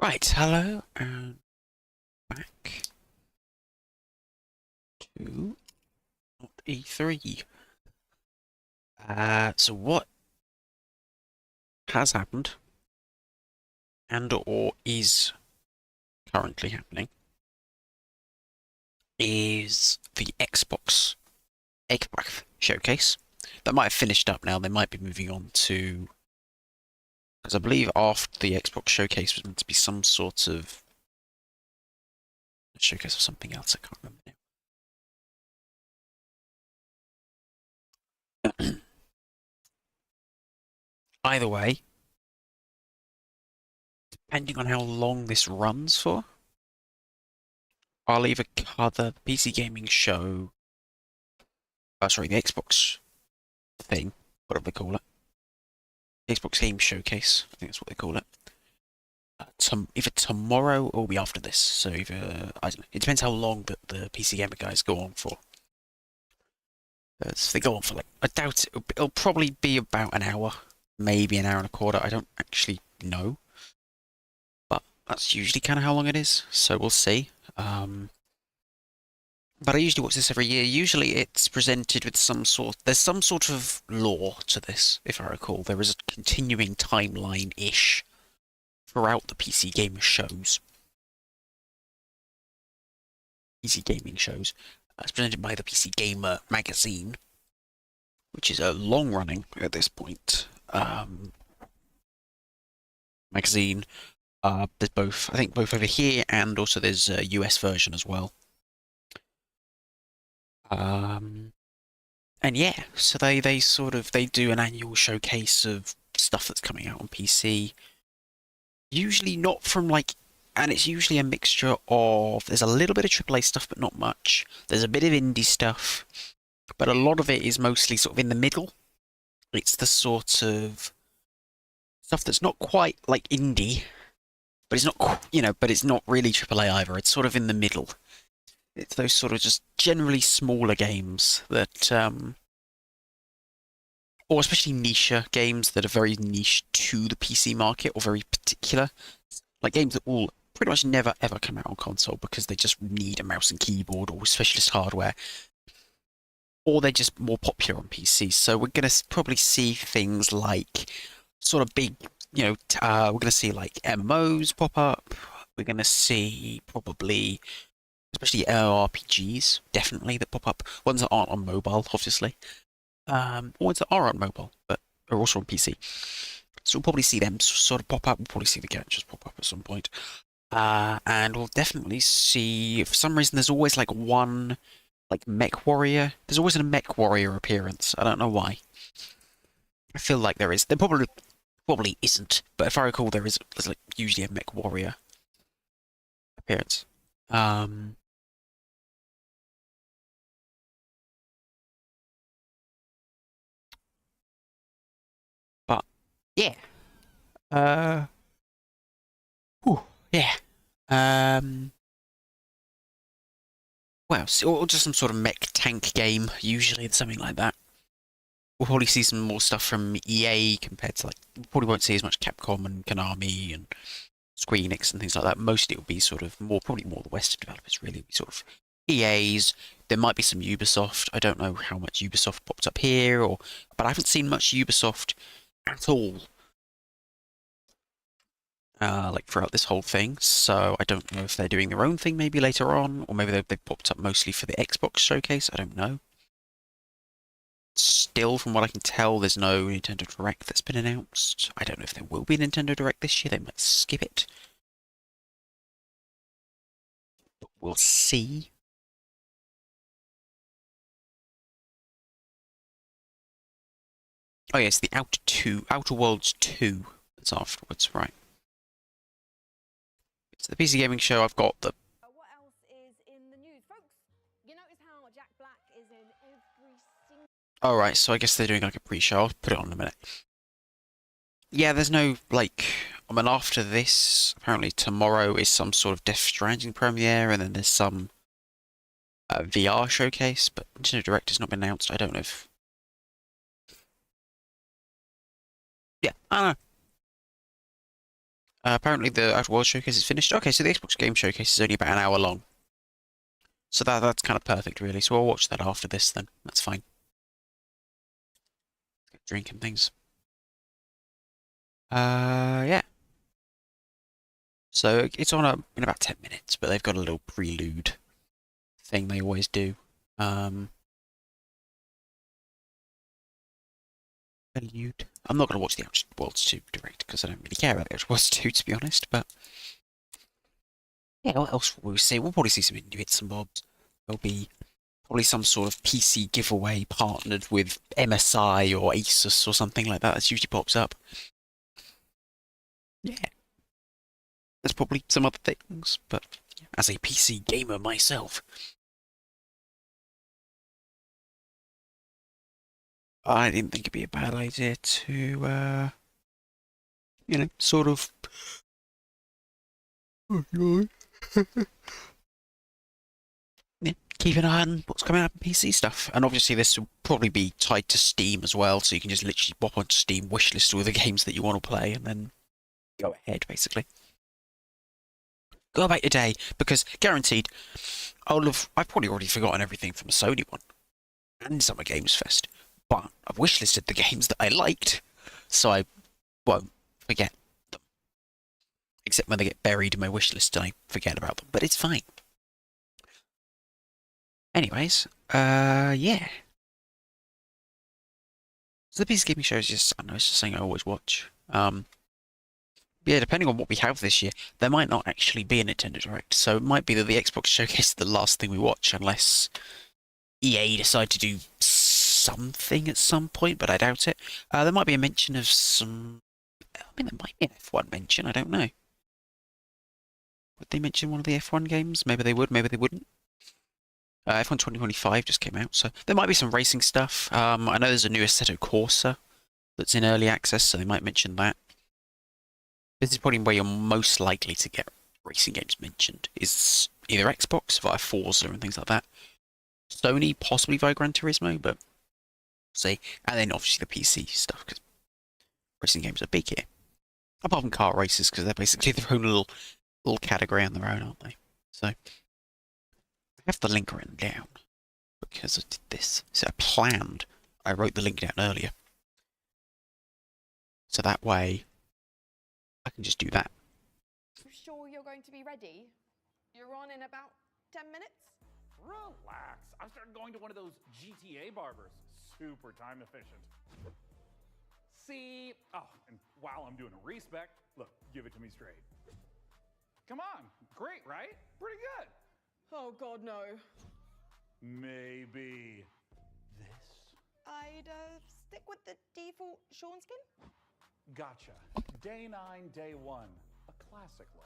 Right, hello, and back to E3. So what has happened and or is currently happening is the Xbox showcase. That might have finished up now. They might be moving on to, because I believe after the Xbox showcase was meant to be some sort of showcase of something else. I can't remember now. Either way, depending on how long this runs for, I'll either cover the PC gaming show. Sorry, the Xbox thing, whatever they call it. Xbox Game Showcase, I think that's what they call it. Either tomorrow or be after this. So either, I don't know, it depends how long the PC Gamer guys go on for. If they go on for like, I doubt it'll probably be about an hour, maybe an hour and a quarter. I don't actually know, but that's usually kind of how long it is. So we'll see. But I usually watch this every year. Usually it's presented with there's some sort of lore to this, if I recall. There is a continuing timeline-ish throughout the PC gamer shows. PC gaming shows. It's presented by the PC Gamer magazine, which is a long-running, at this point, magazine. There's both, I think both over here and also there's a US version as well. And yeah, so they do an annual showcase of stuff that's coming out on PC. Usually not from like, and it's usually a mixture of, there's a little bit of AAA stuff, but not much. There's a bit of indie stuff, but a lot of it is mostly sort of in the middle. It's the sort of stuff that's not quite like indie, but it's not, but it's not really AAA either. It's sort of in the middle. It's those sort of just generally smaller games that, or especially niche games that are very niche to the PC market or very particular, like games that will pretty much never ever come out on console because they just need a mouse and keyboard or specialist hardware, or they're just more popular on PC. So we're going to probably see things like sort of big, we're going to see like MMOs pop up. We're going to see probably, especially RPGs, definitely that pop up. Ones that aren't on mobile, obviously. Ones that are on mobile, but are also on PC. So we'll probably see them sort of pop up. We'll probably see the characters pop up at some point. And we'll definitely see, for some reason, there's always like one, like mech warrior. There's always a mech warrior appearance. I don't know why. I feel like there is. There probably isn't, but if I recall, there's like usually a mech warrior appearance. Um, but yeah. Uh, whew, yeah. Um, well, or just some sort of mech tank game, usually, something like that. We'll probably see some more stuff from EA compared to like, we probably won't see as much Capcom and Konami and Square Enix and things like that. Mostly it'll be sort of more, probably more the Western developers, really. Sort of EAs. There might be some Ubisoft. I don't know how much Ubisoft popped up here, but I haven't seen much Ubisoft at all, like throughout this whole thing. So I don't know if they're doing their own thing maybe later on, or maybe they popped up mostly for the Xbox showcase. I don't know. Still, from what I can tell, there's no Nintendo Direct that's been announced. I don't know if there will be a Nintendo Direct this year. They might skip it. But we'll see. Oh yes, the Outer Worlds 2 that's afterwards, right. It's the PC Gaming Show. I've got the... What else is in the news, folks? You notice how Jack Black is in every single. Alright, so I guess they're doing like a pre-show. I'll put it on in a minute. Yeah, there's no, like... I mean, after this, apparently tomorrow is some sort of Death Stranding premiere, and then there's some VR showcase, but Nintendo Direct has not been announced. I don't know if... Yeah, I don't know. Apparently the Outer Worlds showcase is finished. Okay, so the Xbox Game Showcase is only about an hour long. So that's kind of perfect, really. So I'll watch that after this then. That's fine. Get drink and things. Yeah. So it's on in about 10 minutes, but they've got a little prelude thing they always do. Prelude. I'm not going to watch the Outer Worlds 2 direct because I don't really care about the Outer Worlds 2, to be honest, but yeah, what else will we see? We'll probably see some indie bits and bobs. There'll be probably some sort of PC giveaway partnered with MSI or Asus or something like that. That usually pops up. Yeah. There's probably some other things, but as a PC gamer myself, I didn't think it'd be a bad idea to, sort of. Yeah, keep an eye on what's coming out in PC stuff. And obviously this will probably be tied to Steam as well, so you can just literally pop onto Steam, wishlist all the games that you want to play, and then go ahead, basically. Go about your day, because guaranteed, I've probably already forgotten everything from the Sony one, and Summer Games Fest, but I've wishlisted the games that I liked, so I won't forget them. Except when they get buried in my wishlist and I forget about them, but it's fine. Anyways, yeah. So the PC gaming show is just, I don't know, it's just something I always watch. Yeah, depending on what we have this year, there might not actually be a Nintendo Direct, so it might be that the Xbox Showcase is the last thing we watch, unless EA decide to do something at some point, but I doubt it. There might be a mention of some... I mean, there might be an F1 mention, I don't know. Would they mention one of the F1 games? Maybe they would, maybe they wouldn't. F1 2025 just came out, so there might be some racing stuff. I know there's a new Assetto Corsa that's in early access, so they might mention that. This is probably where you're most likely to get racing games mentioned, is either Xbox via Forza and things like that. Sony possibly via Gran Turismo, but see. And then obviously the PC stuff, because racing games are big here. Apart from car races, because they're basically their own little category on their own, aren't they? So I have the link written down because I did this. So I wrote the link down earlier. So that way I can just do that. You sure you're going to be ready? You're on in about 10 minutes? Relax. I started going to one of those GTA barbers. Super time efficient. See? Oh, and while I'm doing a respec, look, give it to me straight. Come on. Great, right? Pretty good. Oh, God, no. Maybe this? I'd stick with the default Sean skin. Gotcha. Day 9, day 1. A classic look.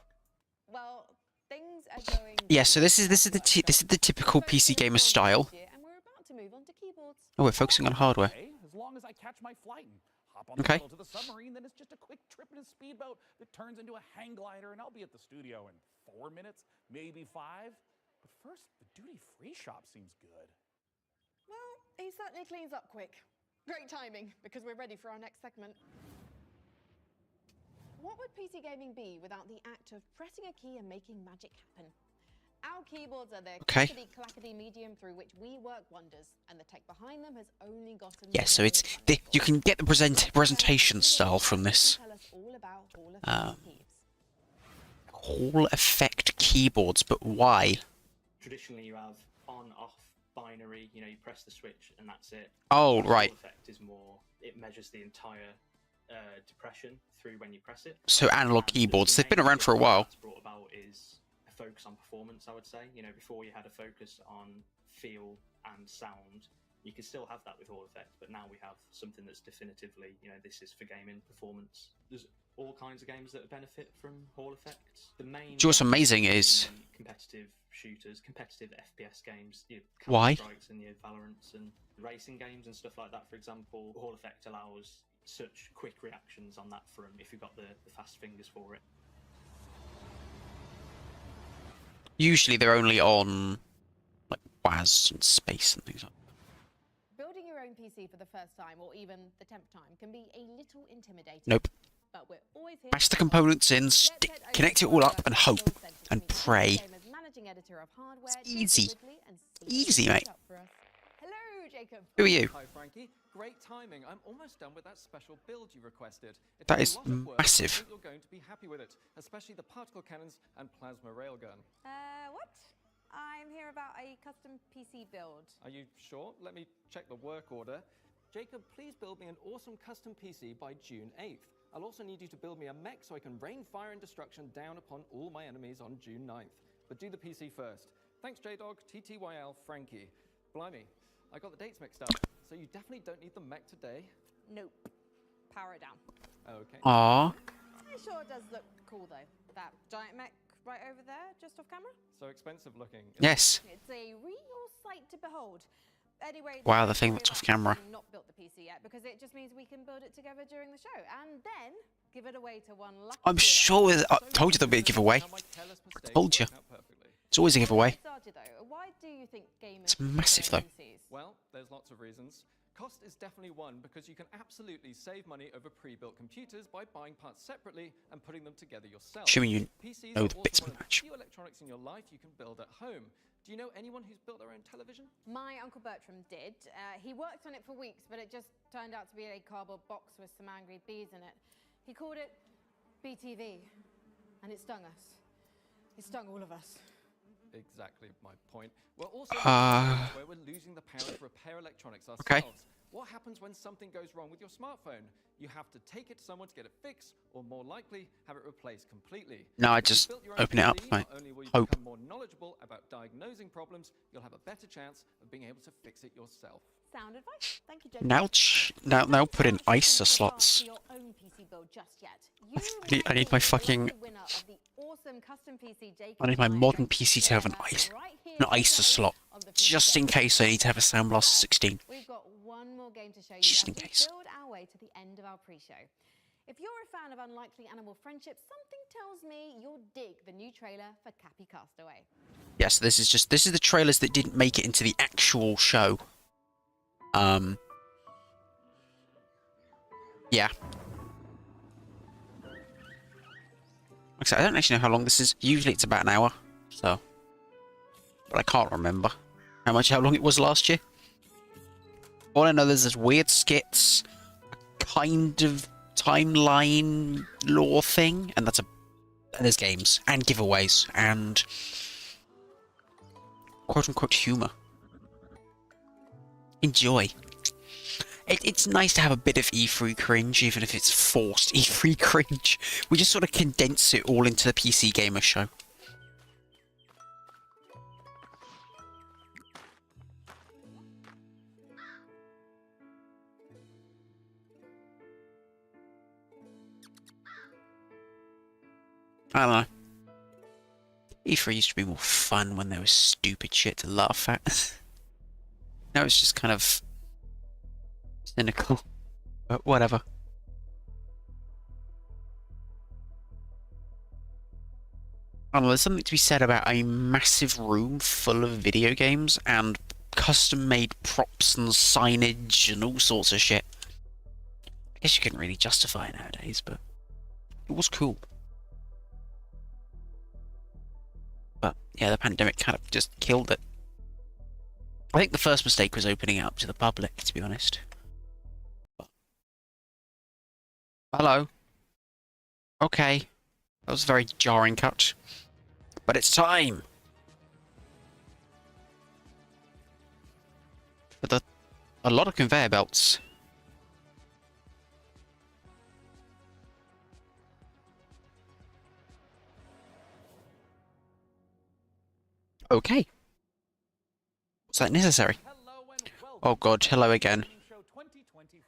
Well, things are going... Yeah, so this is the typical PC gamer style. And we're about to move on to keyboards. Oh, we're focusing on hardware. Okay, as long as I catch my flight and hop on Okay. the shuttle to the submarine, then it's just a quick trip in a speedboat that turns into a hang glider, and I'll be at the studio in 4 minutes, maybe 5. But first, the duty-free shop seems good. Well, he certainly cleans up quick. Great timing, because we're ready for our next segment. What would PC gaming be without the act of pressing a key and making magic happen? Our keyboards are the clackety-clackety medium through which we work wonders, and the tech behind them has only gotten... Yeah, so it's you can get the presentation style from this. Tell us all about Hall of Fame keys. Hall effect keyboards, but why? Traditionally, you have on-off binary. You know, you press the switch and that's it. Oh, The right. Hall effect is more. It measures the entire depression through when you press it. So analog And keyboards, the they've been main around for a thing while. That's brought about is a focus on performance. I would say, you know, before you had a focus on feel and sound, you could still have that with Hall effect, but now we have something that's definitively, you know, this is for gaming performance. There's all kinds of games that benefit from Hall effects. The main. Do you know what's amazing is competitive shooters, competitive FPS games, your Why? Counter-Strikes and your Valorants and racing games and stuff like that. For example, Hall effect allows such quick reactions on that front if you've got the fast fingers for it. usually they're only on like WAS and space and things like that. Building your own PC for the first time, or even the 10th time, can be a little intimidating. Nope. but we're always here. Bash the components in, connect it all up, and hope and pray. It's easy. Easy, mate. Hello, Jacob. Who are you? Hi, Frankie. Great timing. I'm almost done with that special build you requested. It That took is a lot of work, massive. but I think you're going to be happy with it, especially the particle cannons and plasma railgun. What? I'm here about a custom PC build. Are you sure? Let me check the work order. Jacob, please build me an awesome custom PC by June 8th. I'll also need you to build me a mech so I can rain fire and destruction down upon all my enemies on June 9th. But do the PC first. Thanks, JDog, TTYL, Frankie. Blimey, I got the dates mixed up. So you definitely don't need the mech today? Nope. Power it down. Okay. Aww. It sure does look cool, though. That giant mech right over there, just off camera. So expensive looking. Yes. It's a real sight to behold. Anyway, Wow, the thing that's off camera. Not built the PC yet because it just means we can build it together during the show and then give it away to one lucky. I'm sure. I told you there'll be a giveaway. I told you. It's always a giveaway. Why do you think gamers It's massive, though. Well, there's lots of reasons. Cost is definitely one because you can absolutely save money over pre-built computers by buying parts separately and putting them together yourself. Assuming you PCs know are the also bits one and of the match. few electronics in your life you can build at home. Do you know anyone who's built their own television? My Uncle Bertram did. He worked on it for weeks, but it just turned out to be a cardboard box with some angry bees in it. He called it BTV, and it stung us. It stung all of us. Exactly my point. We're also where we're losing the power to repair electronics ourselves. Okay. What happens when something goes wrong with your smartphone? You have to take it to someone to get it fixed, or more likely, have it replaced completely. No, I If you just built your own open it up, PC, mate. Not only will you Hope. become more knowledgeable about diagnosing problems, you'll have a better chance of being able to fix it yourself. Sound advice. Thank you, Jacob. Now put in ISA slots. Your own PC build just yet. I need my fucking. I need my modern PC to have an ISA slot, just in case I need to have a Sound Blaster 16. We've got one more game to show you Just as in we case. build our way to the end of our pre-show. If you're a fan of unlikely animal friendship, something tells me you'll dig the new trailer for Cappy Castaway. Yes, this is the trailers that didn't make it into the actual show. Yeah. Like I said, I don't actually know how long this is. Usually it's about an hour, so. But I can't remember how long it was last year. All I know there's weird skits, a kind of timeline lore thing, and and there's games and giveaways and quote unquote humor. Enjoy. It's nice to have a bit of E3 cringe, even if it's forced E3 cringe. We just sort of condense it all into the PC Gamer Show. I don't know. E3 used to be more fun when there was stupid shit to laugh at. Now it's just kind of cynical, but whatever. I don't know, there's something to be said about a massive room full of video games and custom-made props and signage and all sorts of shit. I guess you couldn't really justify it nowadays, but it was cool. But yeah, the pandemic kind of just killed it. I think the first mistake was opening it up to the public, to be honest. Hello. Okay. That was a very jarring cut. But it's time! With a lot of conveyor belts. Okay. Was that necessary? Hello and welcome Oh god, hello again. to Show 2025.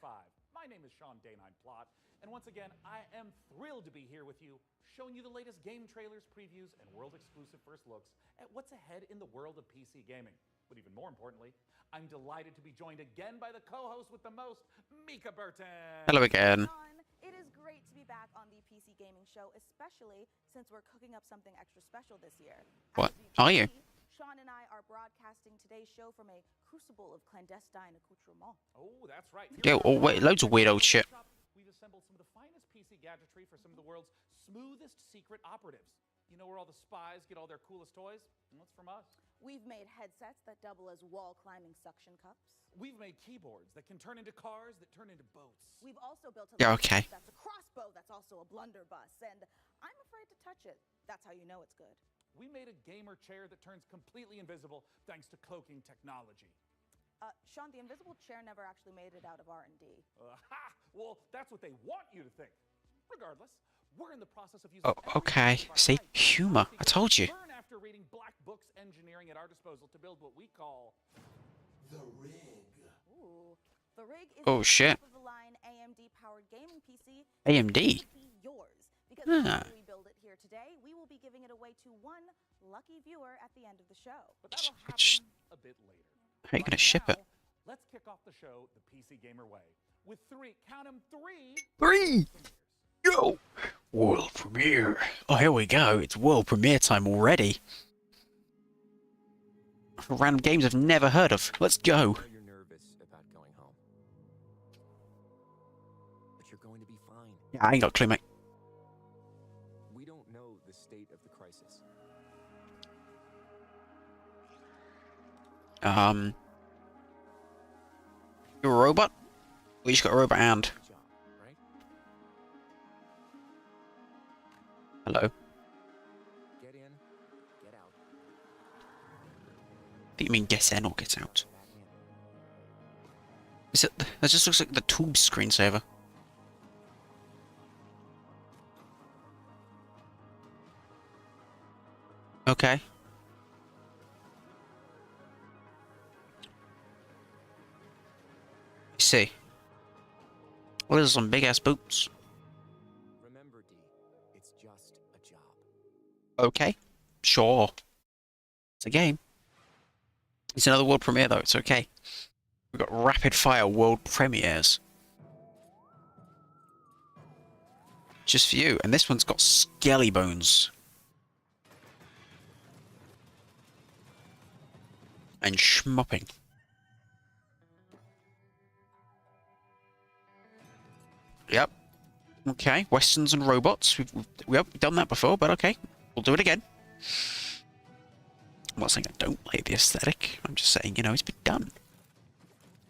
My name is Sean Danheim Plot, and once again, I am thrilled to be here with you, showing you the latest game trailers, previews, and world-exclusive first looks at what's ahead in the world of PC gaming. But even more importantly, I'm delighted to be joined again by the co-host with the most, Mika Burton. Hello again. Sean, it is great to be back on the PC Gaming Show, especially since we're cooking up something extra special this year. What As can are you? see, Sean and I are broadcasting today's show from a crucible of clandestine accoutrements. Oh, that's right. Yeah, oh, wait, loads of weird old shit. We've assembled some of the finest PC gadgetry for some of the world's smoothest secret operatives. You know where all the spies get all their coolest toys? And that's from us. We've made headsets that double as wall-climbing suction cups. We've made keyboards that can turn into cars that turn into boats. We've also built a Yeah, okay. that's a crossbow that's also a blunderbuss, and I'm afraid to touch it. That's how you know it's good. We made a gamer chair that turns completely invisible thanks to cloaking technology. Sean, the invisible chair never actually made it out of R&D. Well, that's what they want you to think. Regardless, we're in the process of using Oh, okay. See? Humor. I told you. Learn after reading Black Book's engineering at our disposal to build what we call the rig. Ooh, the rig is Oh, shit. top-of-the-line AMD-powered gaming PC. AMD? It will be yours. Because Ah. when we build it here today, we will be giving it away to one lucky viewer at the end of the show. But that'll Which- happen a bit later. How are you going to ship it? Now, let's kick off the show the PC Gamer way with count 'em, three 3! Yo! World premiere. Oh, here we go. It's world premiere time already. Random games I've never heard of. Let's go. I know you're nervous about going home. But you're going to be fine. Yeah, I ain't got a clue, mate. We don't know the state of the crisis. You're a robot? Well, you just got a robot hand. Good job, right? Hello. Get in, get out. I think you mean get in or get out. Back in. Is it? That just looks like the tube screensaver. Okay. I see. Well, there's some big ass boots. Remember, D, it's just a job. Okay. Sure. It's a game. It's another world premiere though, it's okay. We've got rapid fire world premieres. Just for you. And this one's got skelly bones. And schmopping. Yep. Okay, westerns and robots. We've done that before, but okay. We'll do it again. I'm not saying I don't like the aesthetic. I'm just saying, you know, it's been done.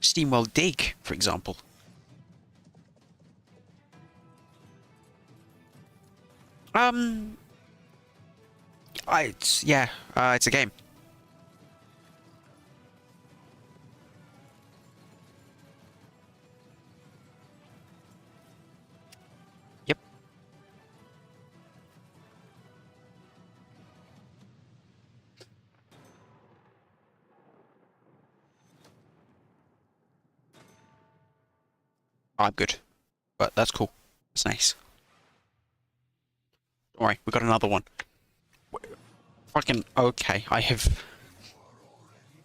Steamwell Dig, for example. It's a game. Yep. I'm good. But that's cool. That's nice. Don't worry, we got another one. Fucking okay, I have.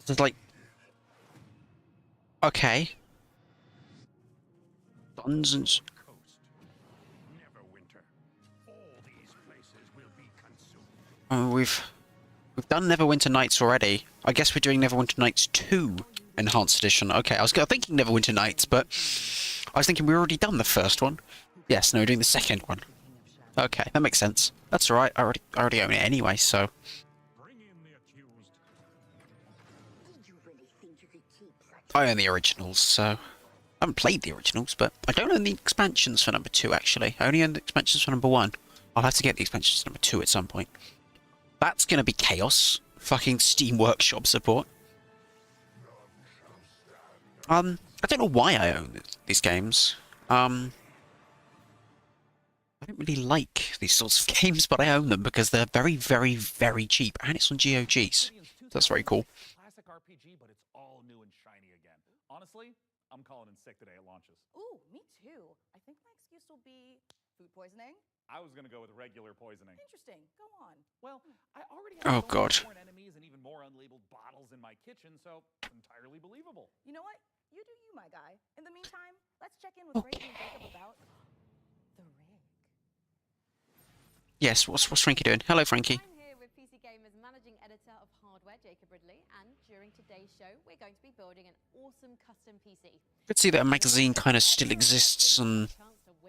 It's like. Okay. Dungeons. We've done Neverwinter Nights already. I guess we're doing Neverwinter Nights 2 Enhanced Edition. Okay, I was thinking Neverwinter Nights, but I was thinking we already done the first one. Yes, no, we're doing the second one. Okay, that makes sense. That's alright. I already own it anyway, so. I own the originals, so I haven't played the originals, but I don't own the expansions for number 2. Actually, I only own the expansions for number 1. I'll have to get the expansions for number 2 at some point. That's gonna be chaos. Fucking Steam Workshop support. I don't know why I own these games. I don't really like these sorts of games, but I own them because they're very, very, very cheap, and it's on GOGs. That's very cool. Classic RPG, but it's all new and shiny again. Honestly, I'm calling in sick today at launches. Ooh, me too. I think my excuse will be food poisoning. I was gonna go with regular poisoning. Interesting. Go on. Well, I already Oh, have God. more enemies and even more unlabeled bottles in my kitchen, so it's entirely believable. You know what? You do you, my guy. In the meantime, let's check in with Frankie and Jacob about the rig. Yes, what's Frankie doing? Hello, Frankie. I'm here with PC Gamer's managing editor of hardware, Jacob Ridley, and during today's show, we're going to be building an awesome custom PC. Good to see that a magazine kind of still exists and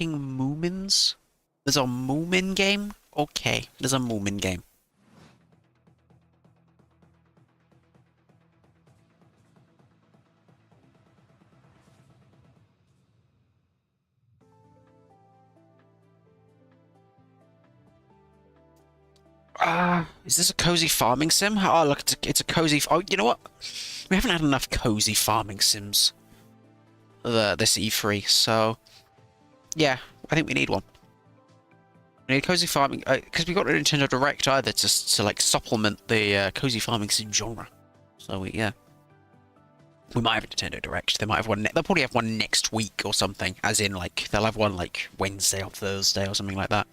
fucking Moomins? There's a Moomin game? Okay, there's a Moomin game. Is this a cozy farming sim? Oh, look, it's a cozy... Oh, you know what? We haven't had enough cozy farming sims this E3, so... Yeah, I think we need one. We need cozy farming... Because we got a Nintendo Direct either to like, supplement the cozy farming sim genre. So, yeah. We might have a Nintendo Direct. They might have one... They'll probably have one next week or something. As in, like, they'll have one, like, Wednesday or Thursday or something like that.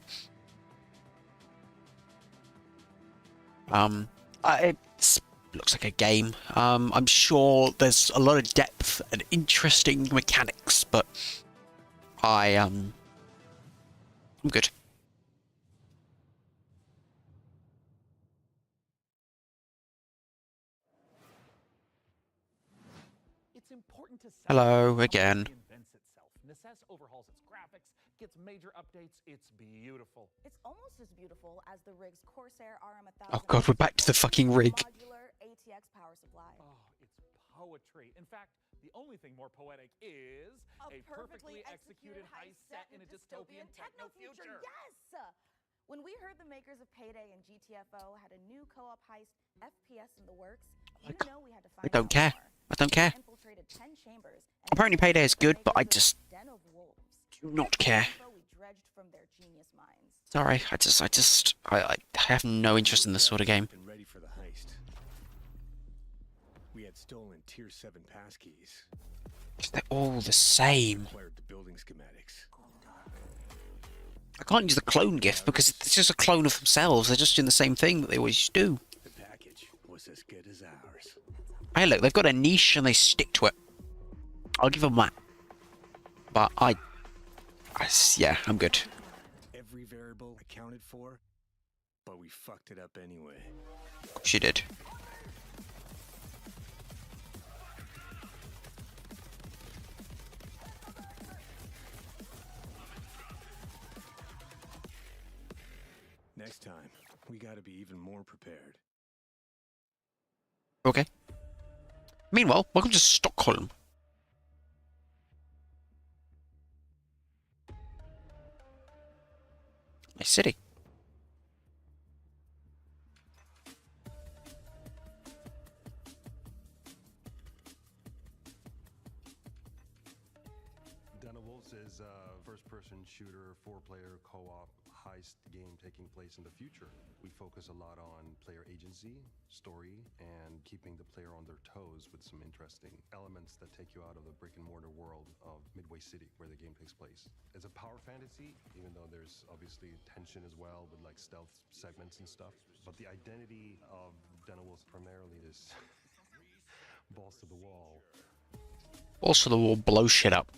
It looks like a game. I'm sure there's a lot of depth and interesting mechanics, but I'm good. It's important to Hello again. Reinvents itself. Necess overhauls its graphics, gets major updates. It's beautiful. It's almost as beautiful as the rig's Corsair RM1000. Oh god, we're back to the fucking rig. Modular ATX power supply. Oh, it's poetry. In fact, the only thing more poetic is A perfectly executed heist set in a dystopian techno future. Yes! When we heard the makers of Payday and GTFO had a new co-op heist FPS in the works, you know we had to find I don't care. I don't care. Infiltrated 10 chambers. Apparently Payday is good, but I just do not care. Sorry, I have no interest in this sort of game. Ready for the heist. We had stolen tier 7 passkeys. They're all the same. Acquired the building schematics. I can't use the clone gift because it's just a clone of themselves. They're just doing the same thing that they always do. The package was as good as ours. Hey, look, they've got a niche and they stick to it. I'll give them that. But yeah, I'm good. Every variable accounted for, but we fucked it up anyway. She did. Next time, we gotta be even more prepared. Okay. Meanwhile, welcome to Stockholm. Nice city. Wolves is a first-person shooter, 4-player co-op heist game taking place in the future. We focus a lot on player agency, story, and keeping the player on their toes with some interesting elements that take you out of the brick-and-mortar world of Midway City, where the game takes place. It's a power fantasy, even though there's obviously tension as well with like stealth segments and stuff. But the identity of Wolves primarily is balls to the wall. Balls to the wall, blow shit up.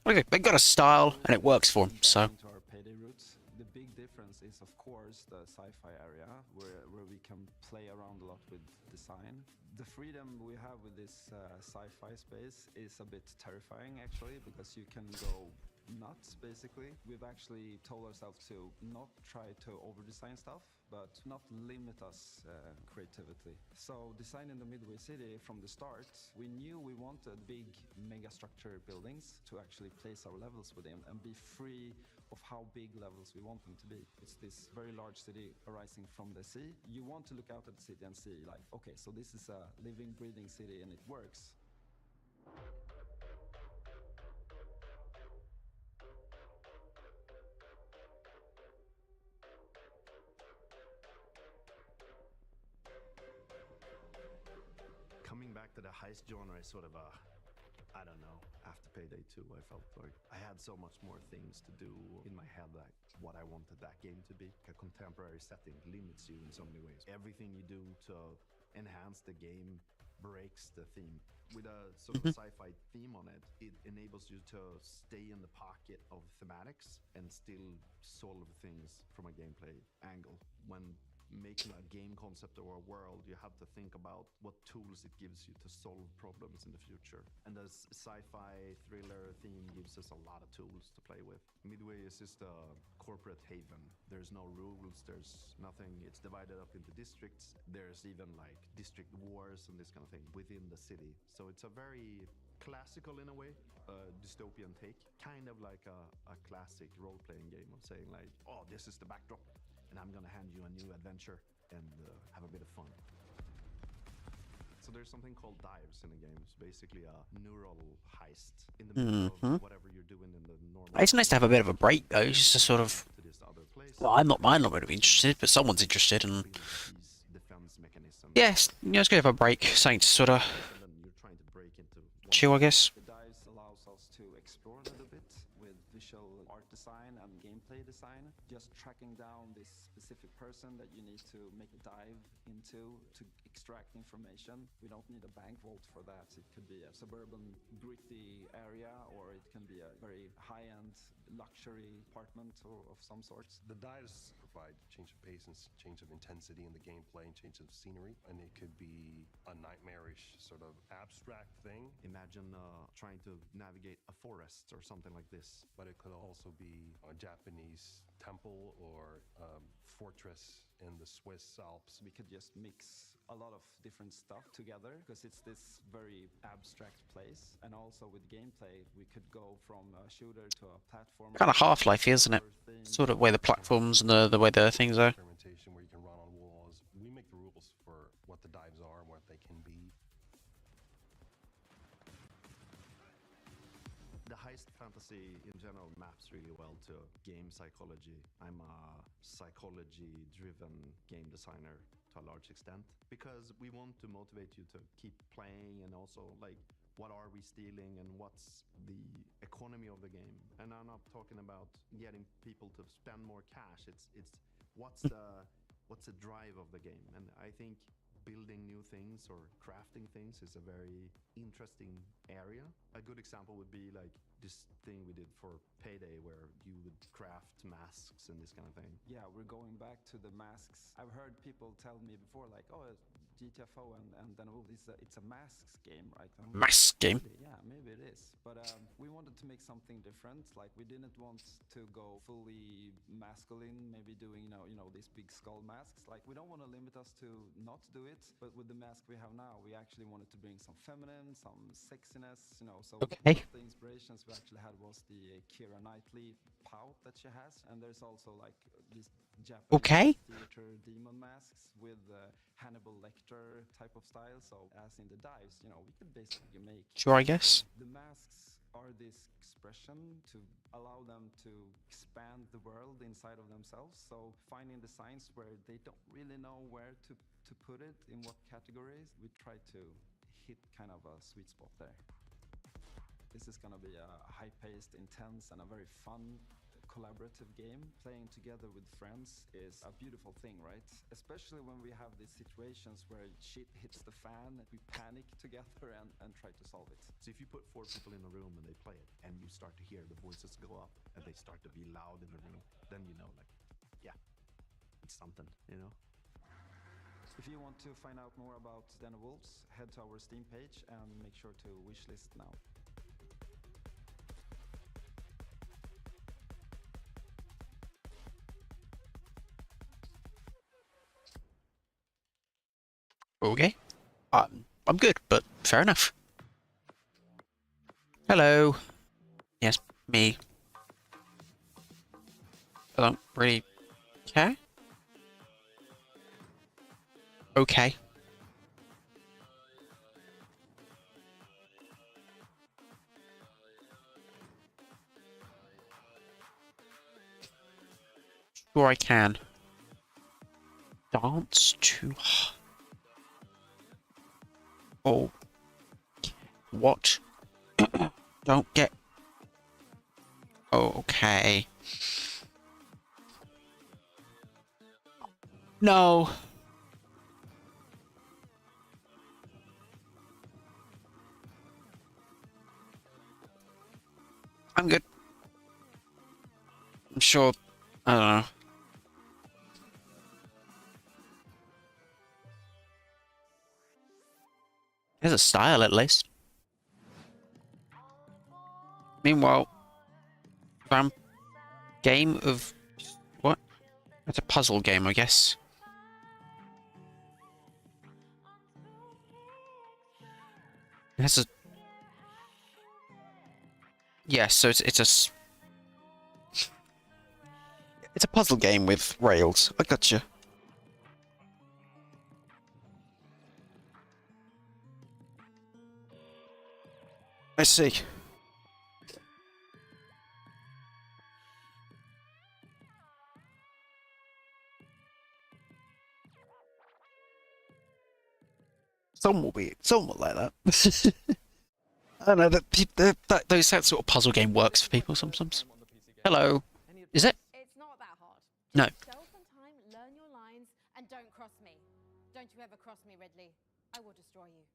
Okay, they got a style and it works for them, so. To our Payday roots, the big difference is, of course, the sci-fi area where we can play around a lot with design. The freedom we have with this sci-fi space is a bit terrifying, actually, because you can go nuts, basically. We've actually told ourselves to not try to over-design stuff, but not limit us creativity. So designing the Midway City from the start, we knew we wanted big mega-structure buildings to actually place our levels within and be free of how big levels we want them to be. It's this very large city arising from the sea. You want to look out at the city and see, like, okay, so this is a living, breathing city and it works. Coming back to the heist genre is sort of a, I don't know, after Payday 2 I felt like I had so much more things to do in my head, like what I wanted that game to be. A contemporary setting limits you in so many ways. Everything you do to enhance the game breaks the theme. With a sort of sci-fi theme on it, it enables you to stay in the pocket of thematics and still solve things from a gameplay angle. When making a game concept or a world, you have to think about what tools it gives you to solve problems in the future. And the sci-fi thriller theme gives us a lot of tools to play with. Midway is just a corporate haven. There's no rules, there's nothing. It's divided up into districts. There's even like district wars and this kind of thing within the city. So it's a very classical in a way, dystopian take, kind of like a classic role-playing game of saying like, oh, this is the backdrop and I'm gonna hand you a new adventure and have a bit of fun. So there's something called dives in the game. It's basically a neural heist in the middle of whatever you're doing in the normal. It's nice to have a bit of a break though, just to sort of. Well, I'm not going to be interested, but someone's interested, and yes, it's good to have a break, something to sort of chill, I guess. The dives allows us to explore a little bit with visual art design and gameplay design. Just tracking down this specific person that you need to make a dive into to extract information. We don't need a bank vault for that. It could be a suburban gritty area, or it can be a very high-end luxury apartment or of some sort. The dives provide change of pace and change of intensity in the gameplay and change of scenery, and it could be a nightmarish sort of abstract thing. Imagine trying to navigate a forest or something like this. But it could also be a Japanese temple or fortress in the Swiss Alps. We could just mix a lot of different stuff together because it's this very abstract place. And also with gameplay, we could go from a shooter to a platform. Kind of Half-Life, isn't it? Sort of where the platforms and the way the things are. Experimentation where you can run on walls. We make the rules for what the dives are and what they can be. The heist fantasy in general maps really well to game psychology. I'm a psychology-driven game designer to a large extent because we want to motivate you to keep playing, and also like what are we stealing and what's the economy of the game. And I'm not talking about getting people to spend more cash. It's what's the drive of the game. And I think building new things or crafting things is a very interesting area. A good example would be like this thing we did for Payday where you would craft masks and this kind of thing. Yeah, we're going back to the masks. I've heard people tell me before like, oh, GTFO and then it's a masks game, right? Masks game? Yeah, maybe it is. But we wanted to make something different. Like we didn't want to go fully masculine, maybe doing, you know, these big skull masks. Like we don't want to limit us to not do it, but with the mask we have now, we actually wanted to bring some feminine, some sexiness, you know. So okay. The inspirations we actually had was the Keira Knightley pout that she has, and there's also like these Japanese theater demon masks with Hannibal Lecter type of style. So as in the dives, you know, we could basically make sure, I guess. The masks are this expression to allow them to expand the world inside of themselves. So finding designs where they don't really know where to put it, in what categories, we try to hit kind of a sweet spot there. This is going to be a high-paced, intense, and a very fun collaborative game. Playing together with friends is a beautiful thing, right? Especially when we have these situations where shit hits the fan, we panic together and try to solve it. So if you put 4 people in a room and they play it, and you start to hear the voices go up, and they start to be loud in the room, then you know, like, yeah, it's something, you know? If you want to find out more about Den of Wolves, head to our Steam page and make sure to wishlist now. Okay. I'm good, but fair enough. Hello. Yes, me. I don't really care. Okay. Sure I can. Dance to... Oh. What? Don't get... Okay. No. I'm good. I'm sure... I don't know. There's a style at least. Meanwhile, game of what? It's a puzzle game, I guess. It has a so it's a puzzle game with rails. I gotcha. I see. Some will be somewhat like that. I don't know that that sort of puzzle game works for people sometimes. Hello. Is it? It's not that hard. No. Sell some time, learn your lines, and don't cross me. Don't you ever cross me, Ridley. I will destroy you.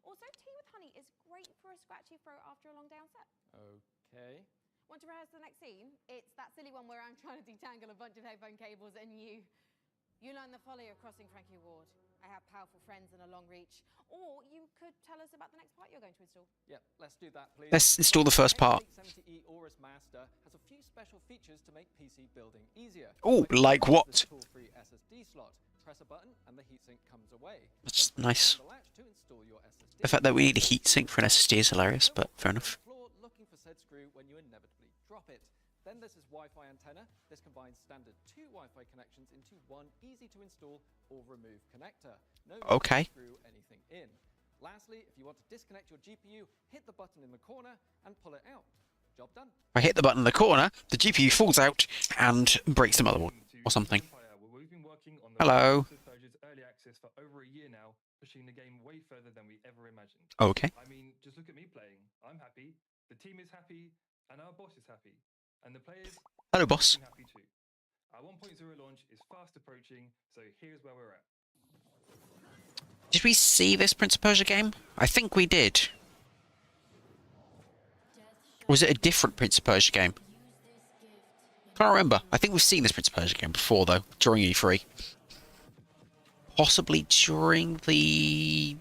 Also, tea with honey is great for a scratchy throat after a long day on set. Okay. Want to rehearse the next scene? It's that silly one where I'm trying to detangle a bunch of headphone cables and you learn the folly of crossing Frankie Ward. I have powerful friends and a long reach. Or you could tell us about the next part you're going to install. Yep, let's do that, please. Let's install the first part. 70E Aorus Master has a few special features to make PC building easier. Oh, like what? Tool-free SSD slot. Press a button and the heatsink comes away. That's nice. The latch to install your SSD. The fact that we need a heatsink for an SSD is hilarious, but fair enough. Looking for said screw when you inevitably drop it. Then there's this Wi-Fi antenna. This combines standard 2 Wi-Fi connections into one easy-to-install or remove connector. No need Okay. to screw anything in. Lastly, if you want to disconnect your GPU, hit the button in the corner and pull it out. Job done. I hit the button in the corner, the GPU falls out and breaks the motherboard or something. Hello. Early access for over a year now, pushing the game way further than we ever imagined. Okay. I mean, just look at me playing. I'm happy, the team is happy, and our boss is happy. And the players Hello, boss. are happy too. Our 1.0 launch is fast approaching, so here's where we're at. Did we see this Prince of Persia game? I think we did. Or was it a different Prince of Persia game? Can't remember. I think we've seen this Prince of Persia game before, though, during E3. Possibly during the...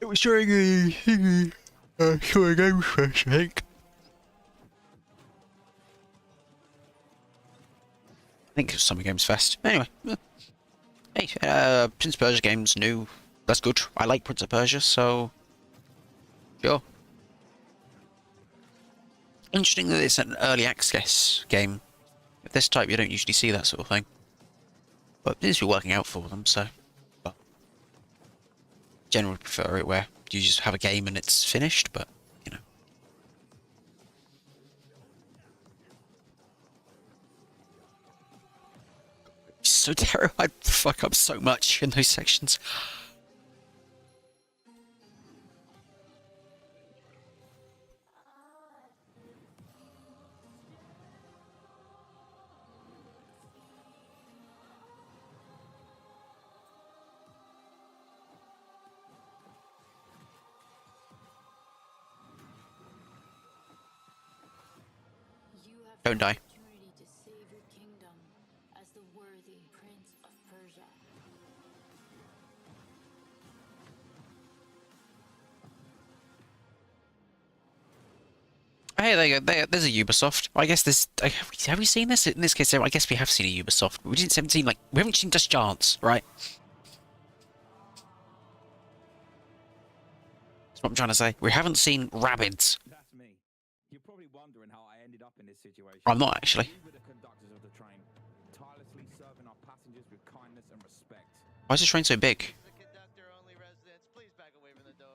It was during the... Summer Games Fest, I think. I think it was Summer Games Fest. Anyway. Hey, Prince of Persia game's new. That's good. I like Prince of Persia, so... Sure. Interesting that it's an early access game. Of this type, you don't usually see that sort of thing. But it seems to be working out for them, so... But generally prefer it where you just have a game and it's finished, but, you know. So terrible. I'd fuck up so much in those sections. Don't die. To save your kingdom as the worthy Prince of Persia. Hey, there you go. There's a Ubisoft. I guess this. Have we seen this? In this case, I guess we have seen a Ubisoft. We haven't seen we haven't seen Just Dance, right? That's what I'm trying to say. We haven't seen Rabbids. That's me. You're probably wondering how I ended up in this situation. I'm not actually. We were the conductors of the train, tirelessly serving our passengers with kindness and respect. Why is this train so big?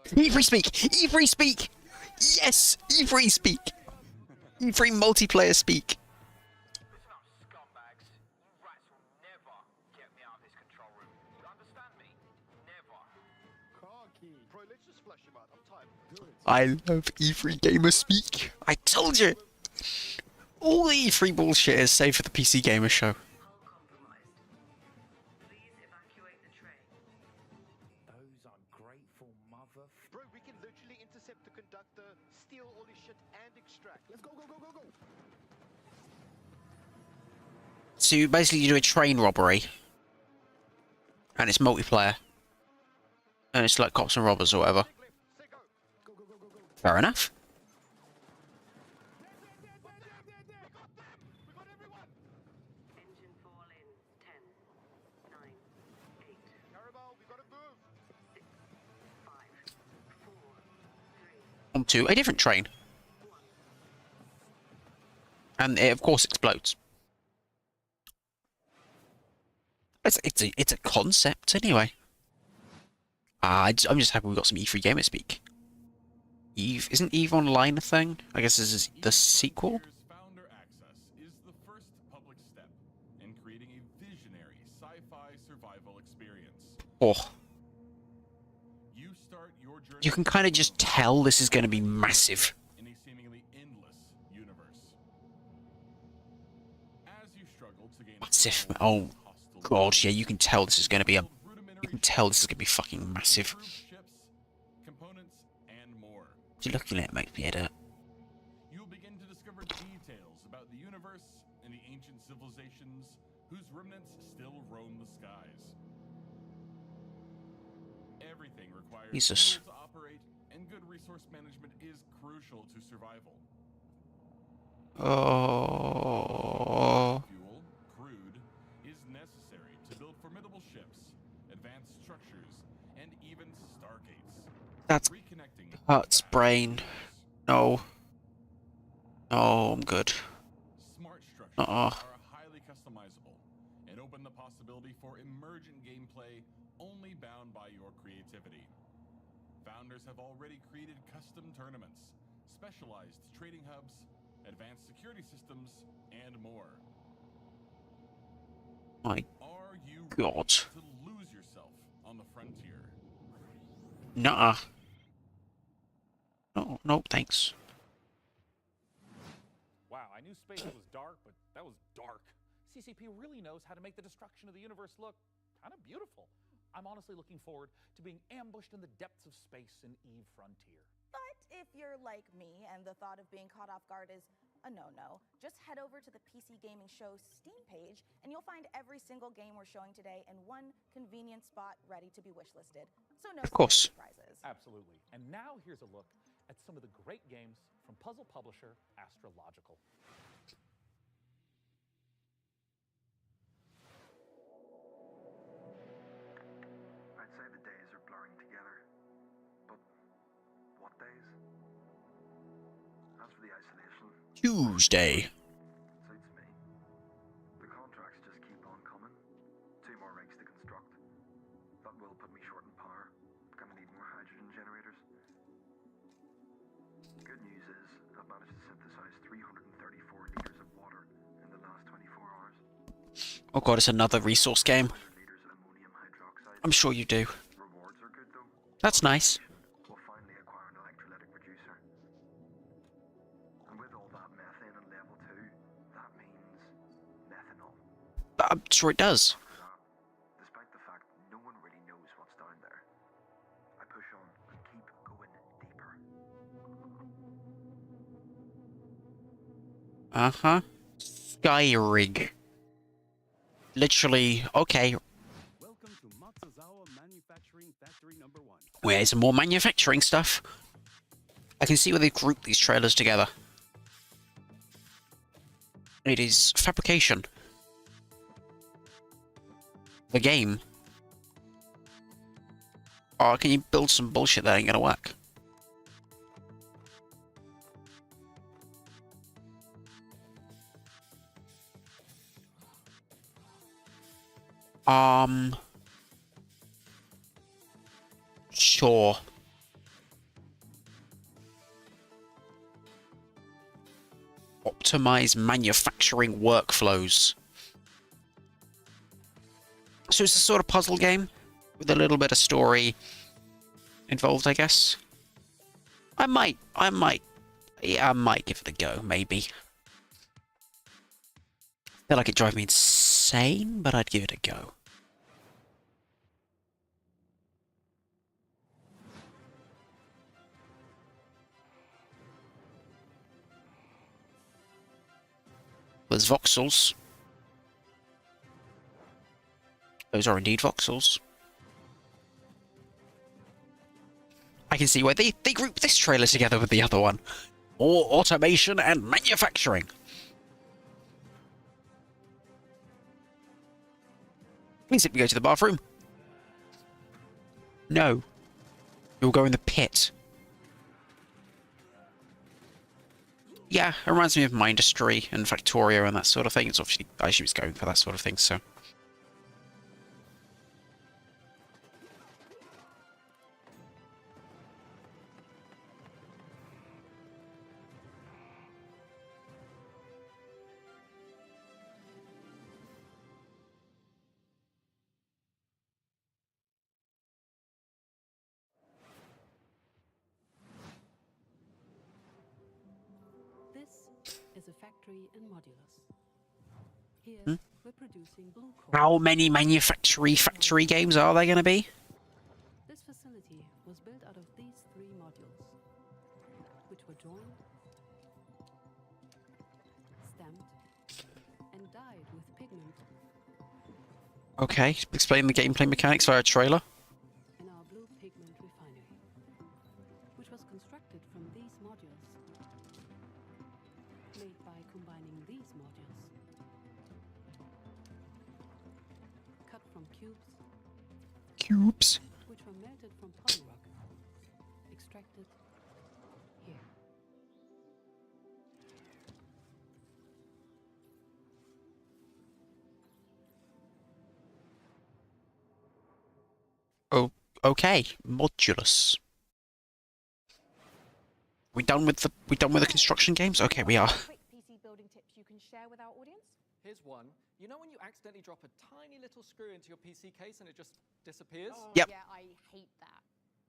E3 speak! E3 speak! Yes! E3 speak! E3 multiplayer speak! I love E3 gamer speak. I told you! All the E3 bullshit is safe for the PC Gamer Show. Those ungrateful mother... Bro, we can literally intercept the conductor, steal all his shit, and extract. Let's go, go, go, go, go! So basically you do a train robbery. And it's multiplayer. And it's like cops and robbers or whatever. Fair enough. Onto a different train. And it, of course, explodes. It's a concept, anyway. I'm just happy we got some E3 Gamer Speak. Eve, isn't Eve Online a thing? I guess this is the sequel? Founder Access is the first public step in creating a visionary sci-fi survival experience. Oh. You can kind of just tell this is going to be massive. In a seemingly endless universe. As you struggle to gain Massive. Oh, God, yeah, you can tell this is going to be a... You can tell this is going to be fucking massive. components, and more. Just looking at it makes me head hurt. You'll begin to discover details about the universe and the ancient civilizations whose remnants still roam the skies. Everything requires Jesus. to operate, and good resource management is crucial to survival. Oh. Fuel, crude, is necessary to build formidable ships, advanced structures, and even stargates. That's hurts brain. No. No, I'm good. Smart structures are highly customizable and open the possibility for emergent gameplay only bound by your creativity. Founders have already created custom tournaments, specialized trading hubs, advanced security systems, and more. My Are you God. ready to lose yourself on the frontier? Nuh-uh. No, no, thanks. Wow, I knew space was dark, but that was dark. CCP really knows how to make the destruction of the universe look kind of beautiful. I'm honestly looking forward to being ambushed in the depths of space in Eve Frontier. But if you're like me and the thought of being caught off guard is a no-no, just head over to the PC Gaming Show Steam page and you'll find every single game we're showing today in one convenient spot ready to be wishlisted. So no surprises. Absolutely. And now here's a look at some of the great games from puzzle publisher Astrological. I'd say the days are blurring together. But what days? As for the isolation, Tuesday. suits me. The contracts just keep on coming. 2 more rigs to construct. That will put me short in power. Gonna need more hydrogen generators. Good news is I've managed to synthesize 334 liters of water in the last 24 hours. Oh God, it's another resource game. I'm sure you do. Rewards are good though. That's nice. We'll finally acquire an electrolytic reducer. And with all that methane on level 2, that means methanol. I'm sure it does. Despite the fact no one really knows what's down there, I push on and keep going deeper. Uh-huh. Sky rig. Literally, okay. Where's some more manufacturing stuff? I can see where they group these trailers together. It is fabrication. The game. Oh, can you build some bullshit that ain't gonna work? Sure. Optimize manufacturing workflows. So it's a sort of puzzle game with a little bit of story involved, I guess. I might give it a go, maybe. I feel like it drives me insane, but I'd give it a go. There's voxels. Those are indeed voxels. can see why they grouped this trailer together with the other one. More automation and manufacturing. Please let me go to the bathroom. No. You'll go in the pit. Yeah, it reminds me of my industry and Factorio and that sort of thing. It's obviously, I assume it's going for that sort of thing, so. Is a factory in Modulus. Here, we're producing blue core. How many factory games are there going to be? This facility was built out of these 3 modules, which were joined, stamped, and dyed with pigment. Okay, explain the gameplay mechanics via a trailer. In our blue pigment refinery, which was constructed from these modules. Made by combining these modules. Cut from Cubes? Which were melted from polyrock. Extracted here. Oh, okay. Modulus. We done with the construction games? Okay, we are. Quick PC building tips you can share with our audience? Here's one. You know when you accidentally drop a tiny little screw into your PC case and it just disappears? Oh, Yep. Yeah, I hate that.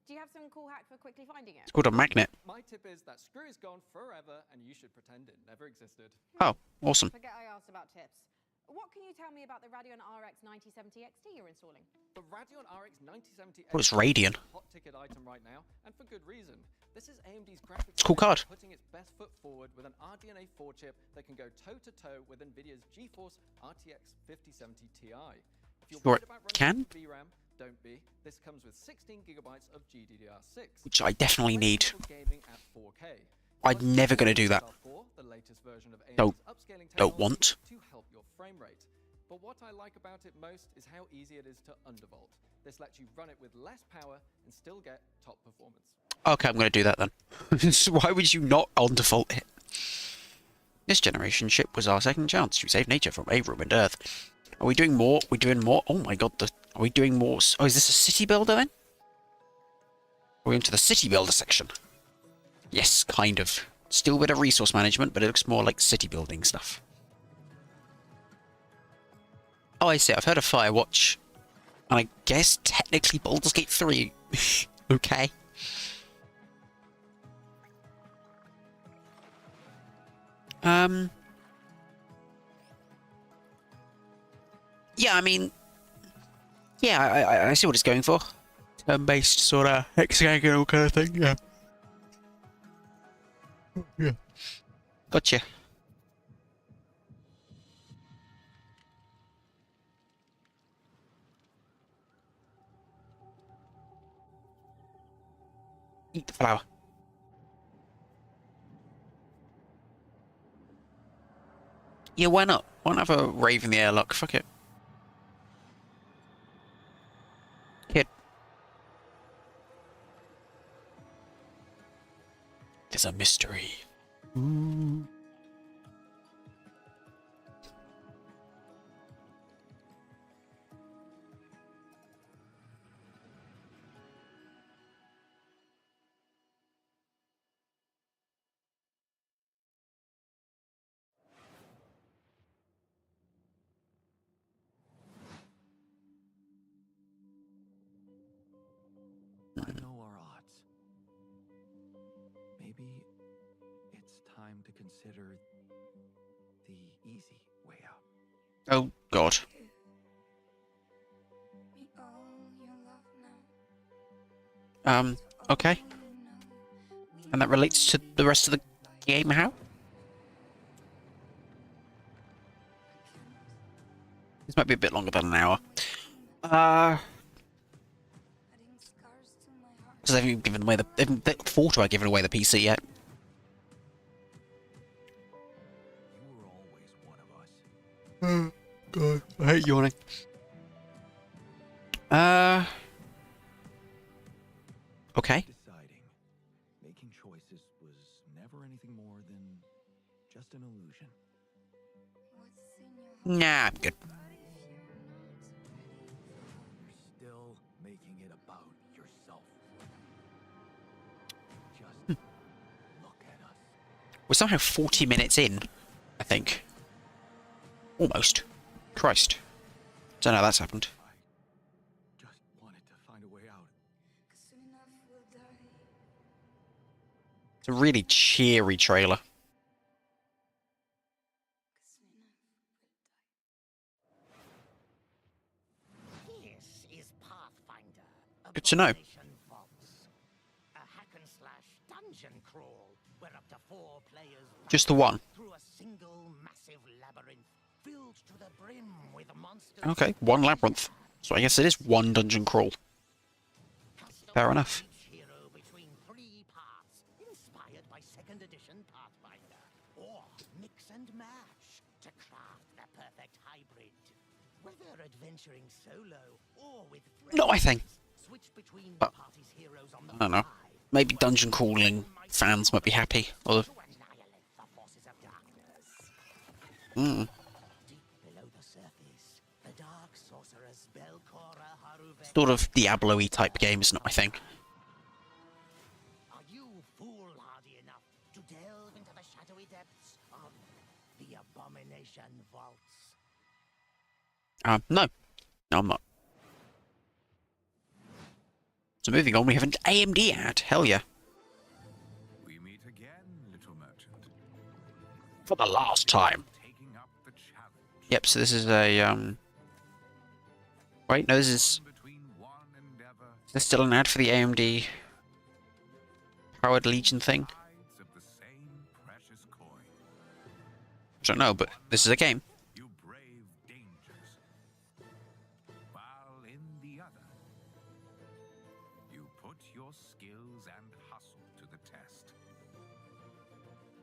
Do you have some cool hack for quickly finding it? It's called a magnet. My tip is that screw is gone forever and you should pretend it never existed. Oh, awesome. Forget I asked about tips. What can you tell me about the Radeon RX 9070 XT you're installing? The Radeon RX 9070 Oh, it's Radeon. is a hot ticket item right now, and for good reason. This is AMD's graphics It's a cool card. putting its best foot forward with an RDNA 4 chip that can go toe-to-toe with NVIDIA's GeForce RTX 5070 Ti. If you're Sure worried it about can. running VRAM, don't be. This comes with 16 gigabytes of GDDR6. Which I definitely need. Gaming at 4K. I'm never going to do that. The latest version of Don't upscaling want. to help your frame rate. But what I like about it most is how easy it is to undervolt. This lets you run it with less power and still get top performance. Okay, I'm going to do that then. So why would you not undervolt it? This generation ship was our second chance to save nature from a ruined Earth. Are we doing more? We're doing more? Oh my god, are we doing more? Oh, is this a city builder then? We're into the city builder section. Yes, kind of. Still a bit of resource management, but it looks more like city building stuff. Oh, I see. I've heard of Firewatch. And I guess technically Baldur's Gate 3. Okay. Yeah, I mean... Yeah, I see what it's going for. Turn-based sort of hexagonal kind of thing, yeah. Yeah. Gotcha. Eat the flower. Yeah, why not? Why not have a rave in the airlock? Fuck it. Kid. There's a mystery. Ooh. I know our odds. Maybe it's time to consider the easy way out. Oh, God. Okay. And that relates to the rest of the game, how? This might be a bit longer than an hour. Because they haven't given away they haven't thought about giving away the PC yet. Oh, God. I hate yawning. Okay. Deciding, making choices was never anything more than just an illusion. Nah, I'm good. You're still making it about yourself. Just look at us. We're somehow 40 minutes in, I think. Almost. Christ. Don't know how that's happened. Just wanted to find a way out. It's a really cheery trailer. This is Pathfinder. Good to know. A hack and slash dungeon crawl where up to 4 players Just the one. through a single massive labyrinth filled to the brim with monsters. Okay, one labyrinth. So I guess it is one dungeon crawl. Fair enough. Hero between 3 paths, inspired by 2nd edition Pathfinder, or mix and match to craft the perfect hybrid. Whether adventuring solo or with friends, Not my thing. switch between But, party's heroes on the I don't know. Maybe dungeon crawling fans might be happy. Or... Mm. below the surface. The dark sorceress Belcora Haruve. Sort of Diablo-y type game is not my thing. Are you foolhardy enough to delve into the shadowy depths of the Abomination Vaults? No. No, I'm not. So moving on, we have an AMD ad. Hell yeah. We meet again, little merchant. For the last time. Taking up the challenge. Yep, so this is a, Wait, no, this is... Is this still an ad for the AMD Powered Legion thing? Of the same precious coin. I don't know, but this is a game. You brave dangers. While in the other, you put your skills and hustle to the test.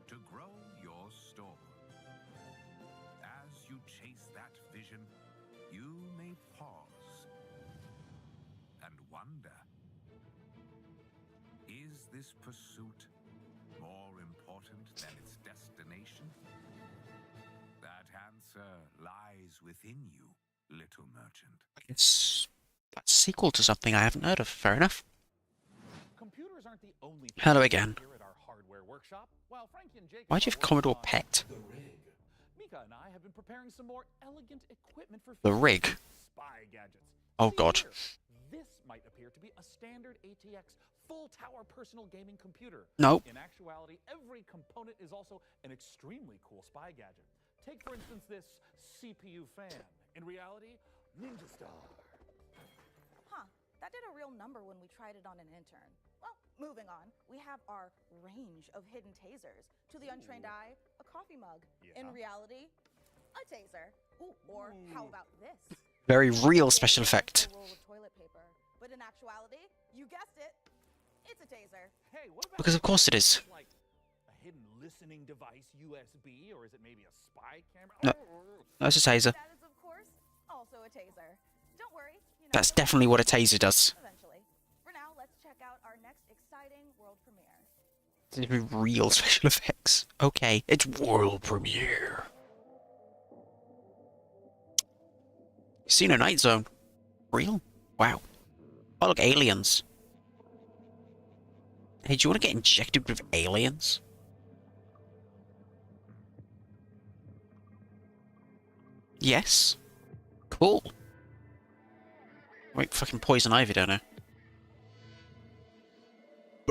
To grow your store. As you chase that vision, you may pause and wonder, is this pursuit more important than its destination? That answer lies within you, little merchant. It's that sequel to something I haven't heard of. Fair enough. Computers aren't the only Hello thing again. here at our hardware workshop. While Frankie and Jake Why'd you have Commodore PET? Mika and I have been preparing some more elegant equipment for The rig. spy gadgets. Oh See god. here, this might appear to be a standard ATX full tower personal gaming computer. Nope. In actuality, every component is also an extremely cool spy gadget. Take for instance this CPU fan. In reality, Ninja Star. Huh, that did a real number when we tried it on an intern. Well, moving on, we have our range of hidden tasers. To the untrained eye, a coffee mug. Yeah. In reality, a taser. Ooh, or how about this? Very real special effect. A roll of toilet paper. But in actuality, you guessed it, it's a taser. Hey, what about Because of course it is. like a hidden listening device USB, or is it maybe a spy camera? No, that's a taser. That is, of course, also a taser. Don't worry. You know, That's definitely what a taser does. eventually. For now, let's check out our next exciting world premiere. It's real special effects. Okay, it's world premiere. Casino Night Zone. Real? Wow. Oh look, aliens. Hey, do you want to get injected with aliens? Yes. Cool. Wait, fucking poison ivy down there.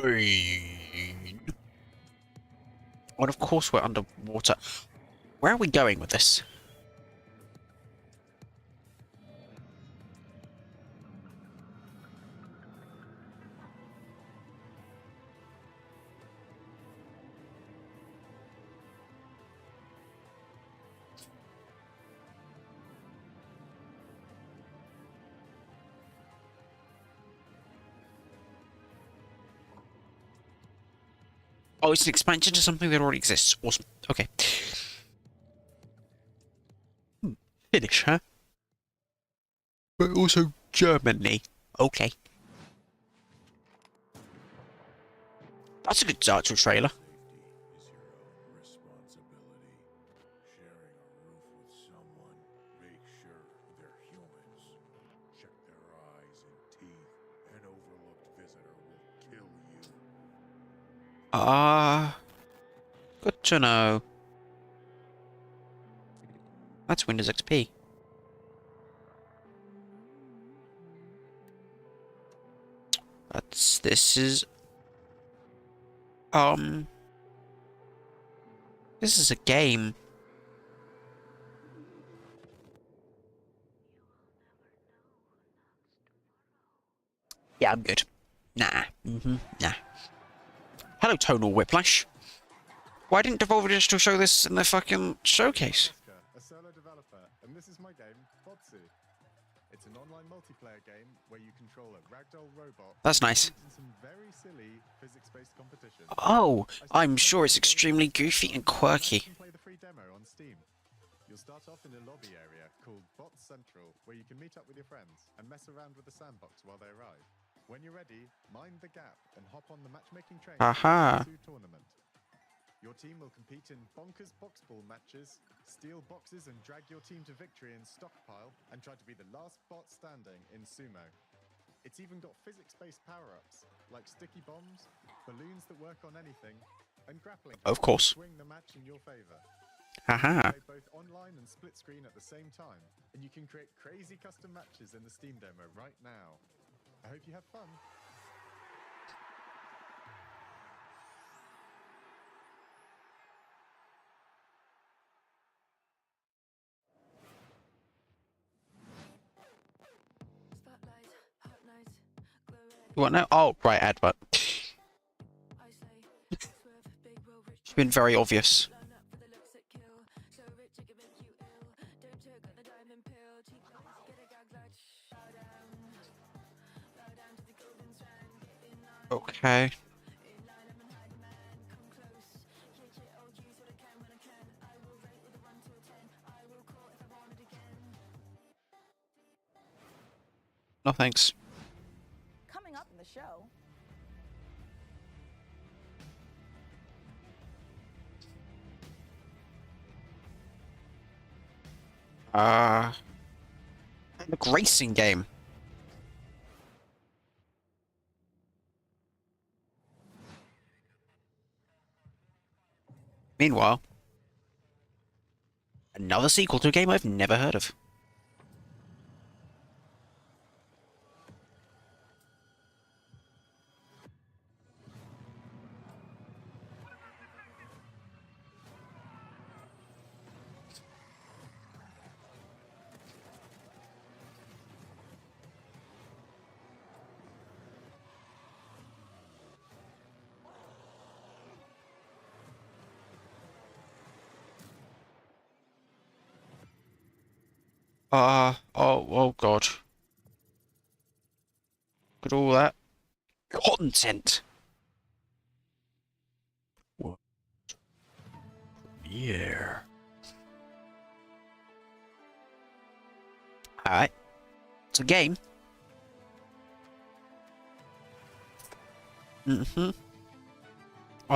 Bane. And of course we're underwater. Where are we going with this? Oh, it's an expansion to something that already exists. Awesome. Okay. Finnish, huh? But also Germany. Okay. That's a good start to a trailer. Good to know. That's Windows XP. This is a game. Yeah, I'm good. Nah. Nah. Hello, Tonal Whiplash. Why didn't Devolver Digital show this in their fucking showcase? A solo developer, and this is my game, Botsu. It's an online multiplayer game where you control a ragdoll robot. That's nice. In some very silly physics-based competitions. Oh, I'm sure it's extremely goofy and quirky. You can play the free demo on Steam. You'll start off in a lobby area called Bot Central, where you can meet up with your friends and mess around with the sandbox while they arrive. When you're ready, mind the gap and hop on the matchmaking train Aha. to the tournament. Your team will compete in bonkers boxball matches, steal boxes and drag your team to victory in stockpile, and try to be the last bot standing in sumo. It's even got physics-based power-ups, like sticky bombs, balloons that work on anything, and grappling hooks Of course. to swing the match in your favor. Haha. You play both online and split screen at the same time, and you can create crazy custom matches in the Steam demo right now. I hope you have fun. You want now? Oh, right, advert. It's been very obvious. Okay. No thanks. Coming up in the show. The racing game. Meanwhile, another sequel to a game I've never heard of. Oh god. Look at all that content. What? Yeah. Alright. It's a game. Oh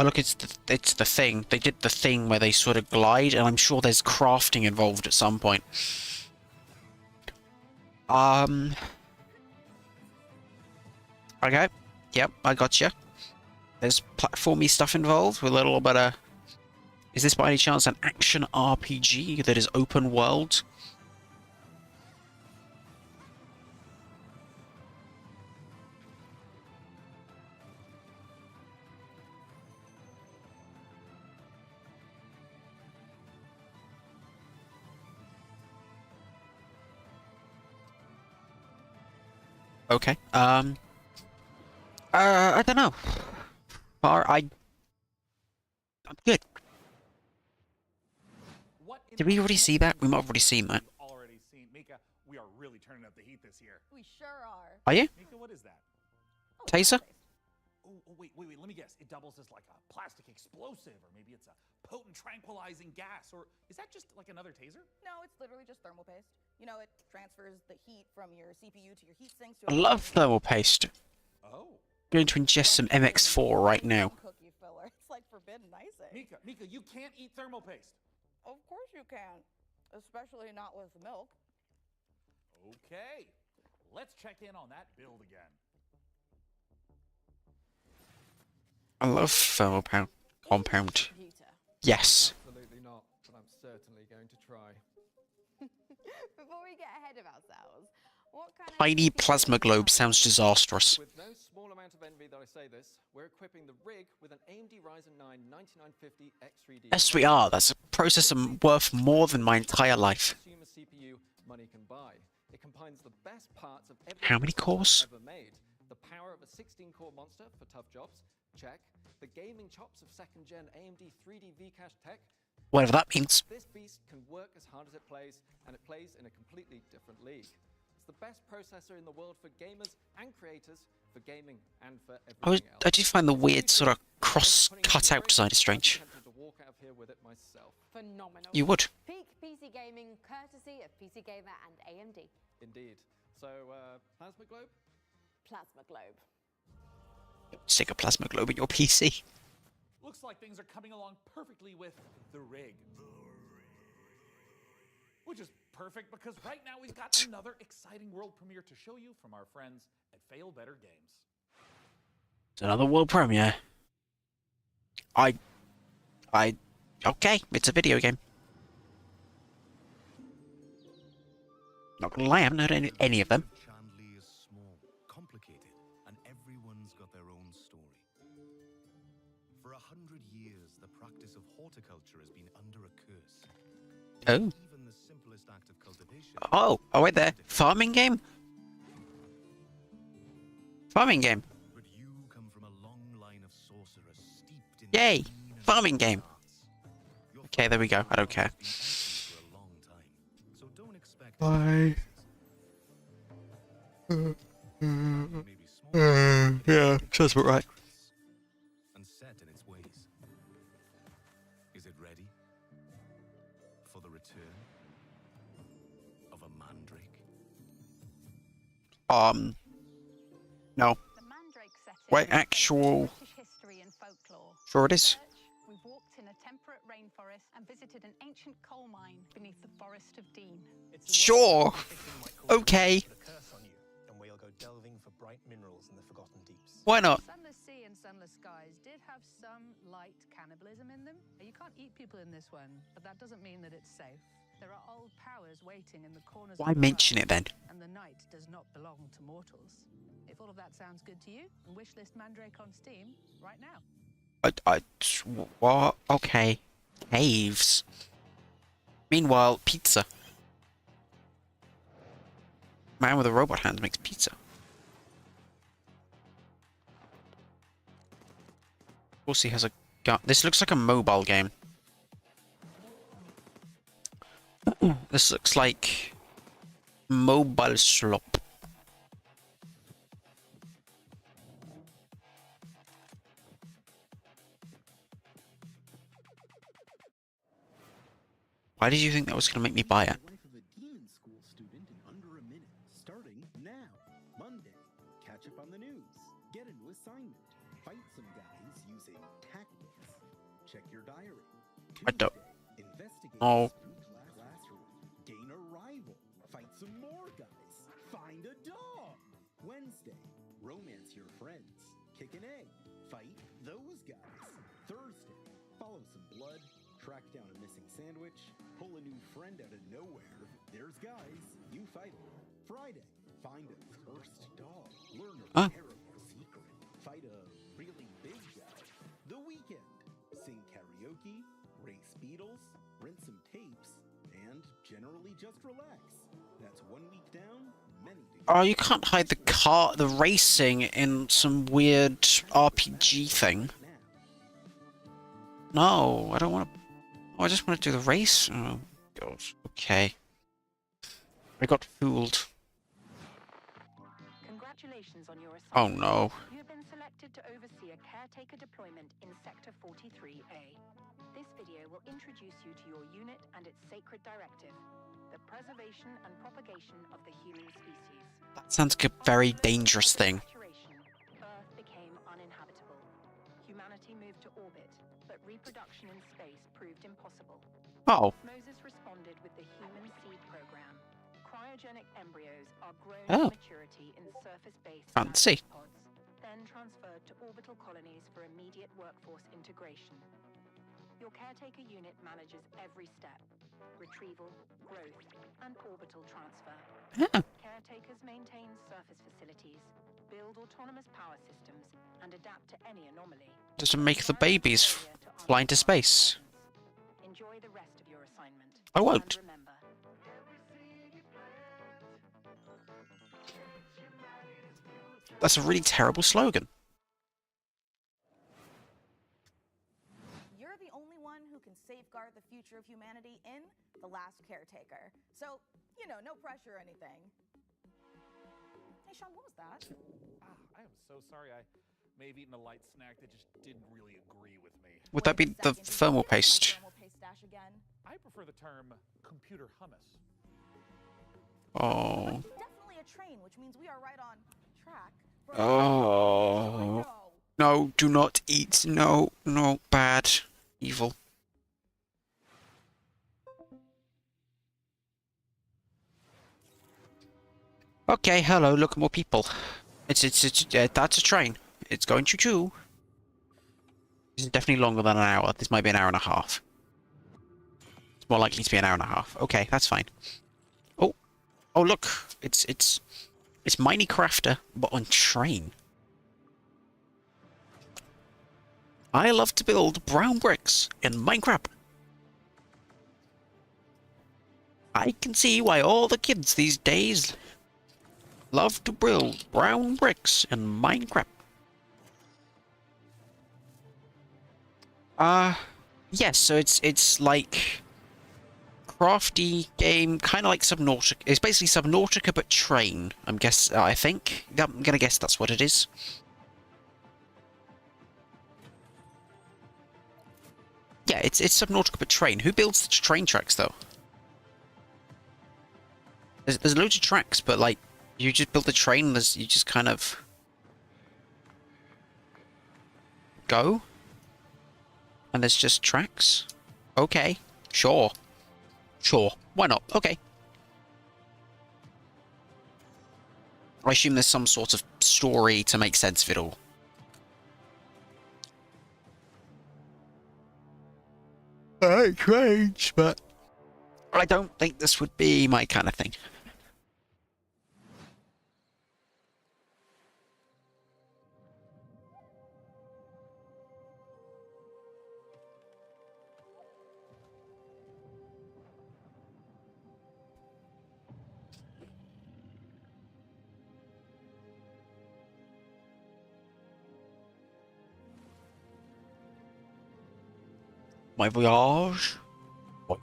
look, it's the thing. They did the thing where they sort of glide, and I'm sure there's crafting involved at some point. Okay. Yep, I gotcha. There's platformy stuff involved with a little bit of... Is this by any chance an action RPG that is open world? Okay. I don't know. I'm good. Did we already see that? We might have already seen that. Already seen. Mika, we are really turning up the heat this year. We sure are. Are you? Mika, what is that? Taser? Oh, wait, let me guess. It doubles as like a plastic explosive, or maybe it's a potent tranquilizing gas, or is that just like another taser? No, it's literally just thermal paste. You know, it transfers the heat from your CPU to your heat sinks to I love thermal paste. Oh. Going to ingest some MX4 right now. cookie filler. It's like forbidden icing. Mika, you can't eat thermal paste. Of course you can, especially not with milk. Okay, let's check in on that build again. I love thermal compound. Yes. Absolutely not, but I'm certainly going to try. Before we get ahead of ourselves, what kind Tiny plasma globe sounds disastrous. With no small amount of envy that I say this, we're equipping the rig with an AMD Ryzen 9 9950 X3D. S3R, that's a processor worth more than my entire life. Consumer CPU money can buy. It combines the best parts of every How many cores? ever made. The power of a 16-core monster for tough jobs, check. The gaming chops of second-gen AMD 3D V-Cache tech. Whatever that means. This beast can work as hard as it plays, and it plays in a completely different league. It's the best processor in the world for gamers and creators, for gaming and for everything else. I do find the weird sort of cross cut-out design strange. To walk out of here with it myself. Phenomenal. You would. Peak PC gaming, courtesy of PC Gamer and AMD. Indeed. So, plasma globe? Plasma globe. Stick a plasma globe in your PC. Looks like things are coming along perfectly with the rig. Which is perfect because right now we've got another exciting world premiere to show you from our friends at Fail Better Games. It's another world premiere. Okay, it's a video game. Not gonna lie, I haven't heard any of them. Chandley is small, complicated, and everyone's got their own story. For 100 years, the practice of horticulture has been under a curse. Oh. Even the simplest act of cultivation. Oh, wait there. Farming game? Farming game. But you come from a long line of sorcerers steeped in Yay! Farming game. Okay, there we go. I don't care. So don't expect Bye. Yeah, sounds about right. and set in its ways. Is it ready for the return of a mandrake? No. The Mandrake setting Wait, is actual. British history and folklore. Sure it is. We've walked in a temperate rainforest and visited an ancient coal mine beneath the Forest of Dean. Sure. Okay. And we'll go delving for bright minerals in the forgotten deeps. Why not? Sunless sea and sunless skies did have some light cannibalism in them. You can't eat people in this one, but that doesn't mean that it's safe. There are old powers waiting in the corners Why of the mention world, it then? And the night does not belong to mortals. If all of that sounds good to you, wishlist Mandrake on Steam right now. What? Okay. Caves. Meanwhile, pizza. Man with a robot hand makes pizza. Of course, he has a gun. This looks like a mobile game. This looks like mobile slop. Why did you think that was going to make me buy it? Life of a demon school student in under a minute. Starting now. Monday. Catch up on the news. Get a new assignment. Fight some guys using tactics. Check your diary. I don't. Tuesday, investigate Oh. spooked classroom. Gain a rival. Fight some more guys. Find a dog. Wednesday. Romance your friends. Kick an egg. Fight those guys. Thursday. Follow some blood. Track down a missing sandwich. Pull a new friend out of nowhere. There's guys. You fight them. Friday. Find a cursed dog. Learn a terrible secret. Fight a really big guy. The weekend. Sing karaoke. Race beetles. Rent some tapes. And generally just relax. That's 1 week down. Many to Oh, you can't hide the racing in some weird RPG thing. No, I don't want to. Oh, I just want to do the race. Oh, God. Okay. I got fooled. Congratulations. Congratulations on your Oh assignment. no. You have been selected to oversee a caretaker deployment in Sector 43A. This video will introduce you to your unit and its sacred directive, the preservation and propagation of the human species. That sounds like a very dangerous thing. Earth became uninhabitable. Humanity moved to orbit, but reproduction in space proved impossible. Oh. Moses responded with the Human Seed Program. Cryogenic embryos are grown Oh. to maturity in surface-based Fancy. pods, then transferred to orbital colonies for immediate workforce integration. Your caretaker unit manages every step: retrieval, growth, and orbital transfer. Yeah. Caretakers maintain surface facilities, build autonomous power systems, and adapt to any anomaly. Just to make the babies fly into space. Enjoy the rest of your assignment. I won't. And remember, That's a really terrible slogan. You're the only one who can safeguard the future of humanity in The Last Caretaker. So, you know, no pressure or anything. Hey, Sean, what was that? I am so sorry. I may have eaten a light snack that just didn't really agree with me. Would that be the thermal paste? Thermal paste stash again. I prefer the term computer hummus. Oh. Definitely a train, which means we are right on track. Oh. No, do not eat. No, no, bad. Evil. Okay, hello, look, more people. It's that's a train. It's going choo-choo. This is definitely longer than an hour. This might be an hour and a half. It's more likely to be an hour and a half. Okay, that's fine. Oh, oh look, it's Minecrafter, but on train. I love to build brown bricks in Minecraft. I can see why all the kids these days love to build brown bricks in Minecraft. Yes, so it's like crafty game, kind of like Subnautica. It's basically Subnautica but train. I think. I'm gonna guess that's what it is. Yeah, it's Subnautica but train. Who builds the train tracks though? There's loads of tracks, but like you just build the train. You just kind of go, and there's just tracks. Okay, sure, why not? Okay. I assume there's some sort of story to make sense of it all. I hate trains, but I don't think this would be my kind of thing. My voyage. Voyage.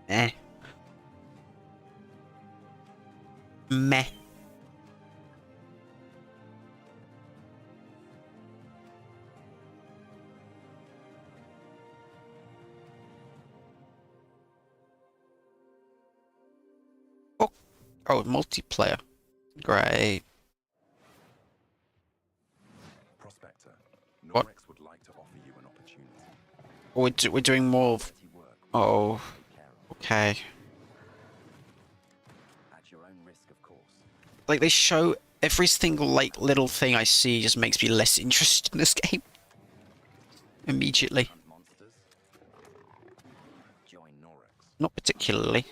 Eh. Meh. Oh, multiplayer. Great. Prospector, What? Norrex would like to offer you an opportunity. We're doing more of... Oh. Okay. At your own risk, of course. Like, they show every single, like, little thing I see just makes me less interested in this game. Immediately. Join Norrex. Not particularly.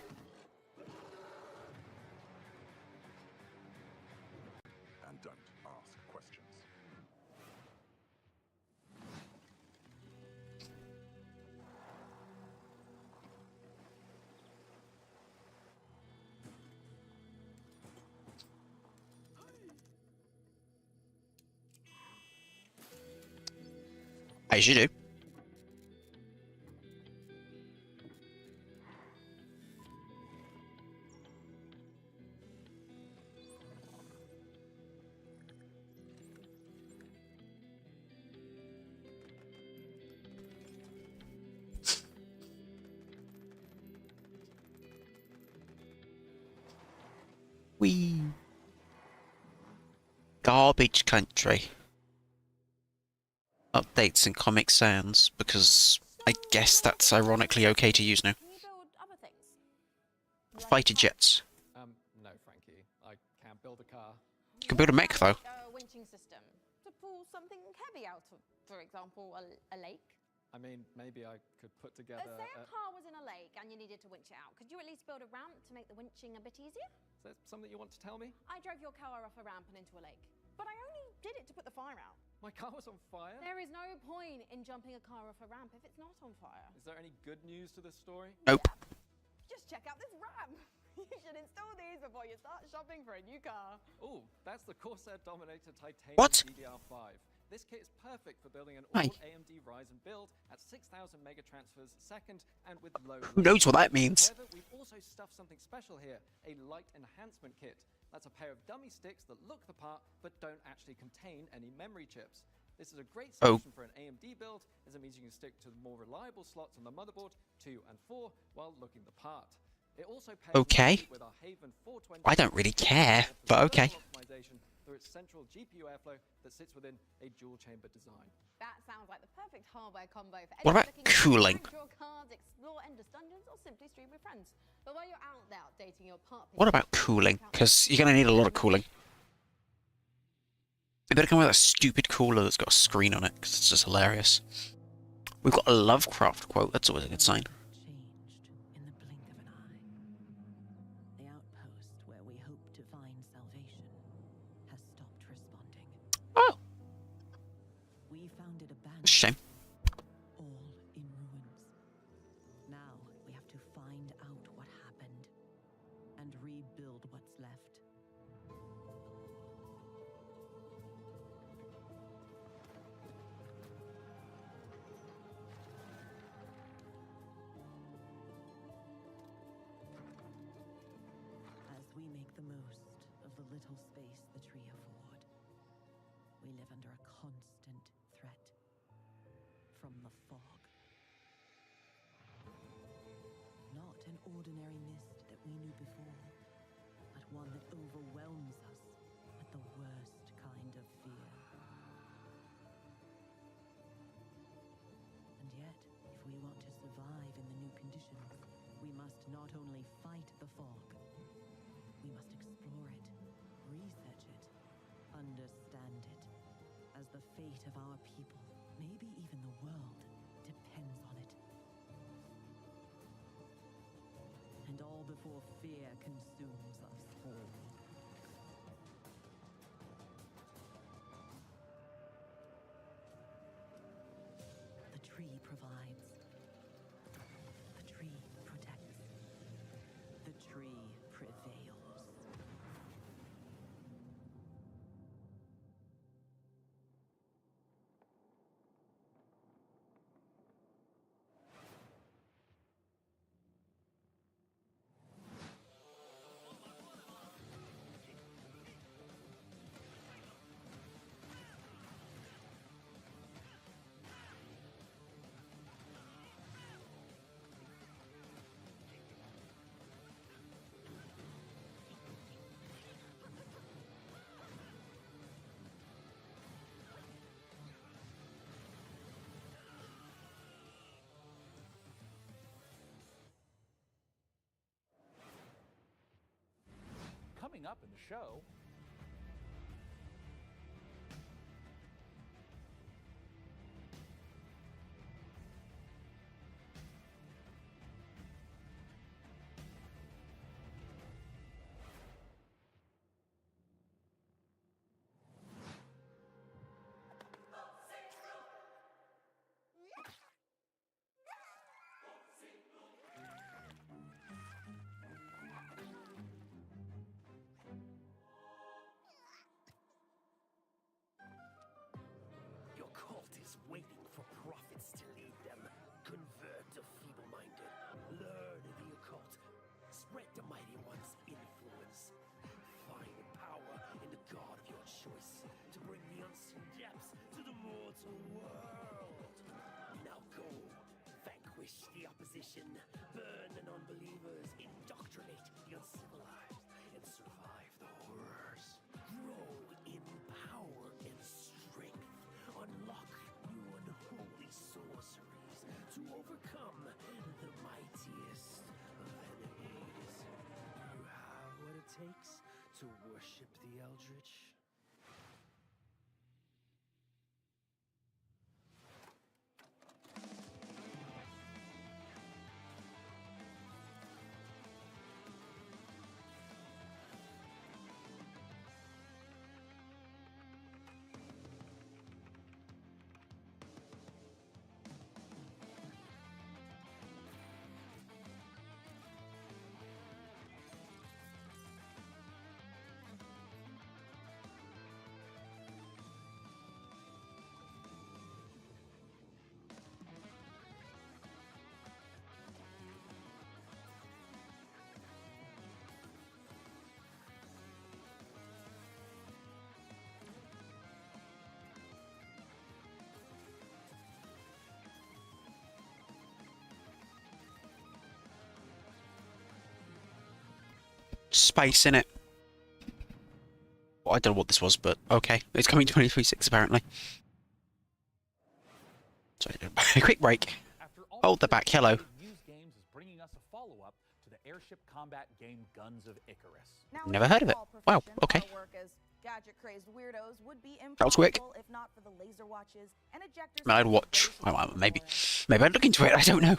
And don't ask questions. As you do. Wee. Garbage country. Updates and Comic Sans, because I guess that's ironically okay to use now. Can you build other things? Fighter jets. No, Frankie. I can't build a car. You can build a mech, though. A winching system to pull something heavy out of, for example, a lake. I mean, maybe I could put together. Say a car was in a lake and you needed to winch it out. Could you at least build a ramp to make the winching a bit easier? Is that something you want to tell me? I drove your car off a ramp and into a lake, but I only did it to put the fire out. My car was on fire? There is no point in jumping a car off a ramp if it's not on fire. Is there any good news to this story? Nope. Just check out this ramp. You should install these before you start shopping for a new car. Oh, that's the Corsair Dominator Titanium What? DDR5. This kit is perfect for building an Hi. all-AMD Ryzen build at 6,000 megatransfers a second and with low... Who knows what that means? However, we've also stuffed something special here, a light enhancement kit. That's a pair of dummy sticks that look the part but don't actually contain any memory chips. This is a great solution for an AMD build, as it means you can stick to the more reliable slots on the motherboard, 2 and 4, while looking the part. It also pairs Okay. with our Haven 420 I don't really care, but okay. optimization through its central GPU airflow that sits within a dual chamber design. That sounds like the perfect hardware combo for What anyone about looking to cooling? draw cards, explore endless dungeons, or simply stream with friends. But while you're out there updating your part, What about cooling? Because you're going to need a lot of cooling. They better come with a stupid cooler that's got a screen on it, because it's just hilarious. We've got a Lovecraft quote, that's always a good sign. The outpost where we hope to find salvation has stopped responding. Oh! We found it abandoned. Shame. All in ruins. Now we have to find out what happened and rebuild what's left. As we make the most of the little space the tree afford, we live under a constant threat from the fog. Not an ordinary mist that we knew before, but one that overwhelms us with the worst kind of fear. And yet, if we want to survive in the new conditions, we must not only fight the fog, we must explore it, research it, understand it, as the fate of our people, maybe even the world, depends on it. And all before fear consumes us all. The tree provides. The tree protects. The tree prevails. Coming up in the show, mission. Burn the non-believers, indoctrinate the uncivilized, and survive the horrors. Grow in power and strength. Unlock new unholy sorceries to overcome the mightiest of enemies. You have what it takes to worship the Eldritch. Space in it. Well, I don't know what this was, but okay. It's coming 2036 apparently. Sorry, a quick break. Hold the back. Hello. Used Games is bringing us a follow-up to the airship combat game Guns of Icarus. Never heard of it. Wow. Okay. Gadget-crazed weirdos would be That was quick. impossible if not for the laser watches and ejectors. I mean, I'd watch. Maybe I'd look into it. I don't know.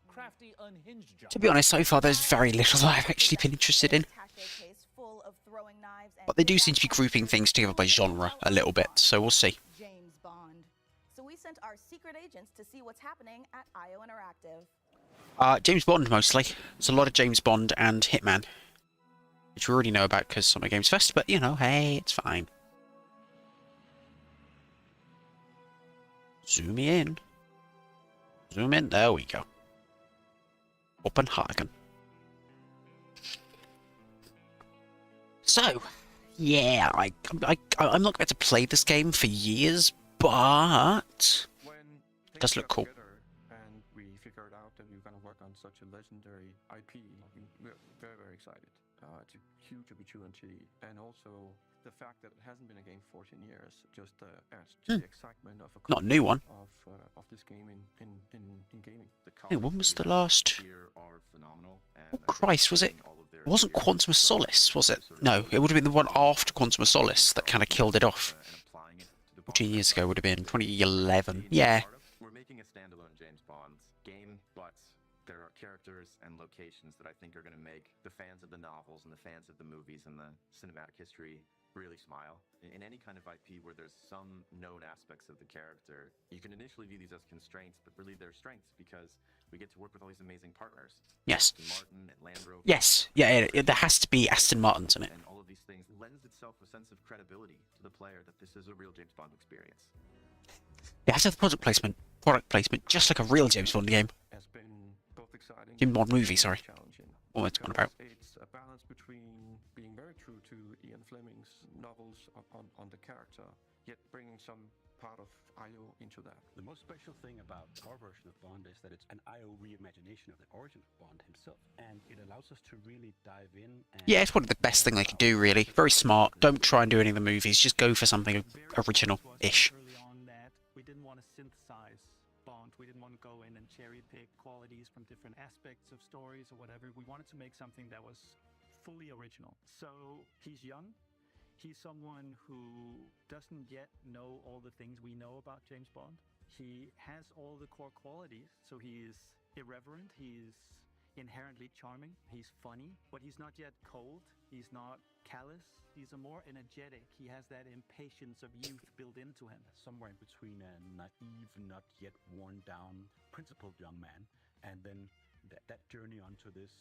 Crafty, unhinged giants. To be honest, so far there's very little that I've actually been interested in. But they do seem to be grouping things together by genre a little bit, so we'll see. James Bond. So we sent our secret agents to see what's happening at IO Interactive. James Bond mostly. There's a lot of James Bond and Hitman, which we already know about because Summer Games Fest, but you know, hey, it's fine. Zoom in. Zoom in. There we go. Copenhagen. So, yeah, I'm not going to play this game for years, but it does look cool. And we figured out that we were going to work on such a legendary IP. We're very, very excited. It's a huge opportunity, and also the fact that it hasn't been a game for 14 years just adds to the excitement of a not a new one. Of this game in gaming. Hey, when was the last? Oh Christ, was it? It wasn't Quantum of Solace, was it? No, it would have been the one after Quantum of Solace that kind of killed it off. 14 years ago would have been 2011. Yeah. We're making a standalone James Bond game, but there are characters and locations that I think are going to make the fans of the novels and the fans of the movies and the cinematic history really smile. In any kind of IP where there's some known aspects of the character, you can initially view these as constraints, but really they're strengths because we get to work with all these amazing partners. Yes. Aston Martin and Land Rover. Yes. Yeah, there has to be Aston Martins in it. And all of these things lends itself a sense of credibility to the player that this is a real James Bond experience. It has to have product placement, just like a real James Bond game. Has been both exciting. James Bond movie, sorry. What it's on about. It's a balance between being very true to Ian Fleming's novels on the character, yet bringing some part of IO into that. The most special thing about our version of Bond is that it's an IO reimagination of the origin of Bond himself, and it allows us to really dive in. And Yeah, it's probably the best thing they could do, really. Very smart. Don't try and do any of the movies. Just go for something original-ish. Early on that we didn't want to synthesize Bond. We didn't want to go in and cherry pick qualities from different aspects of stories or whatever. We wanted to make something that was fully original. So he's young. He's someone who doesn't yet know all the things we know about James Bond. He has all the core qualities. So he is irreverent. He's inherently charming. He's funny, but he's not yet cold. He's not callous. He's a more energetic. He has that impatience of youth built into him. somewhere in between a naive, not yet worn down, principled young man, and then that journey onto this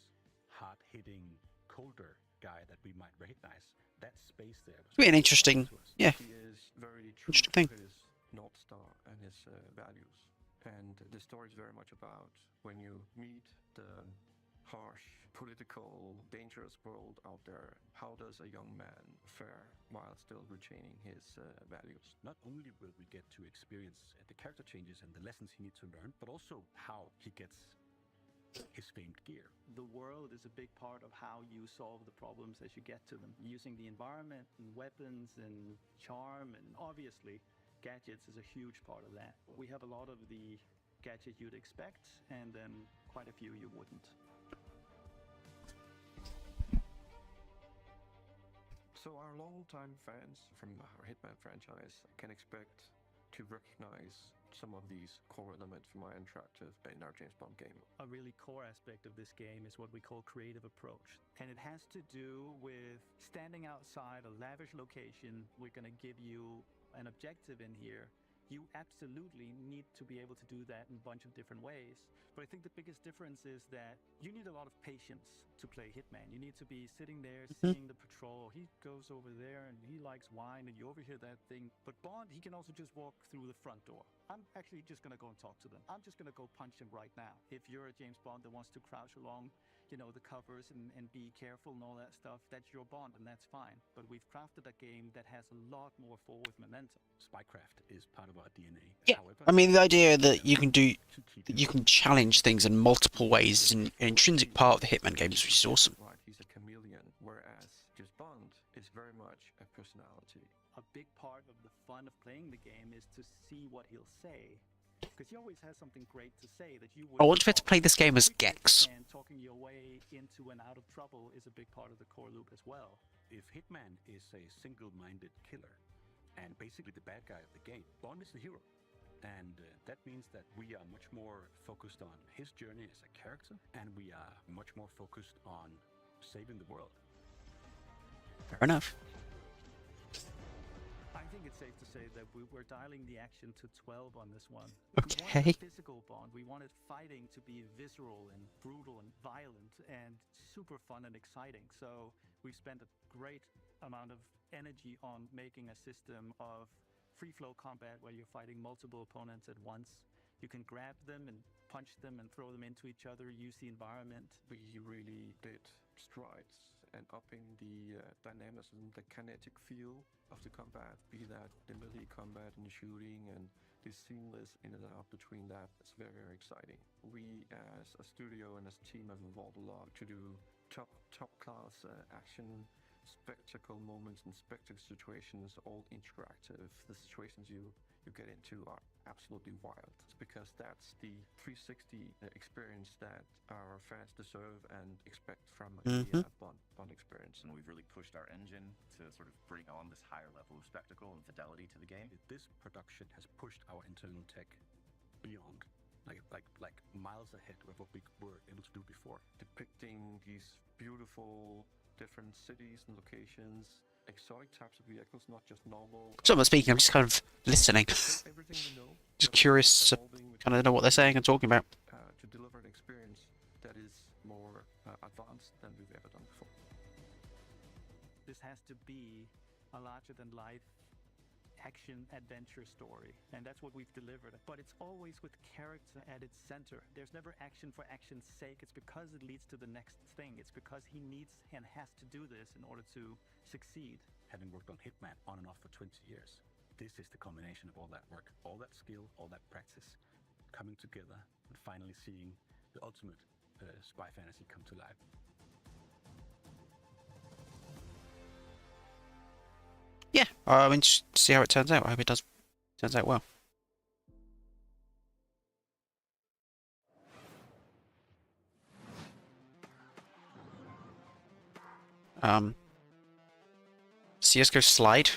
hard-hitting, colder guy that we might recognize. That space there. It's an interesting, yeah, He is very true interesting thing. to his North Star and his values. And the story is very much about when you meet the harsh, political, dangerous world out there, how does a young man fare while still retaining his values? Not only will we get to experience the character changes and the lessons he needs to learn, but also how he gets his famed gear. The world is a big part of how you solve the problems as you get to them. Using the environment and weapons and charm, and obviously gadgets is a huge part of that. We have a lot of the gadgets you'd expect and then quite a few you wouldn't. So our longtime fans from our Hitman franchise can expect to recognize some of these core elements from our interactive in our James Bond game. A really core aspect of this game is what we call creative approach. And it has to do with standing outside a lavish location. We're going to give you an objective in here. You absolutely need to be able to do that in a bunch of different ways. But I think the biggest difference is that you need a lot of patience to play Hitman. You need to be sitting there seeing the patrol. He goes over there and he likes wine and you overhear that thing. But Bond, he can also just walk through the front door. I'm actually just going to go and talk to them. I'm just going to go punch him right now. If you're a James Bond that wants to crouch along, you know, the covers and be careful and all that stuff, that's your Bond and that's fine. But we've crafted a game that has a lot more forward momentum. Spycraft is part of our DNA. Yeah, However, I mean the idea that you can challenge things in multiple ways is an intrinsic part of the Hitman games, which is awesome. Right, he's a chameleon, whereas James Bond is very much a personality. A big part of the fun of playing the game is to see what he'll say. Because he always has something great to say that you would. I want to play this game as Gex. And talking your way into and out of trouble is a big part of the core loop as well. if Hitman is a single-minded killer and basically the bad guy of the game, Bond is the hero. And that means that we are much more focused on his journey as a character, and we are much more focused on saving the world. Fair enough. I think it's safe to say that we're dialing the action to 12 on this one. Okay. We wanted a physical Bond. We wanted fighting to be visceral and brutal and violent and super fun and exciting. So we spent a great amount of energy on making a system of free-flow combat where you're fighting multiple opponents at once. You can grab them and punch them and throw them into each other, use the environment. We really did strides and upping the dynamism, the kinetic feel of the combat, be that the melee combat and shooting and the seamless in and out between that. It's very, very exciting. We as a studio and as a team have evolved a lot to do top class action spectacle moments and spectacle situations, all interactive. The situations you get into are absolutely wild. It's because that's the 360 experience that our fans deserve and expect from a Bond experience. And we've really pushed our engine to sort of bring on this higher level of spectacle and fidelity to the game. This production has pushed our internal tech beyond, like miles ahead of what we were able to do before. Depicting these beautiful different cities and locations, exotic types of vehicles, not just normal. So I'm not speaking, I'm just kind of listening. Everything we know, Just curious to kind of know what they're saying and talking about. To deliver an experience that is more advanced than we've ever done before. This has to be a larger-than-life action adventure story, and that's what we've delivered. But it's always with character at its center. There's never action for action's sake. It's because it leads to the next thing. It's because he needs and has to do this in order to succeed. Having worked on Hitman on and off for 20 years, this is the combination of all that work, all that skill, all that practice coming together and finally seeing the ultimate spy fantasy come to life. Yeah, I mean, just see how it turns out. I hope it turns out well. CSGO slide.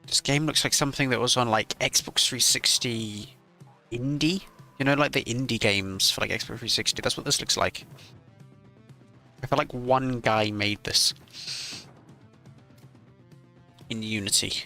This game looks like something that was on like Xbox 360 indie. You know, like the indie games for like Xbox 360. That's what this looks like. I feel like one guy made this in Unity.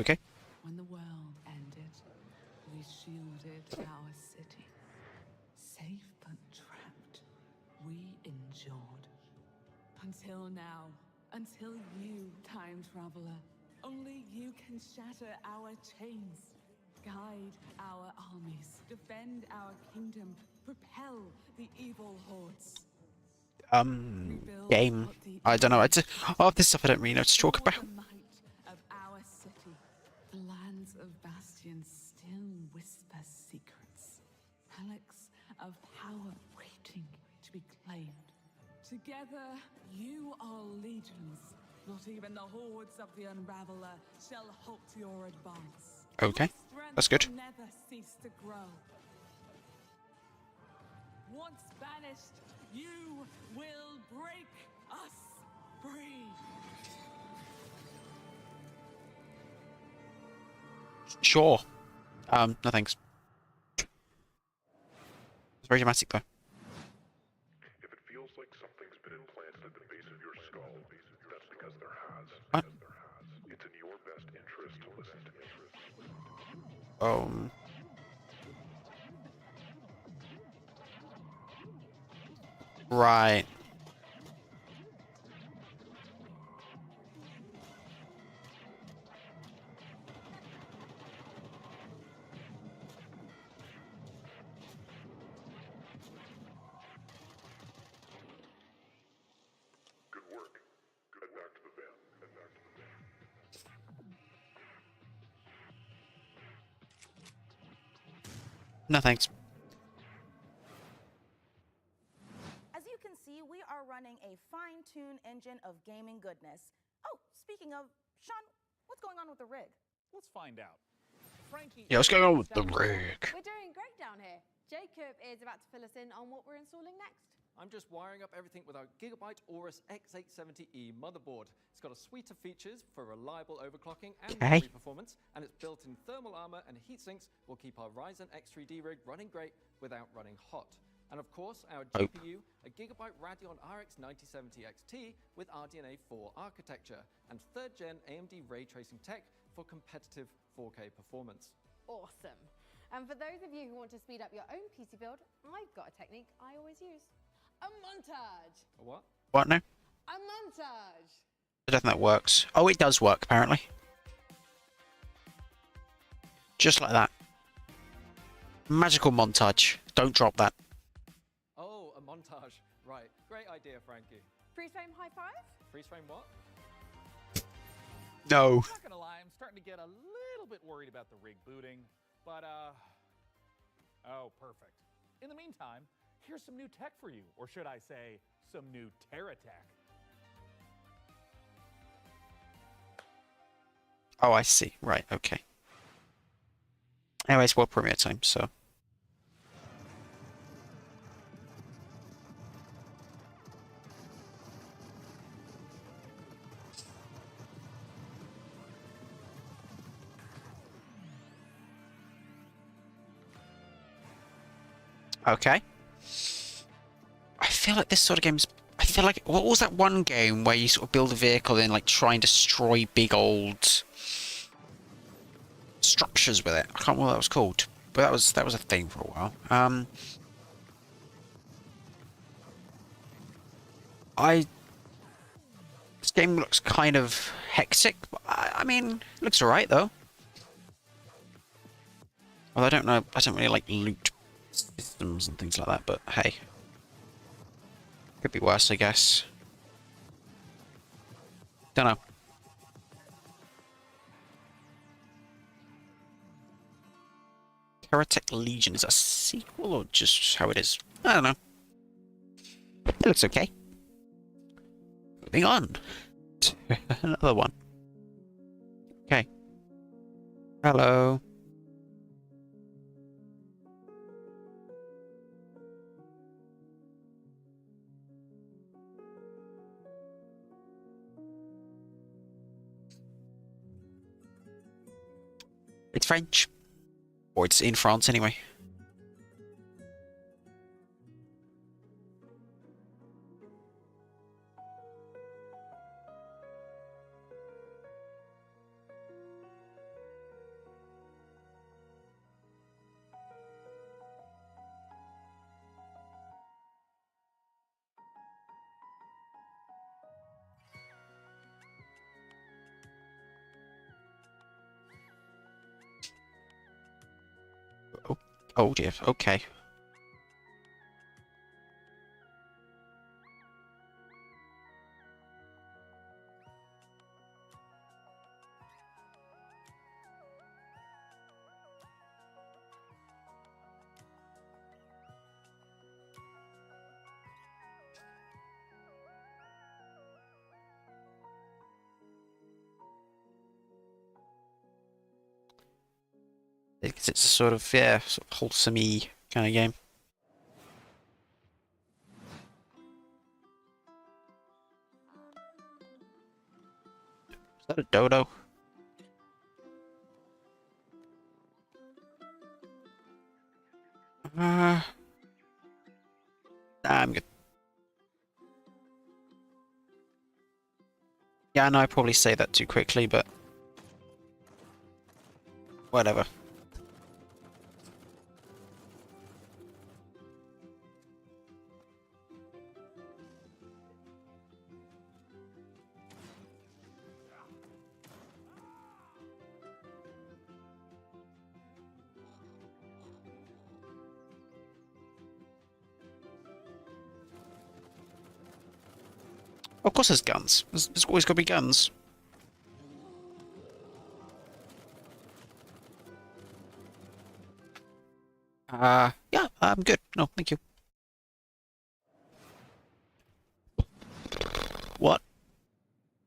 Okay. When the world ended, we shielded our city. Safe but trapped, we endured. Until now. Until you, time traveler. Only you can shatter our chains. Guide our armies. Defend our kingdom. Repel the evil hordes. Game. I don't know. All of this stuff I don't really know to talk about. The might of our city. The lands of bastions still whisper secrets. Relics of power waiting to be claimed. Together, you are legions. Not even the hordes of the Unraveler shall halt your advance. Okay, that's good. Will never cease to grow. Once banished, you will break us free. Sure. No thanks. It's very dramatic though. If it feels like something's been implanted at the base of your skull, that's because there has. What? It's in your best interest to listen to me. Right. Good work. Head back to the van. Head back to the van. No thanks. As you can see, we are running a fine-tuned engine of gaming goodness. Oh, speaking of, Sean, what's going on with the rig? Let's find out. Frankie. Yeah, what's going on with the rig? We're doing great down here. Jacob is about to fill us in on what we're installing next. I'm just wiring up everything with our Gigabyte Aorus X870E motherboard. It's got a suite of features for reliable overclocking and memory performance, and its built-in thermal armor and heat sinks will keep our Ryzen X3D rig running great without running hot. And of course, our GPU, a Gigabyte Radeon RX 9070 XT with RDNA 4 architecture, and 3rd gen AMD ray tracing tech for competitive 4K performance. Awesome. And for those of you who want to speed up your own PC build, I've got a technique I always use. A montage. A what? What now? A montage. I don't think that works. Oh, it does work, apparently. Just like that. Magical montage. Don't drop that. Oh, a montage. Right. Great idea, Frankie. Freeze frame high five? Freeze frame what? No. I'm not gonna lie, I'm starting to get a little bit worried about the rig booting, but oh, perfect. In the meantime, here's some new tech for you, or should I say, some new Terra tech. Oh, I see. Right, okay. Anyways, world premiere time, so. Okay. I feel like this sort of game's... I feel like... What was that one game where you sort of build a vehicle and like try and destroy big old structures with it? I can't remember what that was called, but that was a thing for a while. This game looks kind of hectic. I mean, it looks alright though. Well, I don't know. I don't really like loot systems and things like that, but hey. Could be worse, I guess. Don't know. Heretic Legion, is that a sequel or just how it is? I don't know. It looks okay. Moving on to another one. Okay. Hello. It's French. Or it's in France anyway. Oh dear, okay. It's a sort of, yeah, sort of wholesome-y kind of game. Is that a dodo? Nah, I'm good. Yeah, I know I probably say that too quickly, but whatever. Of course there's guns. There's always got to be guns. Yeah, I'm good. No, thank you. What?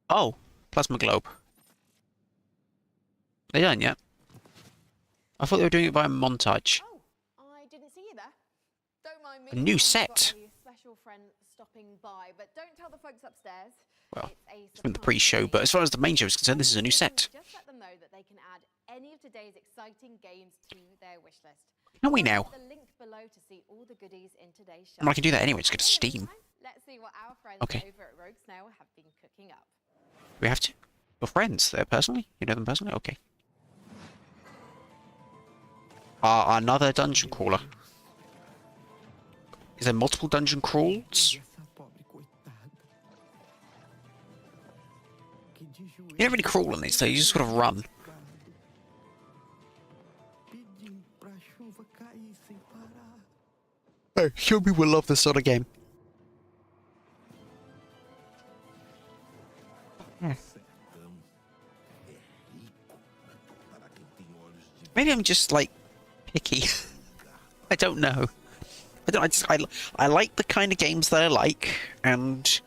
Oh, plasma globe. They done yet? I thought they were doing it by a montage. I didn't see you there. Don't mind me. A new I've set. got a special friend stopping by, but don't tell the folks upstairs. Well, It's it's been the pre-show, but as far as the main show is concerned, this is a new set. just let them know that they can add any of today's exciting games to their wish list. Can we now? The link below to see all the goodies in today's show. I mean, I can do that anyway, just go to Steam. Let's see what our friends Okay. over at Rogue Snail have been cooking up. We have to. Your friends there personally? You know them personally? Okay. Another dungeon crawler. Is there multiple dungeon crawls? You don't really crawl on these, though. You just sort of run. Oh, sure we will love this sort of game. Maybe I'm just like picky. I don't know. I like the kind of games that I like, and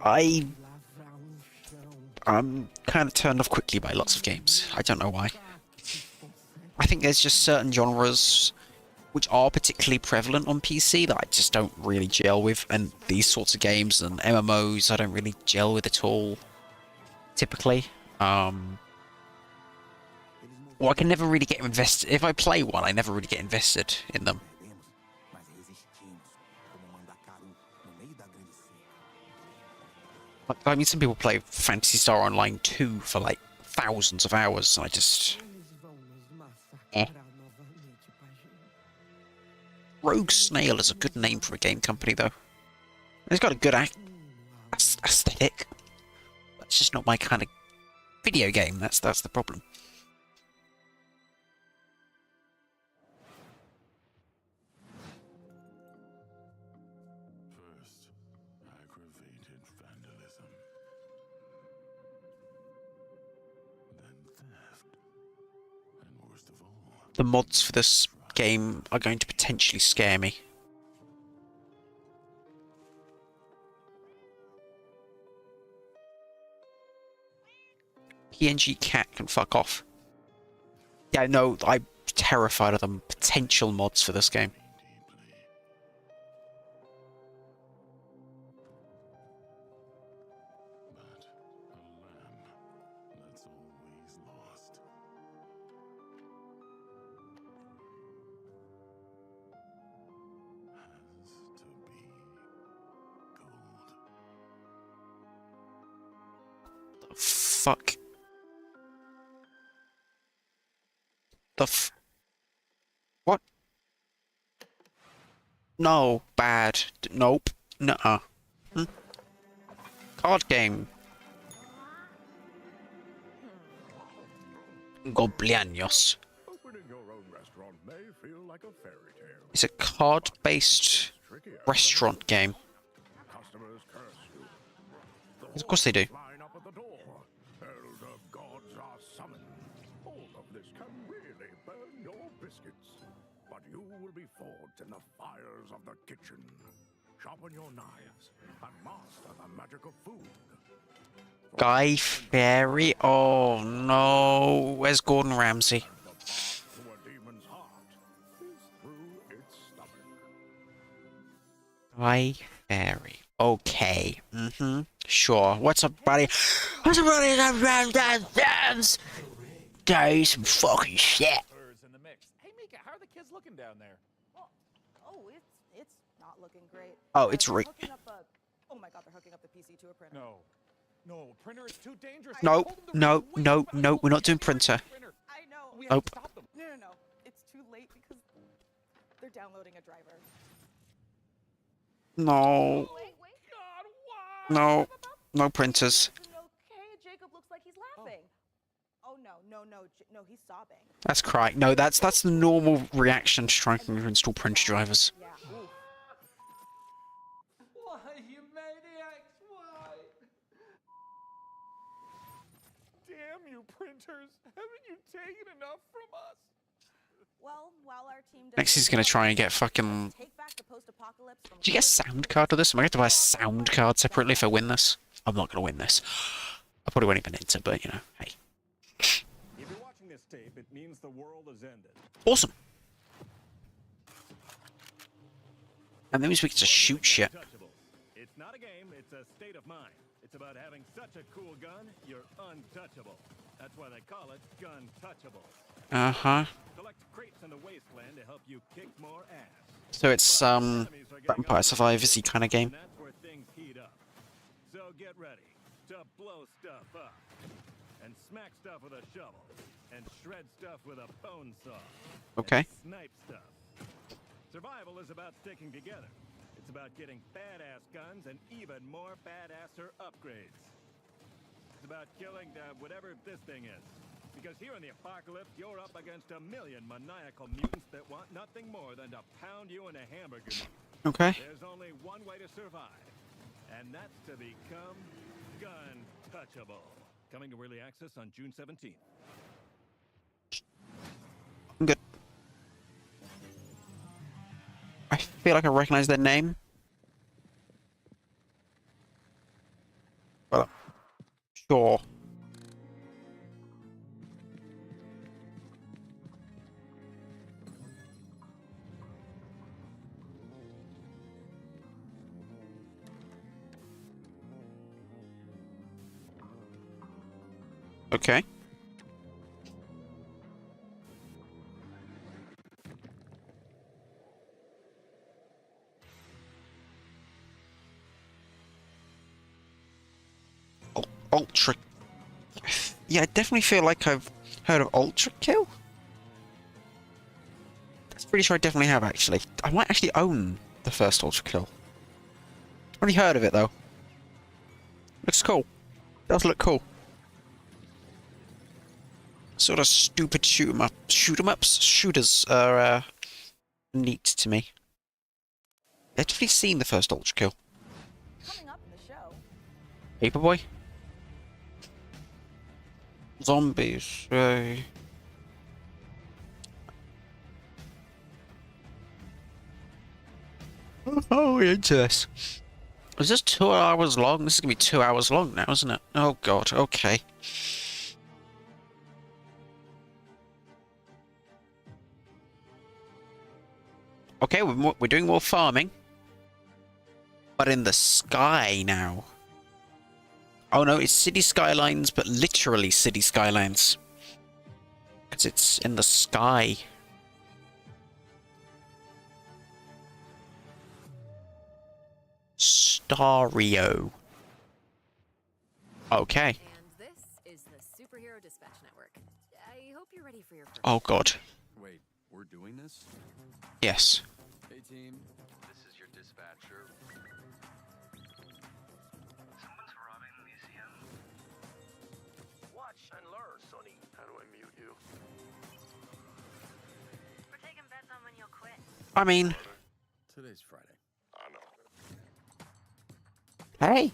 I'm kind of turned off quickly by lots of games. I don't know why. I think there's just certain genres which are particularly prevalent on PC that I just don't really gel with, and these sorts of games and MMOs I don't really gel with at all, typically. Well, I can never really get invested. If I play one, I never really get invested in them. Like, I mean, some people play Phantasy Star Online 2 for like thousands of hours, and I just... Rogue Snail is a good name for a game company, though. It's got a good aesthetic. That's just not my kind of video game. That's the problem. First, aggravated vandalism. Then theft. And worst of all, The mods for this game are going to potentially scare me. PNG Cat can fuck off. Yeah, no, I'm terrified of the potential mods for this game. that's always lost. Has to be gold. The fuck? What? No, bad. Nope. Nuh-uh. Card game. Goblianos. like a fairy tale. It's a card-based restaurant game. Customers curse you. Of course they do. Line up at the door. Elder gods are summoned. All of this can really burn your biscuits, but you will be forged in the fires of the kitchen. Sharpen your knives and master the magic of food. Guy Fieri? Oh no. Where's Gordon Ramsay? To a demon's heart is through its stomach. Guy Fieri. Okay. Sure. What's up, buddy? What's up, buddy? Dance. Do some fucking shit. In the mix. Hey, Mika, how are the kids looking down there? Well, oh, it's not looking great. Oh, it's They're rigged. hooking up oh my god, they're hooking up the PC to a printer. No, printer is too dangerous. No, we're not doing printer. I know. Oh. No. It's too late because they're downloading a driver. No. No. No printers. Okay, Jacob looks like he's laughing. Oh no, he's sobbing. That's crying. No, that's the normal reaction to trying to install printer drivers. Yeah. Why, you maniacs? Why? Damn you, printers. Haven't you taken enough from us? Well, while our team does Next he's gonna try and get fucking... take back the post-apocalypse from Did you get a sound card to this? Am I going to buy a sound card separately if I win this? I'm not going to win this. I probably won't even enter, but you know, hey. If you're watching this tape, it means the world has ended. Awesome. And then we get to shoot shit. It's not a game, it's a state of mind. It's about having such a cool gun, you're untouchable. That's why they call it gun touchable. Uh-huh. Collect crates in the wasteland to help you kick more ass. So it's, Vampire Survivors-y kind of game. That's where things heat up. So get ready to blow stuff up. And smack stuff with a shovel. And shred stuff with a bone saw. Okay. And snipe stuff. Survival is about sticking together. It's about getting badass guns and even more badasser upgrades. It's about killing whatever this thing is. Because here in the apocalypse, you're up against a million maniacal mutants that want nothing more than to pound you in a hamburger meat. Okay. There's only one way to survive, and that's to become gun touchable. Coming to early access on June 17th. I'm good. I feel like I recognize their name. Well, sure. Okay. Ultra. Yeah, I definitely feel like I've heard of Ultra Kill. That's pretty sure I definitely have, actually. I might actually own the first Ultra Kill. I've already heard of it, though. Looks cool. Does look cool. Sort of stupid shooters are neat to me. I've definitely seen the first Ultra Kill. Coming up in the show. Paperboy? Zombies. Oh, we're into this. Is this 2 hours long? This is gonna be 2 hours long now, isn't it? Oh god, okay. Okay, we're doing more farming. But in the sky now. Oh no, it's city skylines, but literally city skylines. Because it's in the sky. Stario. Okay. And this is the Superhero Dispatch Network. I hope you're ready for your first. Oh god. Wait, we're doing this? Yes. Hey team, this is your dispatcher. Someone's robbing the museum. Watch and learn, Sonny. How do I mute you? We're taking bets on when you'll I mean, Today's Friday. I know. hey,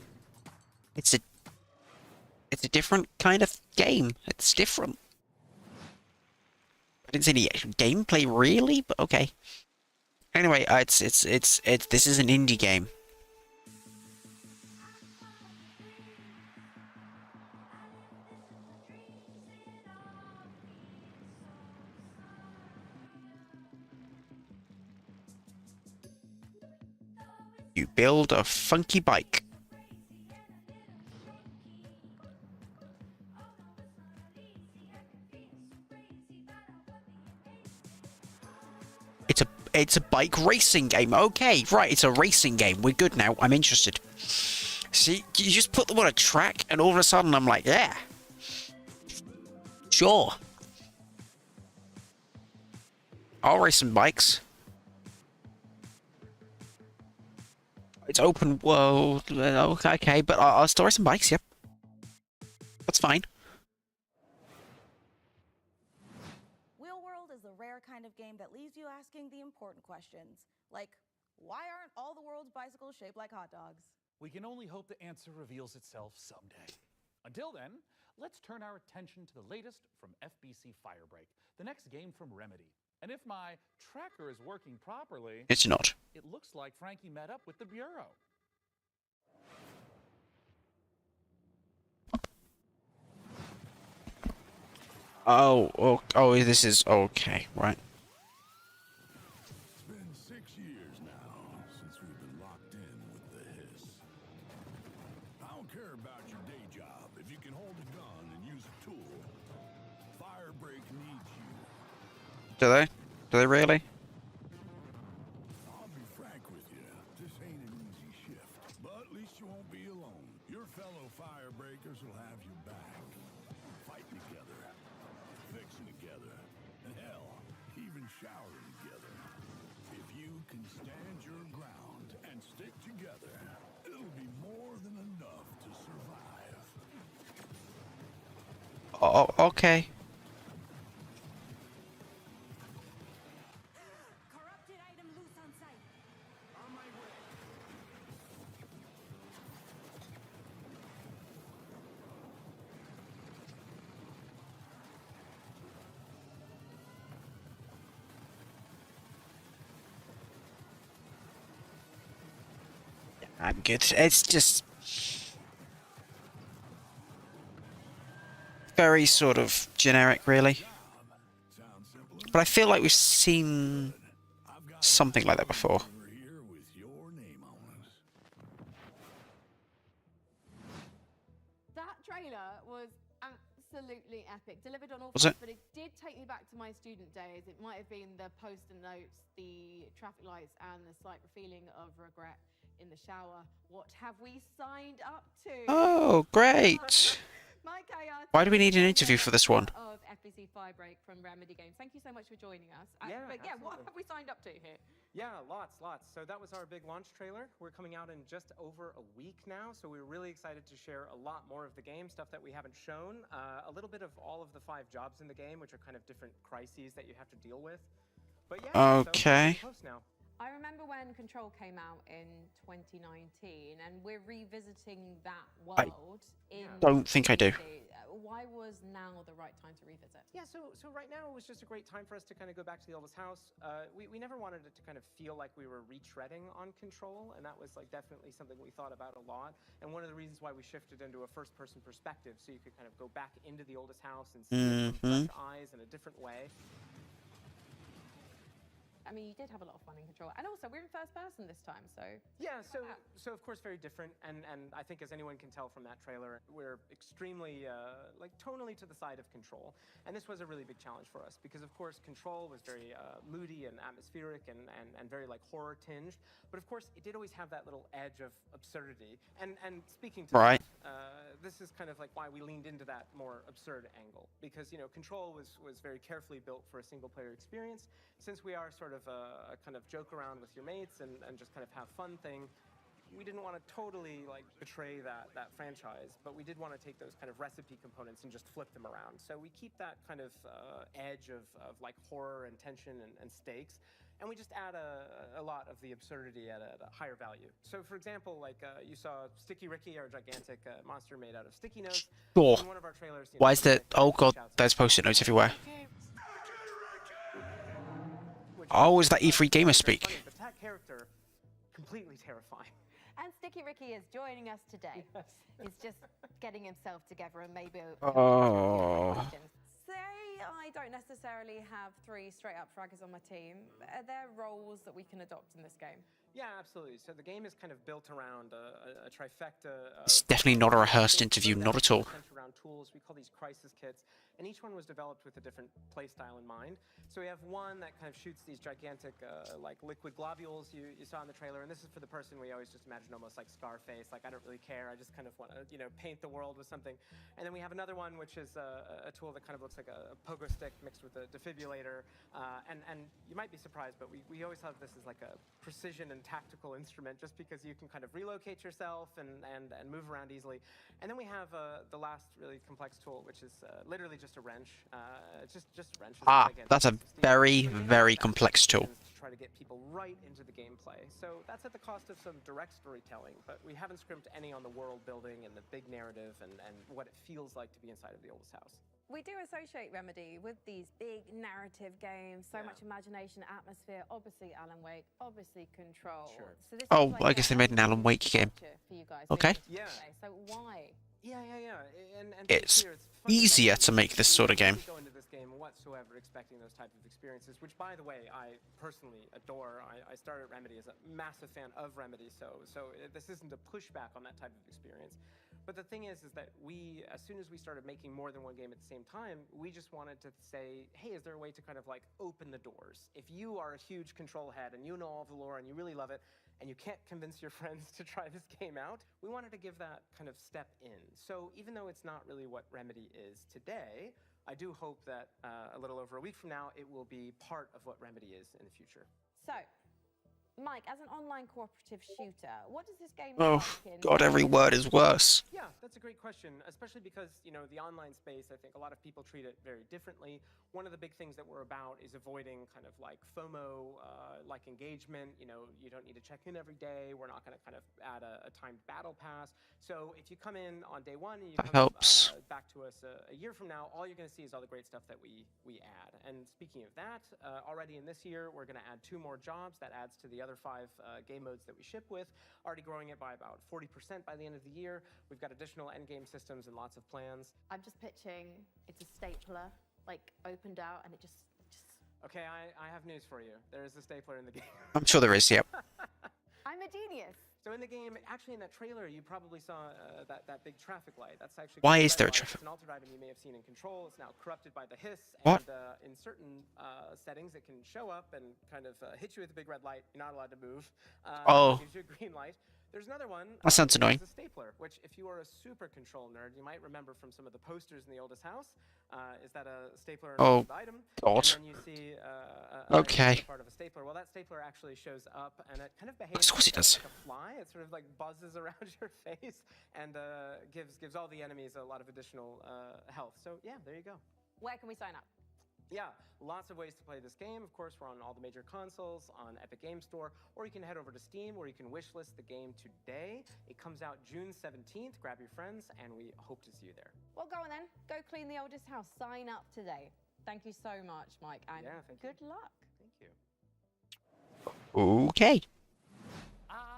it's a different kind of game. It's different. I didn't see any actual gameplay really, but okay. Anyway, it's this is an indie game. You build a funky bike. It's a bike racing game. Okay, right, it's a racing game. We're good now. I'm interested. See, you just put them on a track, and all of a sudden I'm like, yeah. Sure. I'll race some bikes. It's open world. Okay, but I'll still race some bikes, yep. That's fine. Wheel World is the rare kind of game that leaves you asking the important questions, like, why aren't all the world's bicycles shaped like hot dogs? We can only hope the answer reveals itself someday. Until then, let's turn our attention to the latest from FBC Firebreak, the next game from Remedy. And if my tracker is working properly... It's not. It looks like Frankie met up with the Bureau. Oh, this is okay, right. It's been 6 years now since we've been locked in with the hiss. I don't care about your day job if you can hold a gun and use a tool. Firebreak needs you. Do they? Do they really? I'll be frank with you, this ain't an easy shift, but at least you won't be alone. Your fellow Firebreakers will have your back. Fighting together, fixing together, and hell, even showering together. If you can stand your ground and stick together, it'll be more than enough to survive. Oh, okay. Corrupted item loose on site. On my way. I'm good. It's just very sort of generic, really. But I feel like we've seen something like that before. That trailer was absolutely epic. Delivered on all Was fronts, it? but it did take me back to my student days. It might have been the post-it notes, the traffic lights, and the slight feeling of regret in the shower. What have we signed up to? Oh, great. Mike Ayat, Why do we need an interview for this one? Of FBC Firebreak from Remedy Games. Thank you so much for joining us. Yeah, But yeah, what absolutely. have we signed up to here? Yeah, lots. So that was our big launch trailer. We're coming out in just over a week now, so we're really excited to share a lot more of the game, stuff that we haven't shown, a little bit of all of the 5 jobs in the game, which are kind of different crises that you have to deal with. But yeah, Okay. so we're close now. I remember when Control came out in 2019, and we're revisiting that world. don't think I do. Why was now the right time to revisit? Yeah, so right now it was just a great time for us to kind of go back to the oldest house. We never wanted it to kind of feel like we were retreading on Control, and that was like definitely something we thought about a lot. And one of the reasons why we shifted into a first-person perspective, so you could kind of go back into the oldest house and see it from fresh eyes in a different way. I mean, you did have a lot of fun in Control, and also we're in first person this time, so yeah. So of course very different, and I think as anyone can tell from that trailer, we're extremely like tonally to the side of Control, and this was a really big challenge for us because of course Control was very moody and atmospheric and very like horror tinged, but of course it did always have that little edge of absurdity. And speaking to Right. that, this is kind of like why we leaned into that more absurd angle, because Control was very carefully built for a single player experience. Since we are sort of a kind of joke around with your mates and just kind of have fun thing, we didn't want to totally like betray that franchise, but we did want to take those kind of recipe components and just flip them around. So we keep that kind of edge of like horror and tension and stakes, and we just add a lot of the absurdity at a higher value. So for example, like you saw Sticky Ricky, our gigantic monster made out of sticky notes. Sure. In one of our trailers, you know, Why is there? Oh god, there's post-it notes everywhere. Oh, is that E3 gamer speak? But that character, completely terrifying. And Sticky Ricky is joining us today. He's just getting himself together and maybe. Oh. Say I don't necessarily have 3 straight-up fraggers on my team. Are there roles that we can adopt in this game? Yeah, absolutely. So the game is kind of built around a trifecta. It's definitely not a rehearsed interview, not at all. Around tools, we call these crisis kits, and each one was developed with a different play style in mind. So we have one that kind of shoots these gigantic, like liquid globules you saw in the trailer, and this is for the person we always just imagine almost like Scarface, like I don't really care, I just kind of want to, you know, paint the world with something. And then we have another one which is a tool that kind of looks like a pogo stick mixed with a defibrillator, and you might be surprised, but we always have this as like a precision and tactical instrument, just because you can kind of relocate yourself and move around easily. And then we have the last really complex tool, which is literally just a wrench. Just a wrench. Ah, that's a very, very complex tool. To try to get people right into the gameplay. So that's at the cost of some direct storytelling, but we haven't scrimped any on the world building and the big narrative and what it feels like to be inside of the oldest house. We do associate Remedy with these big narrative games, so much imagination, atmosphere, obviously Alan Wake, obviously Control. Sure. So this Oh, is like I guess they made an Alan Wake game. for you guys. Okay. Yeah. So why? Yeah. And It's easier to make this sort of game. Go into this game whatsoever expecting those type of experiences, which, by the way, I personally adore. I started Remedy as a massive fan of Remedy, so this isn't a pushback on that type of experience. But the thing is that we, as soon as we started making more than one game at the same time, we just wanted to say, hey, is there a way to kind of like open the doors? If you are a huge Control head and you know all the lore and you really love it, and you can't convince your friends to try this game out, we wanted to give that kind of step in. So even though it's not really what Remedy is today, I do hope that a little over a week from now, it will be part of what Remedy is in the future. So, Mike, as an online cooperative shooter, what does this game Oh, look like in God, every word is worse. Yeah, that's a great question, especially because, you know, the online space, I think a lot of people treat it very differently. One of the big things that we're about is avoiding kind of like FOMO, like engagement. You know, you don't need to check in every day. We're not going to kind of add a timed battle pass. So if you come in on day one and you come back to us a year from now, all you're going to see is all the great stuff that we add. And speaking of that, already in this year, we're going to add 2 more jobs. That adds to the other 5 game modes that we ship with, already growing it by about 40% by the end of the year. We've got additional endgame systems and lots of plans. I'm just pitching, it's a stapler, like opened out, and it just... Okay, I have news for you. There is a stapler in the game. I'm sure there is, yep. I'm a genius. So in the game, actually in that trailer, you probably saw that big traffic light. That's actually Why is there a traffic? It's an altered item you may have seen in Control. It's now corrupted by the hiss. What? And in certain settings, it can show up and kind of hit you with a big red light. You're not allowed to move. Oh. It gives you a green light. There's another one. That sounds annoying. It's a stapler, which if you are a super Control nerd, you might remember from some of the posters in the oldest house. Is that a stapler Oh, item? God. And then you see Okay. part of a stapler. Well, that stapler actually shows up, and it kind of behaves Of course it does. like a fly. It sort of like buzzes around your face and gives all the enemies a lot of additional health. So yeah, there you go. Where can we sign up? Yeah, lots of ways to play this game. Of course, we're on all the major consoles, on Epic Game Store, or you can head over to Steam, where you can wishlist the game today. It comes out June 17th. Grab your friends, and we hope to see you there. Well, go on then. Go clean the oldest house. Sign up today. Thank you so much, Mike, and good luck. Thank you. Okay.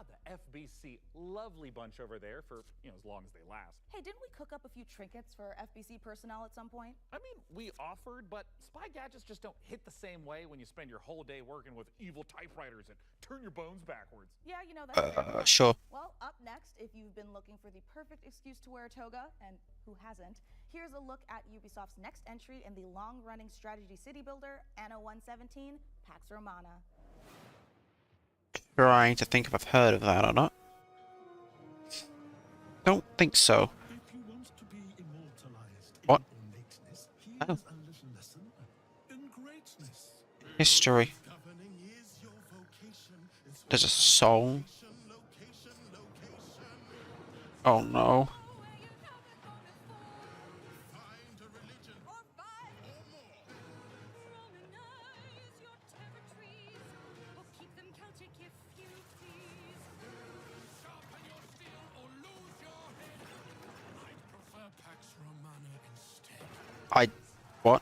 The FBC lovely bunch over there for, you know, as long as they last. Hey, didn't we cook up a few trinkets for FBC personnel at some point? I mean, we offered, but spy gadgets just don't hit the same way when you spend your whole day working with evil typewriters and turn your bones backwards. Yeah, you know, that's sure. Well, up next, if you've been looking for the perfect excuse to wear a toga, and who hasn't, here's a look at Ubisoft's next entry in the long-running strategy city builder, Anno 117, Pax Romana. Trying to think if I've heard of that or not. Don't think so. If you want to be immortalized What? in ornateness, here's Oh. a little lesson in greatness. History. Governing is your vocation. It's There's a song. Oh no. What?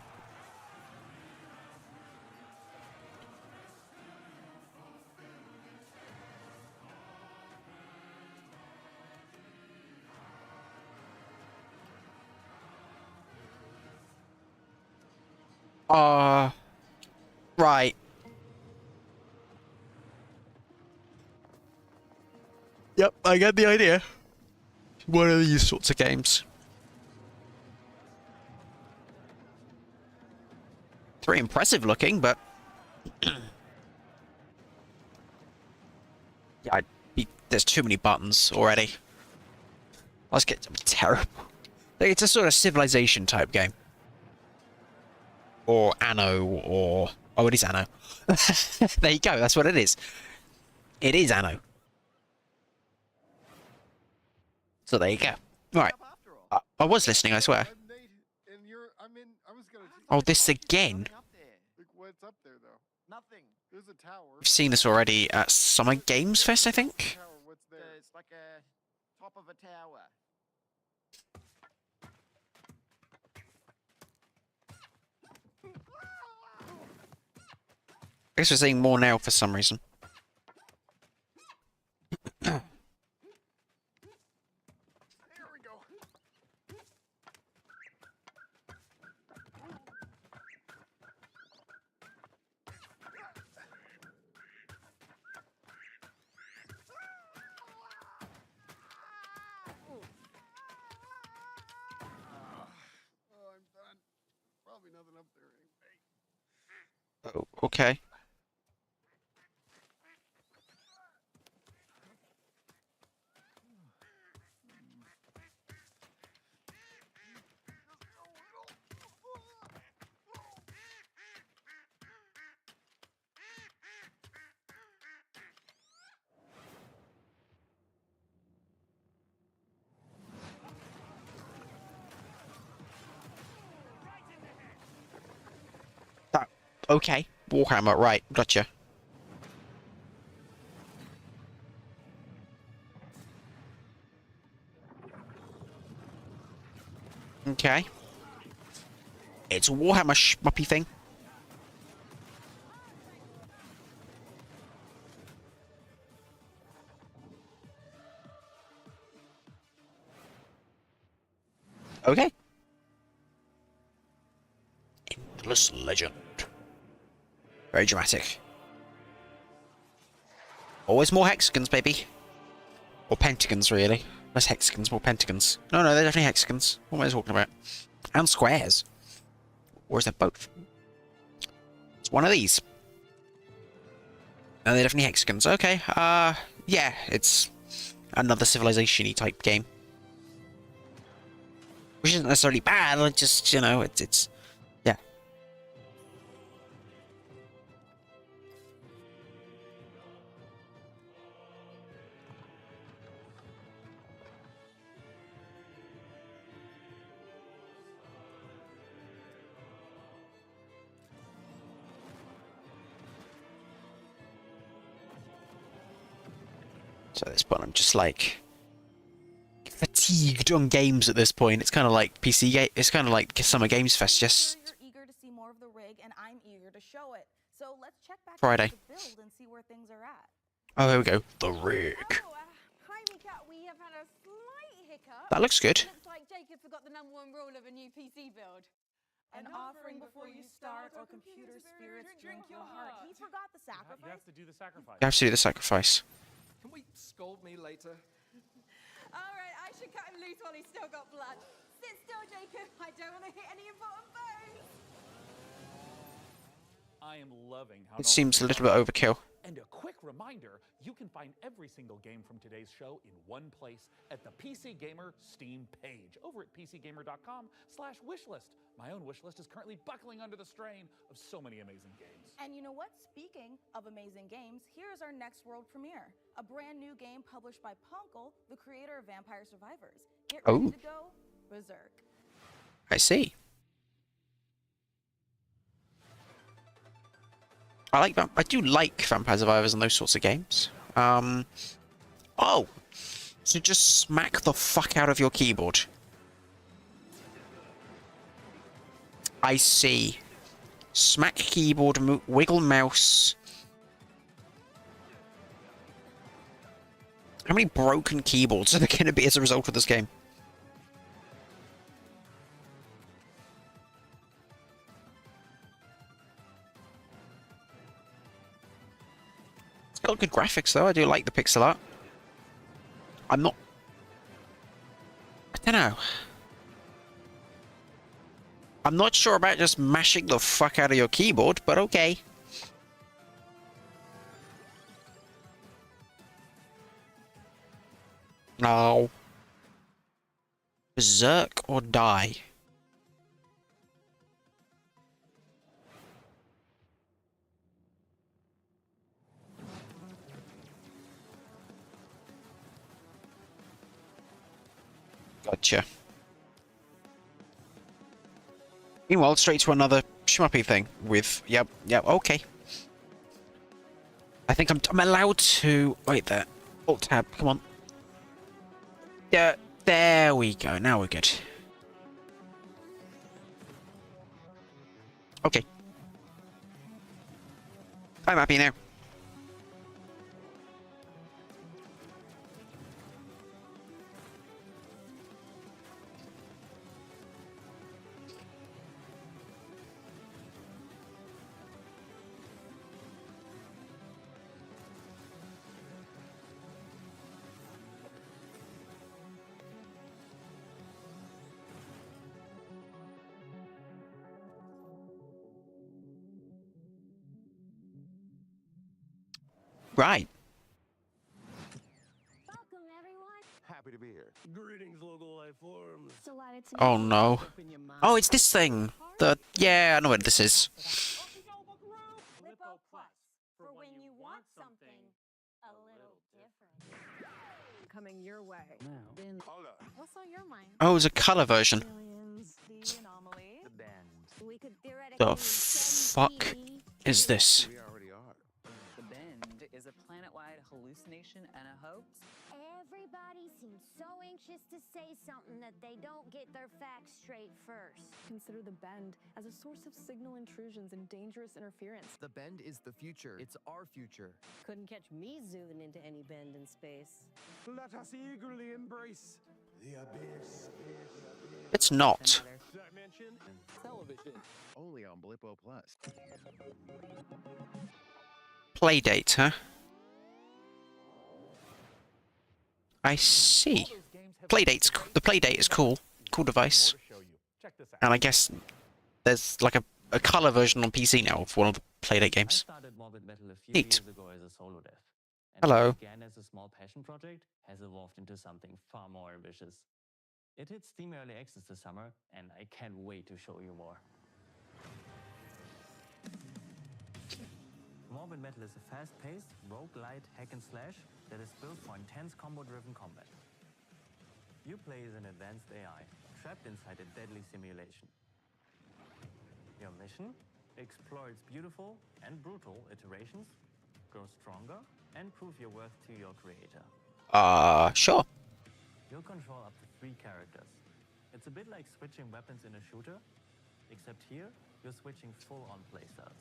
Right. Yep, I get the idea. One of these sorts of games. It's very impressive looking, but yeah, there's too many buttons already. Let's get terrible. It's a sort of Civilization type game. Or Anno, or... Oh, it is Anno. There you go, that's what it is. It is Anno. So there you go. Right. I was listening, I swear. Oh, this again? What's up there, though? Nothing. There's a tower. We've seen this already at Summer Games Fest, I think. What's there? It's like a top of a tower. I guess we're seeing more now for some reason. Nothing up there. Oh, okay. Okay. Warhammer, right, gotcha. Okay. It's a Warhammer shmuppy thing. Okay. Endless Legend. Very dramatic. Always more hexagons, baby. Or pentagons, really. Less hexagons, more pentagons. No, they're definitely hexagons. What am I talking about? And squares. Or is that both? It's one of these. No, they're definitely hexagons. Okay, yeah, it's another Civilization-y type game. Which isn't necessarily bad, it just, you know, it's yeah. So at this point, I'm just like fatigued on games at this point. It's kind of like PC game. It's kind of like Summer Games Fest. Just You're eager to see more of the rig, and I'm eager to show it. So let's check back Friday. to the build and see where things are at. Oh, here we go. The rig. Hi, Mika. We have had a slight hiccup. That looks good. Looks like Jacob forgot the #1 rule of a new PC build. An offering before you start, or computer spirits drink your heart. He forgot the sacrifice. You have to do the sacrifice. You have to do the sacrifice. Can we scold me later? All right, I should cut him loose while he's still got blood. Sit still, Jacob. I don't want to hit any important bones. I am loving how It seems a little bit overkill. And a quick reminder, you can find every single game from today's show in one place at the PC Gamer Steam page over at pcgamer.com/wishlist. My own wishlist is currently buckling under the strain of so many amazing games. And you know what? Speaking of amazing games, here's our next world premiere. A brand new game published by Punkle, the creator of Vampire Survivors. Get ready to go berserk. I see. I do like Vampire Survivors and those sorts of games. Oh! So just smack the fuck out of your keyboard. I see. Smack keyboard, wiggle mouse. How many broken keyboards are there going to be as a result of this game? It's got good graphics though. I do like the pixel art. I don't know. I'm not sure about just mashing the fuck out of your keyboard, but okay. No. Berserk or die? Gotcha. Meanwhile, straight to another shmuppy thing with... Yep, okay. I think I'm allowed to... Wait there. Alt tab, come on. Yeah, there we go. Now we're good. Okay. I'm happy now. Right. Welcome, everyone. Happy to be here. Greetings, local life forms. Delighted to Oh meet you. no. Open your mind. Oh, it's this thing. Yeah, I know what this is. Lippo Plus, for when you want something a little different. Coming your way. Hold on. What's on your mind? Oh, it's a color version. Aliens, the anomaly. The bend. We could theoretically The fuck is this? We already are. The Bend is a planet-wide hallucination and a hoax. Everybody seems so anxious to say something that they don't get their facts straight first. Consider the Bend as a source of signal intrusions and dangerous interference. The Bend is the future. It's our future. Couldn't catch me zooming into any bend in space. Let us eagerly embrace the abyss. It's not. Dimension television. Only on Blippo Plus. Playdate, huh? I see. The Playdate is cool. Cool device. And I guess there's like a color version on PC now of one of the Playdate games. Neat. Hello. Began as a small passion project, has evolved into something far more ambitious. It hit Steam Early Access this summer, and I can't wait to show you more. Morbid Metal is a fast-paced, roguelite hack-and-slash that is built for intense combo-driven combat. You play as an advanced AI, trapped inside a deadly simulation. Your mission? Explore its beautiful and brutal iterations, grow stronger, and prove your worth to your creator. Sure. You'll control up to 3 characters. It's a bit like switching weapons in a shooter, except here, you're switching full-on playstyles.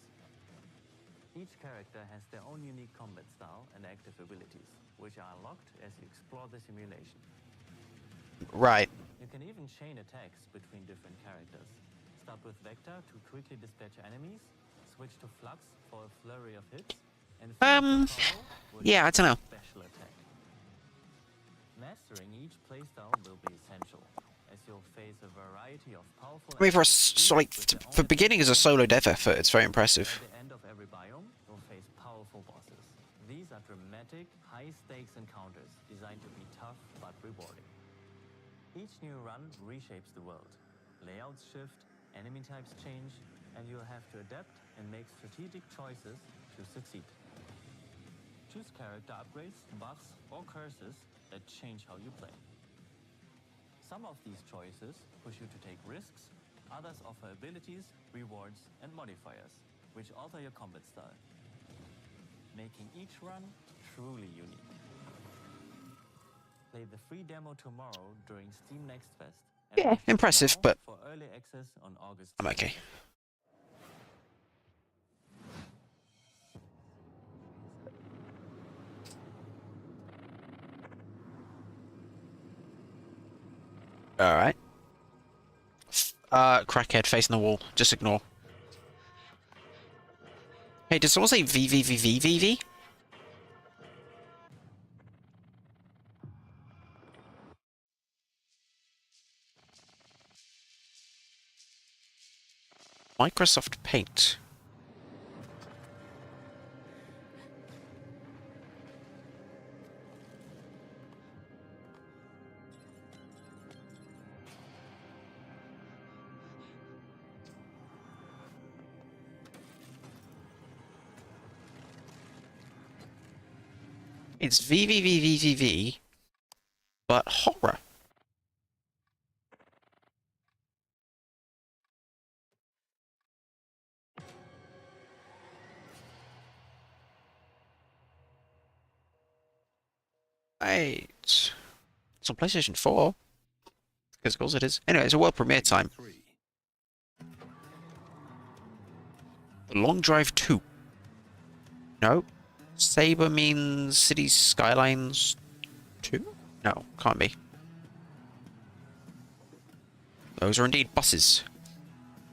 Each character has their own unique combat style and active abilities, which are unlocked as you explore the simulation. Right. You can even chain attacks between different characters. Start with Vector to quickly dispatch enemies, switch to Flux for a flurry of hits, and yeah, I don't know. special attack. Mastering each playstyle will be essential, as you'll face a variety of powerful... I mean, for beginning as a solo dev effort, it's very impressive. At the end of every biome, you'll face powerful bosses. cinematic, high-stakes encounters designed to be tough but rewarding. Each new run reshapes the world. Layouts shift, enemy types change, and you'll have to adapt and make strategic choices to succeed. Choose character upgrades, buffs, or curses that change how you play. Some of these choices push you to take risks, others offer abilities, rewards, and modifiers, which alter your combat style, making each run truly unique. Play the free demo tomorrow during Steam Next Fest. Yeah, impressive, but for early access on August. I'm okay. Alright. Crackhead facing the wall. Just ignore. Hey, did someone say VVVVVV? Microsoft Paint. It's VVVVVV, but horror. Right. It's on PlayStation 4. Because of course it is. Anyway, it's a world premiere time. The Long Drive 2. No. Saber means Cities Skylines 2? No, can't be. Those are indeed buses.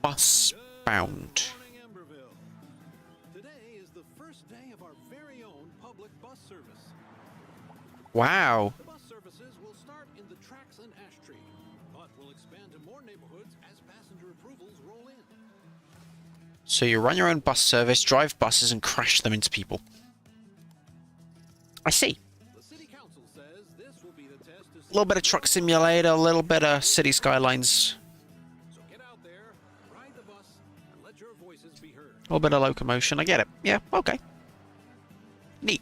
Bus bound. Today is the first day of our very own public bus service. Wow. The bus services will start in the tracks and ash tree, but will expand to more neighborhoods as passenger approvals roll in. So you run your own bus service, drive buses, and crash them into people. I see. The city council says this will be the test to A little bit of Truck Simulator, a little bit of City Skylines. So get out there, ride the bus, and let your voices be heard. A little bit of locomotion. I get it. Yeah, okay. Neat.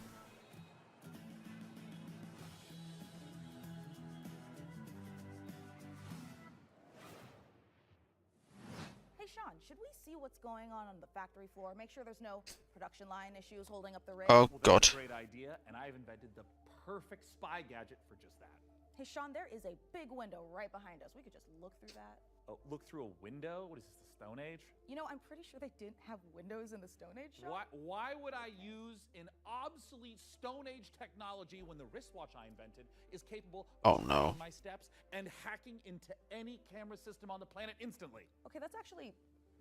Hey, Sean, should we see what's going on the factory floor? Make sure there's no production line issues holding up the rig. Oh, Well, God. that's a great idea, and I've invented the perfect spy gadget for just that. Hey, Sean, there is a big window right behind us. We could just look through that. Oh, look through a window? What is this, the Stone Age? You know, I'm pretty sure they didn't have windows in the Stone Age, Sean. Why would I use an obsolete Stone Age technology when the wristwatch I invented is capable Oh, of no. tracking my steps and hacking into any camera system on the planet instantly? Okay, that's actually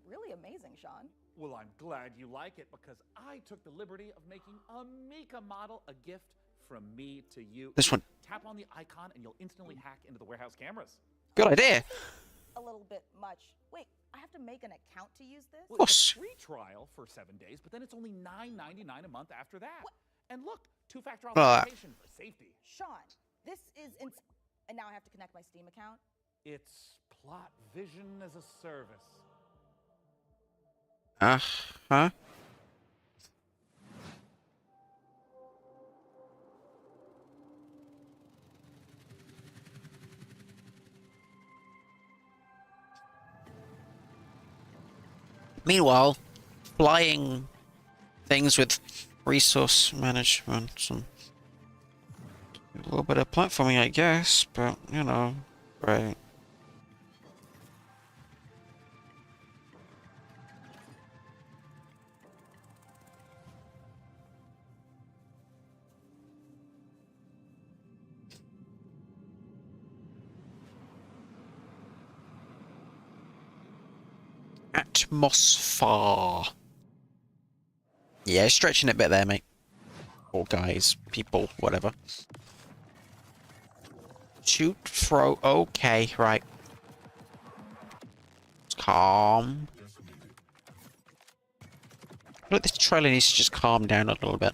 really amazing, Sean. Well, I'm glad you like it because I took the liberty of making a Mika model a gift from me to you. This one. Tap on the icon and you'll instantly hack into the warehouse cameras. Good idea. A little bit much. Wait, I have to make an account to use this? Well, it's a free trial for 7 days, but then it's only $9.99 a month after that. What? And look, two-factor Ah. authentication for safety. Sean, this is and now I have to connect my Steam account? It's plot vision as a service. Uh-huh. Meanwhile, flying things with resource management and a little bit of platforming, I guess, but, you know, right. Atmosphere. Yeah, stretching it a bit there, mate. Or guys, people, whatever. Shoot, throw, okay, right. Calm. Look, this trailer needs to just calm down a little bit.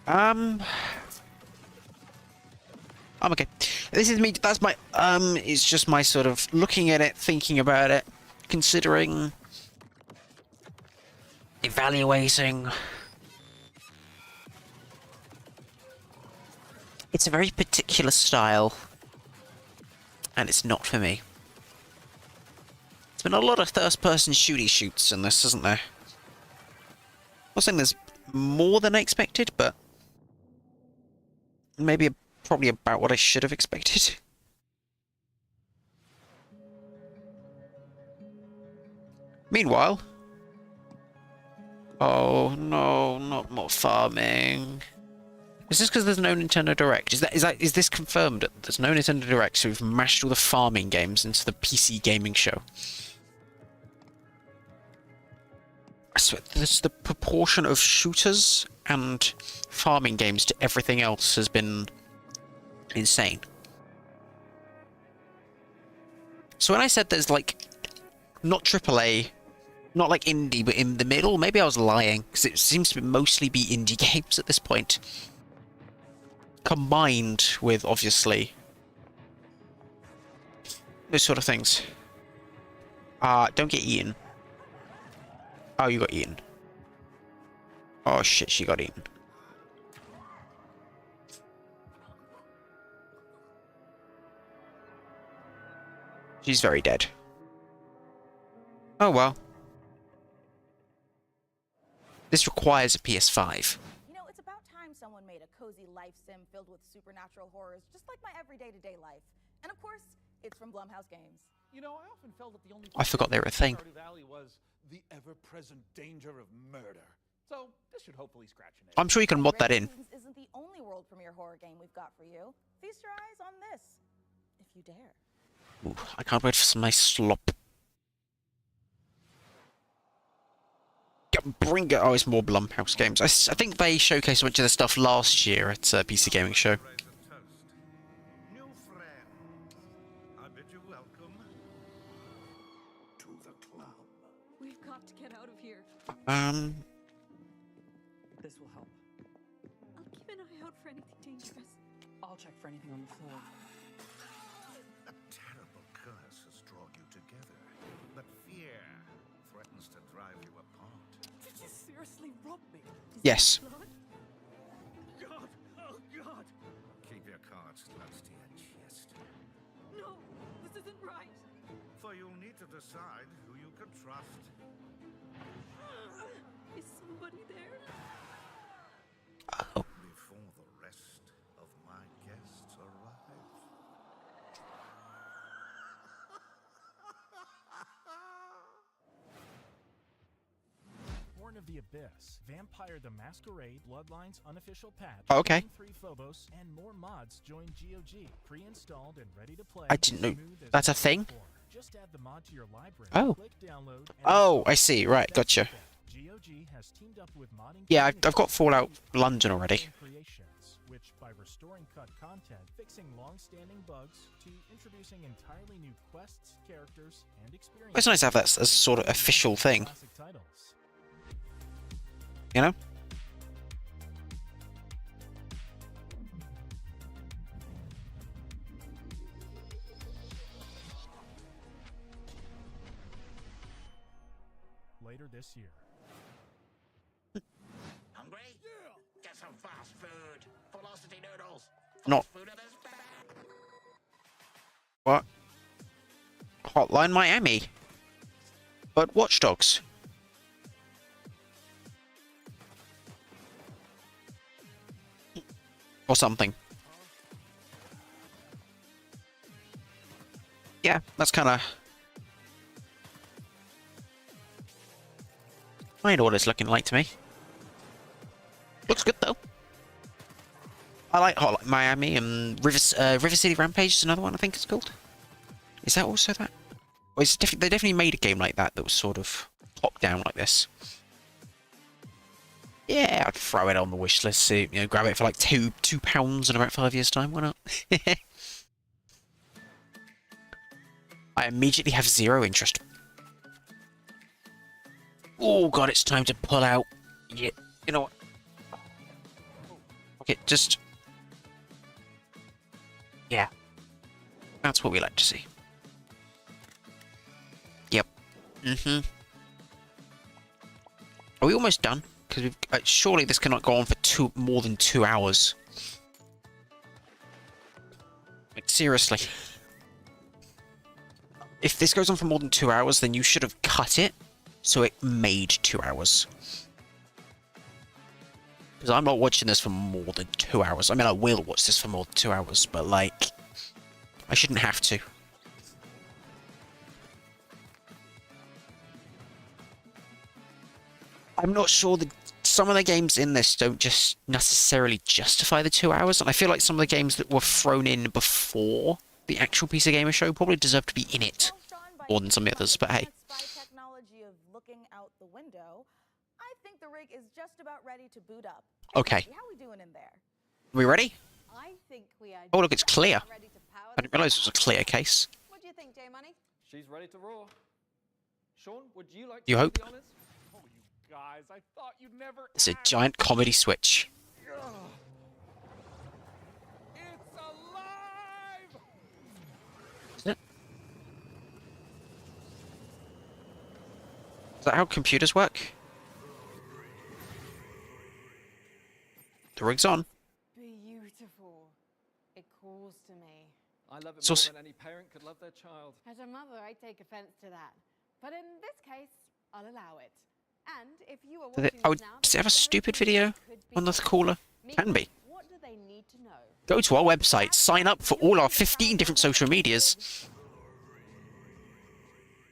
I'm okay. This is me. That's my it's just my sort of looking at it, thinking about it, considering, evaluating. It's a very particular style, and it's not for me. There's been a lot of first-person shoots in this, isn't there? I'm not saying there's more than I expected, but maybe probably about what I should have expected. Meanwhile... Oh no, not more farming. Is this because there's no Nintendo Direct? Is this confirmed? There's no Nintendo Direct, so we've mashed all the farming games into the PC gaming show. I swear, the proportion of shooters and farming games to everything else has been insane. So when I said there's like, not AAA, not like indie, but in the middle, maybe I was lying, because it seems to mostly be indie games at this point. Combined with, obviously, those sort of things. Don't get eaten. Oh, you got eaten. Oh shit, she got eaten. She's very dead. Oh well. This requires a PS5. You know, it's about time someone made a cozy life sim filled with supernatural horrors, just like my everyday-to-day life. And of course, it's from Blumhouse Games. You know, I often felt that the only I forgot they were a thing. Stardew Valley was the ever-present danger of murder. So this should hopefully scratch an itch. I'm sure you can mod that in. Isn't the only world premiere horror game we've got for you. Feast your eyes on this, if you dare. Ooh, I can't wait for some nice slop. Bring it. Oh, it's more Blumhouse games. I think they showcased a bunch of the stuff last year at PC Gaming Show. New friends, I bid you welcome to the club. We've got to get out of here. This will help. I'll keep an eye out for anything dangerous. I'll check for anything on the floor. A terrible curse has drawn you together, but fear threatens to drive you apart. Did you seriously rob me? Yes. God! Oh God! Keep your cards close to your chest. No, this isn't right. For you'll need to decide who you can trust. Is somebody there? Oh. Before the rest of my guests arrive. Born of the Abyss, Vampire the Masquerade, Bloodlines unofficial patch, Oh, okay. 3 Phobos, and more mods join GOG, pre-installed and ready to play. I didn't know smooth as that's a thing. Just add the mod to your library. Oh. Click download. And Oh, I see. Right, gotcha. GOG has teamed up with modding Yeah, I've got Fallout London already. Creations, which by restoring cut content, fixing long-standing bugs, to introducing entirely new quests, characters, and experiences. It's nice to have that as a sort of official thing. Classic titles. You know? Later this year. Hungry? Yeah. Get some fast food. Velocity noodles. Not. Food of this bag. What? Hotline Miami. But Watch Dogs. Or something. Yeah, that's kind of... I know what it's looking like to me. Looks good though. I like Hotline Miami and River City Rampage is another one I think it's called. Is that also that? Well, it's they definitely made a game like that that was sort of top down like this. Yeah, I'd throw it on the wish list. See, you know, grab it for like £2 in about 5 years' time. Why not? I immediately have zero interest. Oh god, it's time to pull out. Yeah, you know what? Okay, just... Yeah. That's what we like to see. Yep. Mm-hmm. Are we almost done? Because we've... surely this cannot go on for more than 2 hours. Like, seriously. If this goes on for more than 2 hours, then you should have cut it so it made 2 hours. Because I'm not watching this for more than 2 hours. I mean, I will watch this for more than 2 hours, but, like, I shouldn't have to. I'm not sure that some of the games in this don't just necessarily justify the 2 hours, and I feel like some of the games that were thrown in before the actual PC Gamer show probably deserve to be in it more than some of the others, but hey. Technology of looking out the window, I think the rig is just about ready to boot up. Okay. How we doing in there? Are we ready? I think we are. Oh, look, it's clear. Ready to power I didn't realise it was a clear case. What do you think, J Money? She's ready to roar. Sean, would you like to You be hope? the honors? Oh, you guys, I thought you'd never It's a ask. giant comedy switch. It's alive! Is it? Is that how computers work? The rig's on. Beautiful. It calls to me. I love it So more than any parent could love their child. As a mother, I take offense to that. But in this case, I'll allow it. And if you are watching this now, Does it have a stupid video on the caller? Can be. what do they need to know? Go to our website, sign up for all our 15 different social medias.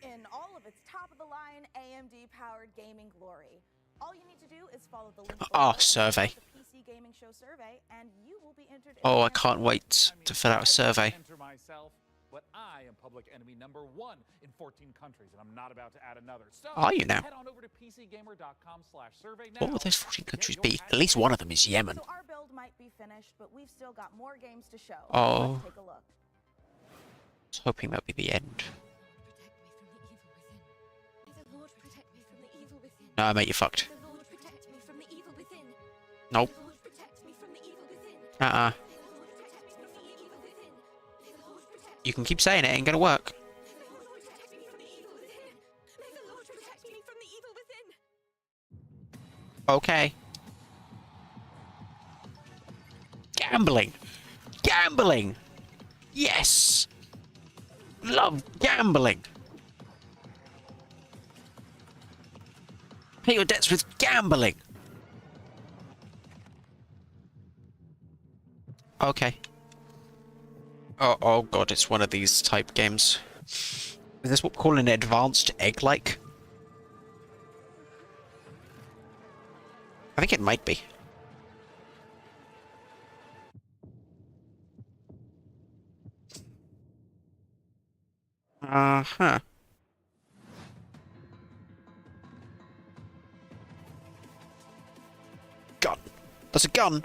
In all of its top-of-the-line AMD-powered gaming glory. All you need to do is follow the link Ah, below, survey. the PC Gaming Show survey, and you will be entered in Oh, the I can't wait to fill out a survey. Enter myself, but I am public enemy #1 in 14 countries, and I'm not about to add another. So Are you now? head on over to pcgamer.com/survey now. What would those 14 countries be? At least one of them is Yemen. So our build might be finished, but we've still got more games to show. Oh. Let's take a look. I was hoping that would be the end. Lord, protect me from the evil within. No, mate, you're fucked. The Lord, protect me from the evil within. Nope. The Lord, protect me from the evil within. Uh-uh. You can keep saying it, ain't gonna work. Okay. Gambling! Gambling! Yes! Love gambling! Pay your debts with gambling! Okay. Oh god, it's one of these type games. Is this what we call an advanced egg-like? I think it might be. Uh-huh. Gun. That's a gun.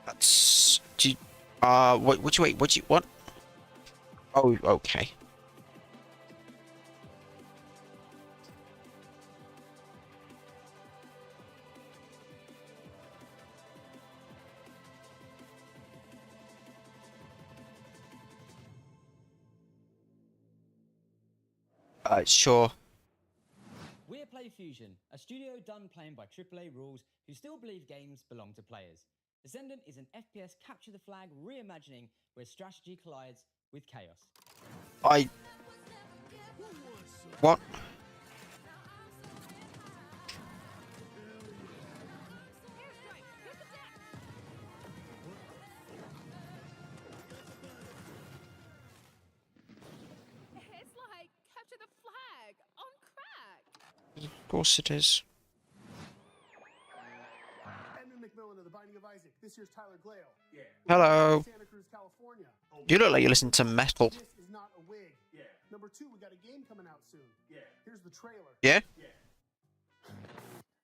That's... Do you, what? Oh, okay. Sure. We're PlayFusion, a studio done playing by AAA rules who still believe games belong to players. Ascendant is an FPS capture the flag reimagining where strategy collides with chaos. What? It's like capture the flag on crack. Of course it is. of The Binding of Isaac. This year's Tyler Glale. Yeah. Hello. Santa Cruz, California. You look like you listen to metal. This is not a wig. Yeah. Number 2, we got a game coming out soon. Yeah. Here's the trailer. Yeah? Yeah.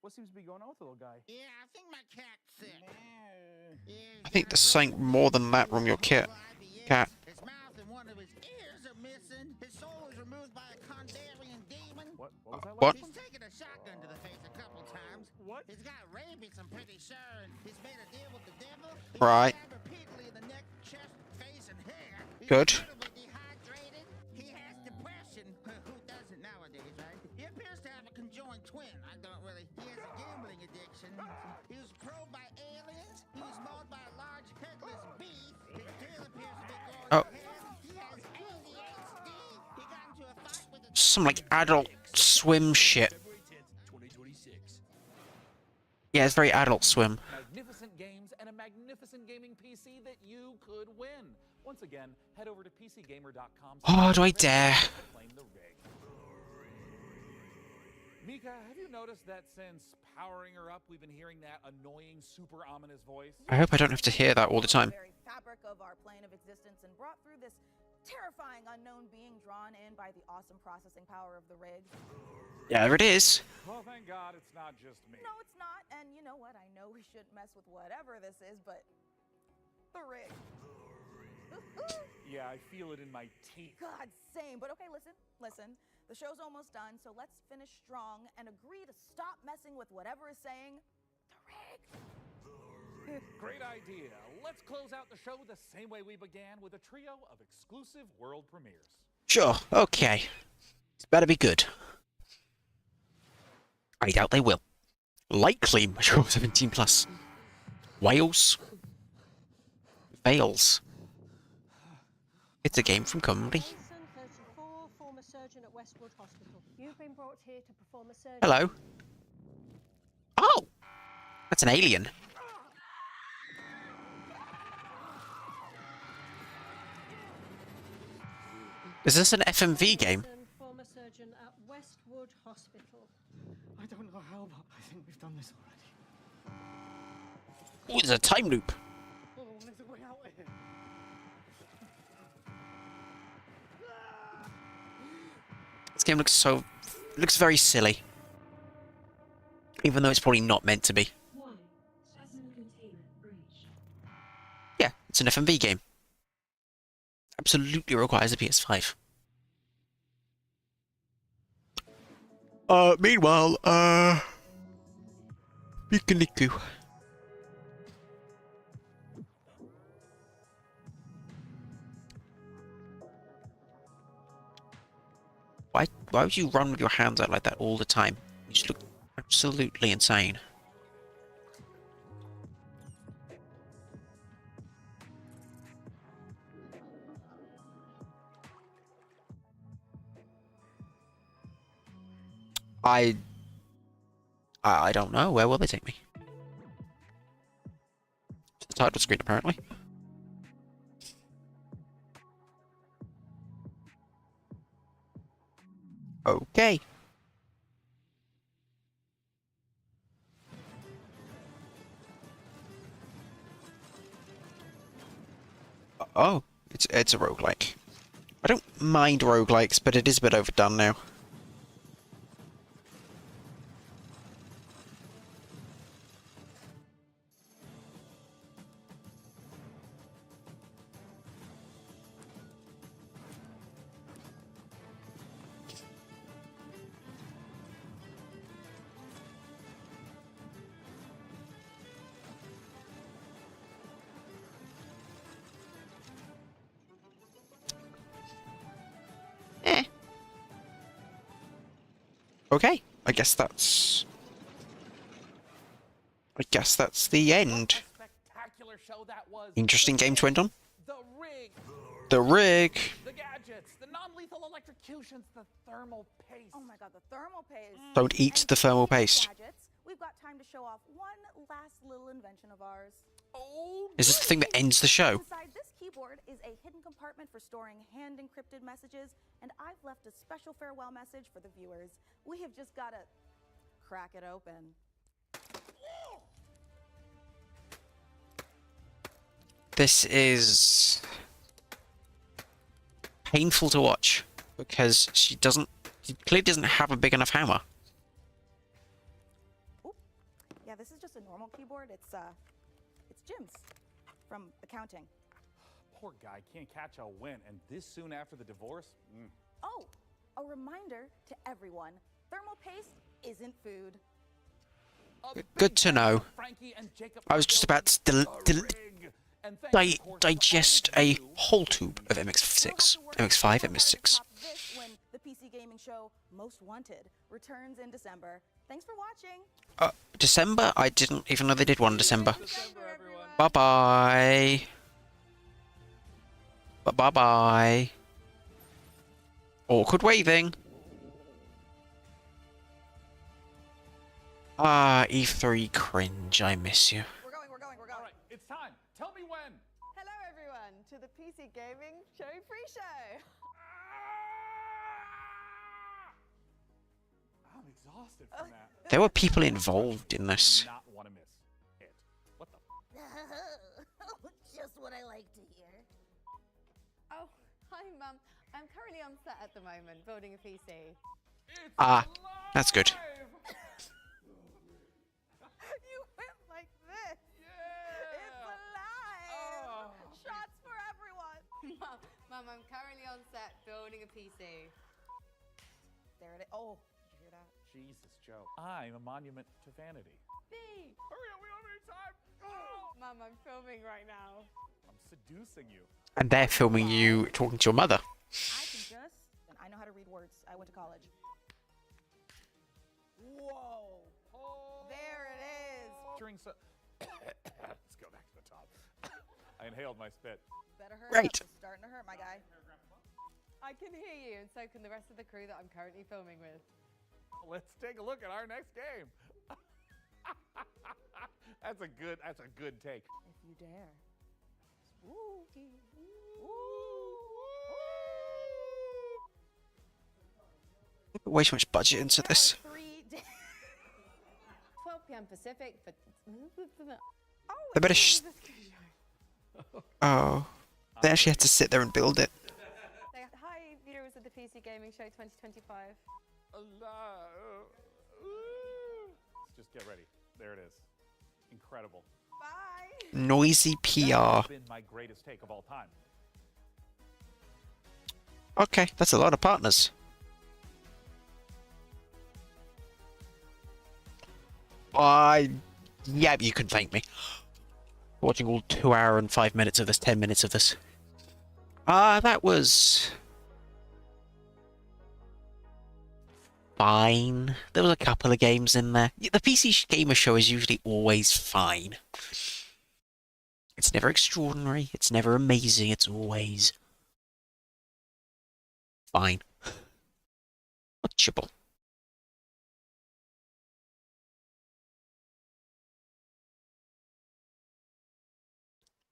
What seems to be going on with the little guy? Yeah, I think my cat's sick. I think there's something more than that from your cat. His mouth and one of his ears are missing. His soul was removed by a Kandarian demon. What was that? What? He's taken a shotgun to the face a couple times. What? He's got rabies, I'm pretty sure, and he's made a deal with the devil. He's Right. stabbed repeatedly in the neck, chest, face, and hair. He's Good. incredibly dehydrated. He has depression. Who doesn't nowadays, right? He appears to have a conjoined twin. I don't really. He has a gambling addiction. He was probed by aliens. He was mauled by a large headless beast. His tail appears to be growing Oh. ahead. He has ADHD. He got into a fight with a Some like Adult Swim shit. Yeah, it's very Adult Swim. Magnificent games and a magnificent gaming PC that you could win. Once again, head over to pcgamer.com. Oh, do I dare? Claim the rig. Mika, have you noticed that since powering her up, we've been hearing that annoying, super ominous voice? I hope I don't have to hear that all the time. The very fabric of our plane of existence and brought through this terrifying unknown being drawn in by the awesome processing power of the rig. Yeah, there it is. Well, thank God it's not just me. No, it's not. And you know what? I know we shouldn't mess with whatever this is, but the rig. Yeah, I feel it in my teeth. God, same. But okay, listen. The show's almost done, so let's finish strong and agree to stop messing with whatever is saying the rig. Great idea. Let's close out the show the same way we began, with a trio of exclusive world premieres. Sure, okay. It's better be good. I doubt they will. Likely mature 17 plus. Wales. Vales. It's a game from Cymru. 34, former surgeon at Westwood Hospital. You've been brought here to perform a surgery. Hello. Oh! That's an alien. Is this an FMV game? Former surgeon at Westwood Hospital. I don't know how, but I think we've done this already. Oh, there's a time loop. Oh, there's a way out of here. This game looks very silly. Even though it's probably not meant to be. Yeah, it's an FMV game. Absolutely requires a PS5. Meanwhile, Miku. Why would you run with your hands out like that all the time? You just look absolutely insane. I don't know. Where will they take me? To the title screen, apparently. Okay. Oh, it's a roguelike. I don't mind roguelikes, but it is a bit overdone now. Okay, I guess that's the end. Spectacular show that was. Interesting game to end on. The rig. The rig. The gadgets, the non-lethal electrocutions, the thermal paste. Oh my God, the thermal paste. Don't eat the thermal paste. Gadgets. We've got time to show off one last little invention of ours. Oh. Is this the thing that ends the show? Inside this keyboard is a hidden compartment for storing hand-encrypted messages, and I've left a special farewell message for the viewers. We have just got to crack it open. This is painful to watch because she clearly doesn't have a big enough hammer. Ooh. Yeah, this is just a normal keyboard. It's Jim's from accounting. Poor guy can't catch a win, and this soon after the divorce? Oh, a reminder to everyone, thermal paste isn't food. Good to know. I was just about to digest a whole tube of MX6, MX5, MX6. This when the PC gaming show Most Wanted returns in December. Thanks for watching. December? I didn't even know they did one in December. Bye-bye. Bye-bye. Awkward waving. E3 cringe, I miss you. We're going. All right, it's time. Tell me when. Hello, everyone, to the PC Gaming Show pre-show. I'm exhausted from that. There were people involved in this. Not want to miss it. What the? Just what I like to hear. Oh, hi, Mum. I'm currently on set at the moment, building a PC. That's good. You went like this. Yeah. It's alive. Shots for everyone. Mum, I'm currently on set building a PC. There it is. Oh, did you hear that? Jesus, Joe. I'm a monument to vanity. B. Hurry up, we don't have any time. Mum, I'm filming right now. I'm seducing you. And they're filming you talking to your mother. I can just, and I know how to read words. I went to college. Whoa. There it is. During so let's go back to the top. I inhaled my spit. Better hurry Right. up. It's starting to hurt, my guy. I can hear you, and so can the rest of the crew that I'm currently filming with. Let's take a look at our next game. That's a good take. If you dare. Spooky. Way too much budget into this. 12 p.m. Pacific, but They better Oh. They actually had to sit there and build it. Hi, viewers of the PC Gaming Show 2025. Let's just get ready. There it is. Incredible. Bye. Noisy PR. That's been my greatest take of all time. Okay, that's a lot of partners. Yeah, you can thank me. Watching all 2 hours and 5 minutes of this, 10 minutes of this. That was fine. There was a couple of games in there. The PC Gamer Show is usually always fine. It's never extraordinary. It's never amazing. It's always fine. Watchable.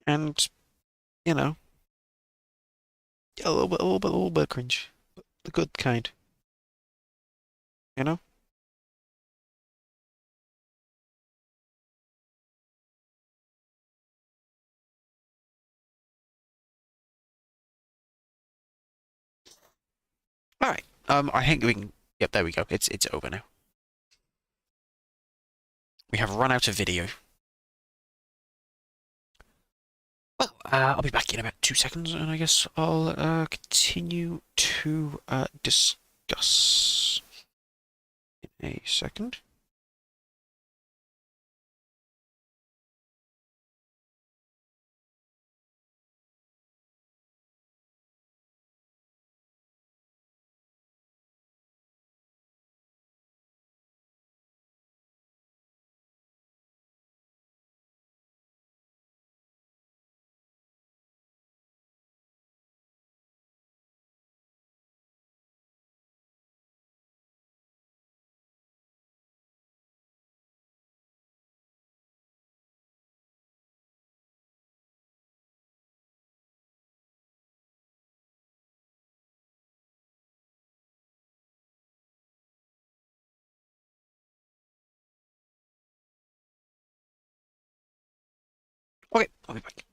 And, you know, a little bit cringe, but the good kind. You know? Alright, I think we can, yep, there we go, it's over now. We have run out of video. Well, I'll be back in about 2 seconds, and I guess I'll continue to discuss in a second. Okay, I'll be back.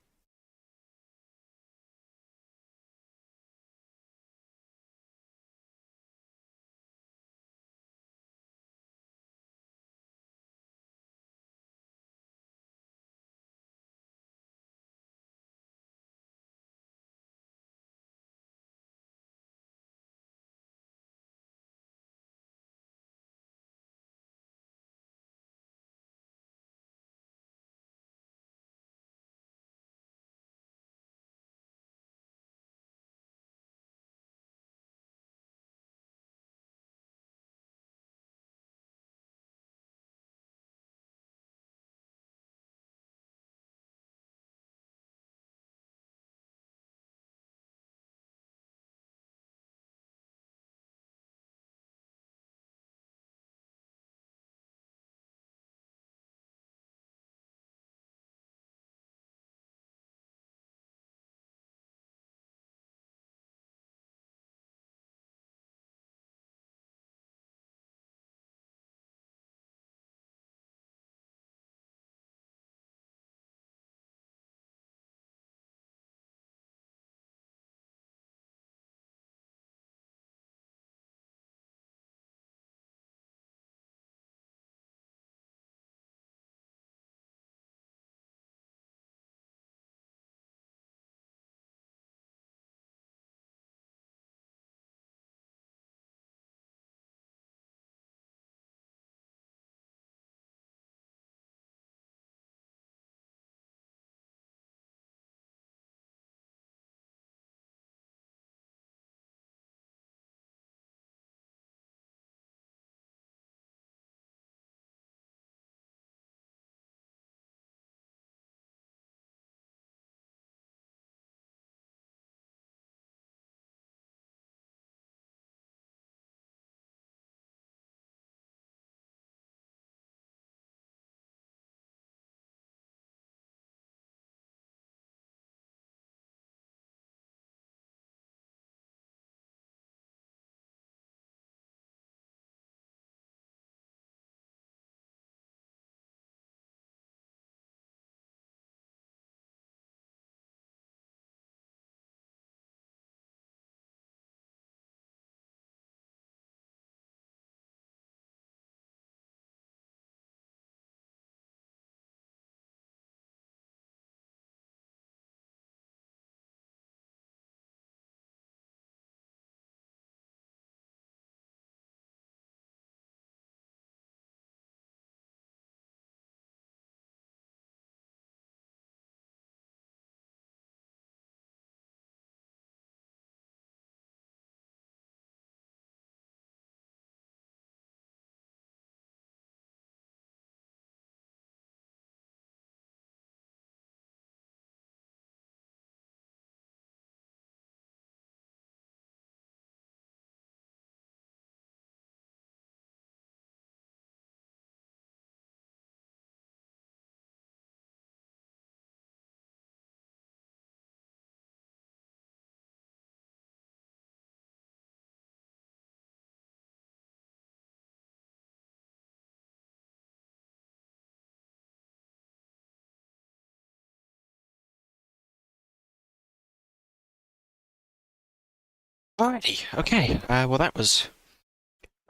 Alrighty, okay. Well, that was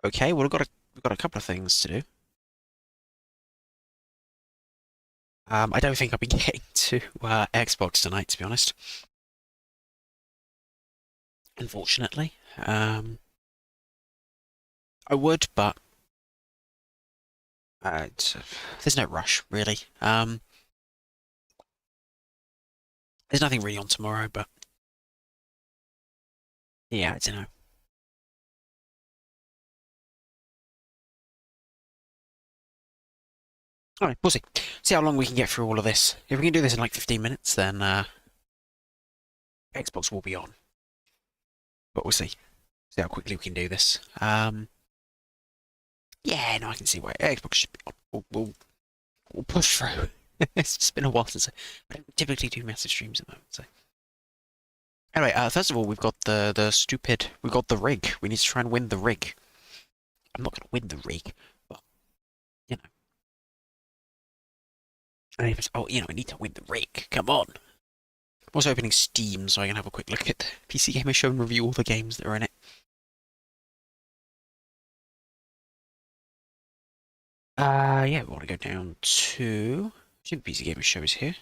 okay. Well, we've got a couple of things to do. I don't think I'll be getting to Xbox tonight, to be honest. Unfortunately, I would, but there's no rush really. There's nothing really on tomorrow, but yeah, I don't know. Alright, we'll see. See how long we can get through all of this. If we can do this in like 15 minutes, then Xbox will be on. But we'll see. See how quickly we can do this. Yeah, no, I can see why Xbox should be on. We'll push through. It's just been a while since I don't typically do massive streams at the moment, so. Anyway, first of all, we've got we've got the rig. We need to try and win the rig. I'm not going to win the rig, but, you know. Oh, you know, I need to win the rig. Come on. I'm also opening Steam so I can have a quick look at the PC Gamer Show and review all the games that are in it. Yeah, we want to go down to... I think the PC Gamer Show is here.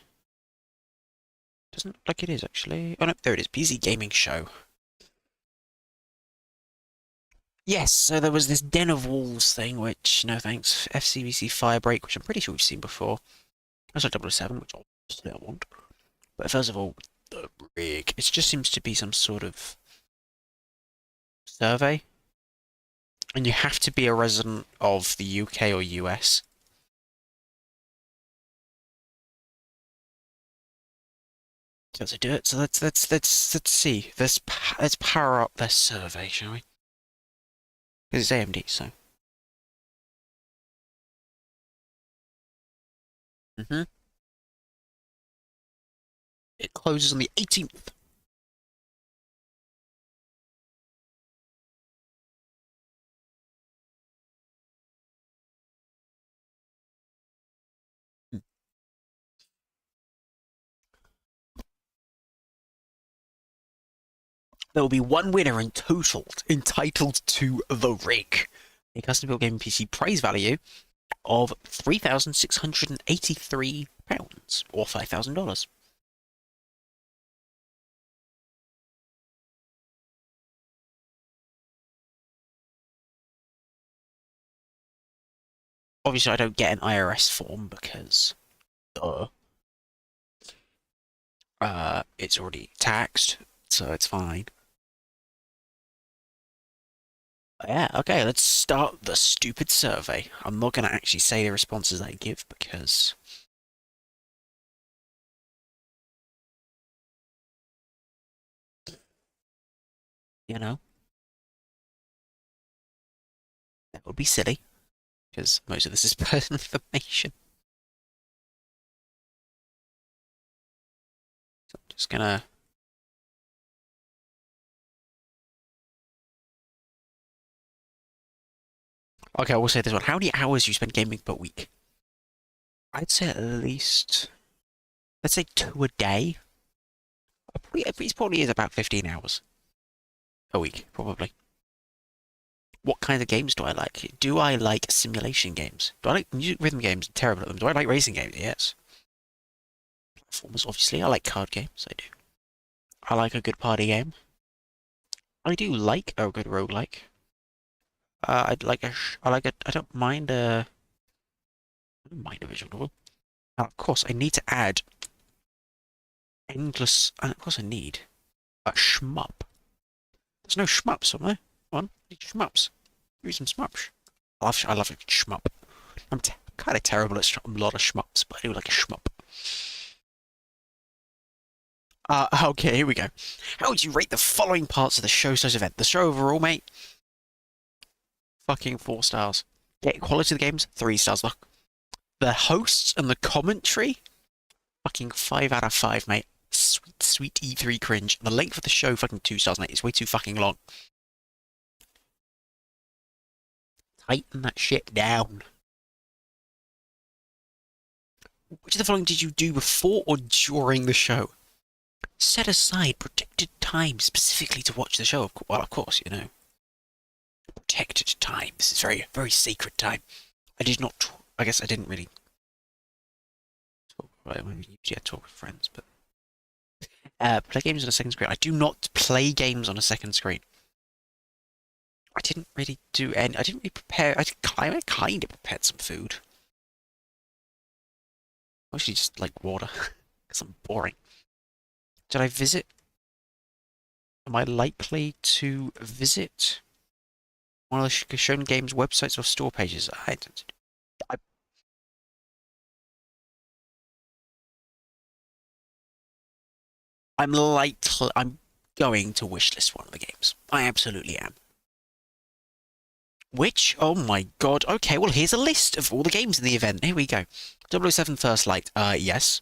Doesn't look like it is, actually. Oh, no, there it is. PC Gaming Show. Yes, so there was this Den of Wolves thing, which, no thanks. FCBC Firebreak, which I'm pretty sure we've seen before. That's like 007, which obviously I want. But first of all, the rig. It just seems to be some sort of survey. And you have to be a resident of the UK or US. To do it. So let's see. Let's power up this survey, shall we? Because it's AMD, so. It closes on the 18th. There will be one winner in total entitled to the rig. A custom-built gaming PC prize value of £3,683 or $5,000. Obviously, I don't get an IRS form because, it's already taxed, so it's fine. Yeah, okay, let's start the stupid survey. I'm not going to actually say the responses I give because... You know? That would be silly. Because most of this is personal information. So I'm just gonna... Okay, I will say this one. How many hours do you spend gaming per week? I'd say at least... Let's say 2 a day. It probably is about 15 hours. A week, probably. What kind of games do I like? Do I like simulation games? Do I like music rhythm games? I'm terrible at them. Do I like racing games? Yes. Platformers, obviously. I like card games. I do. I like a good party game. I do like a good roguelike. I don't mind a visual novel. Of course, I need to add endless. And of course, I need a shmup. There's no shmup somewhere. Come on, I need shmups. Give me some shmups. I love a shmup. I'm kind of terrible at a lot of shmups, but I do like a shmup. Okay, here we go. How would you rate the following parts of the show/event? The show overall, mate? Fucking 4 stars. Yeah, quality of the games? 3 stars. Look. The hosts and the commentary? Fucking 5 out of 5, mate. Sweet, sweet E3 cringe. The length of the show? Fucking 2 stars, mate. It's way too fucking long. Tighten that shit down. Which of the following did you do before or during the show? set aside protected time specifically to watch the show. Well, of course, you know. Protected time. This is very, very sacred time. I did not. I guess I didn't really talk. Right, usually I talk with friends, but play games on a second screen. I do not play games on a second screen. I didn't really do any. I didn't really prepare. I kind of prepared some food. Mostly just like water, because I'm boring. Did I visit? Am I likely to visit one of the shown games websites or store pages? I'm going to wishlist one of the games. I absolutely am. Which? Oh my god. Okay, well here's a list of all the games in the event. Here we go. 007 First Light. Yes.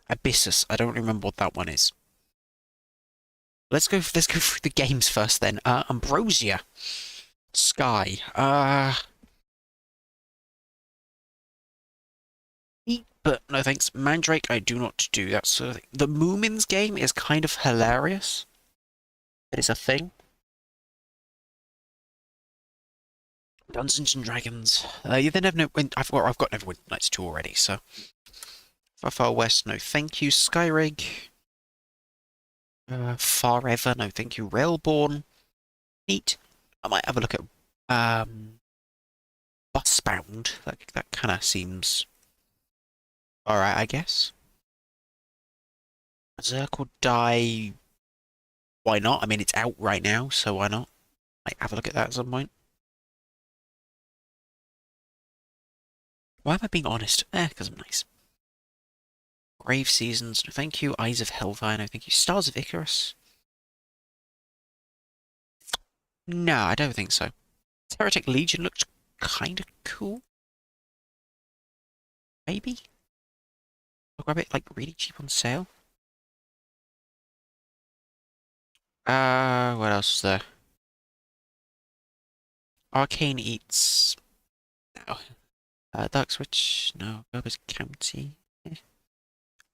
Abyssus. I don't remember what that one is. Let's go through the games first then. Ambrosia. Sky. But no thanks. Mandrake, I do not do that sort of thing. The Moomins game is kind of hilarious. It is a thing. Dungeons and Dragons. You then have no. I've got Neverwinter Nights 2 already, so. Far West, no thank you. Skyrig. Forever, no thank you. Railborn. Neat. I might have a look at Busbound. That kind of seems alright, I guess. Zerk or Die. Why not? I mean, it's out right now, so why not? Might have a look at that at some point. Why am I being honest? Because I'm nice. Grave Seasons, no thank you. Eyes of Hellfire, no thank you. Stars of Icarus. No, I don't think so. Heretic Legion looked kind of cool. Maybe? I'll grab it like really cheap on sale. What else is there? Arcane Eats. No. Dark Switch. No. Gerber's County.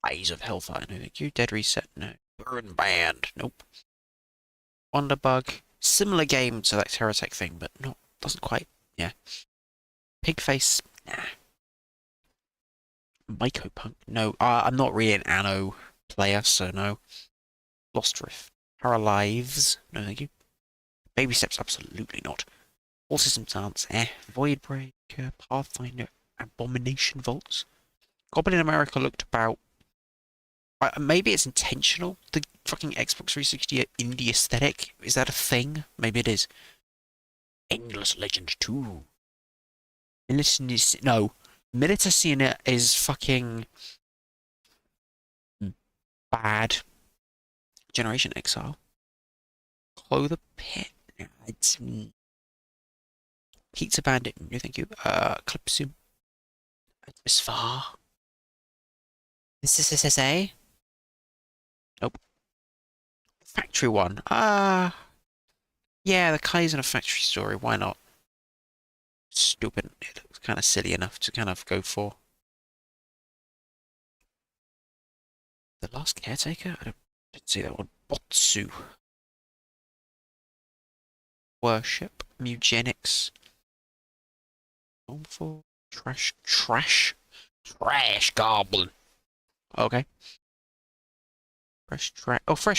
Eyes of Hellfire. No, thank you. Dead Reset. No. Burn Band. Nope. Wonderbug. Similar game to that Heretic thing, but not. Doesn't quite. Yeah. Pigface. Nah. Mycopunk. No. I'm not really an Anno player, so no. Lost Rift. Paralives. No, thank you. Baby Steps. Absolutely not. All Systems Dance. Voidbreaker. Pathfinder. Abomination Vaults. Goblin in America looked about. Maybe it's intentional. The fucking Xbox 360 indie aesthetic. Is that a thing? Maybe it is. Endless Legend 2. No. Militacina is fucking bad. Generation Exile. Clother Pit. Pizza Bandit. No, thank you. Clipsum. As far. This is SSA. Nope. Factory one. Yeah, the Kaizen of Factory Story. Why not? Stupid. It looks kind of silly enough to kind of go for. The Last Caretaker? I didn't see that one. Botsu. Worship. Mugenics. Awful. Trash Goblin. Okay. Fresh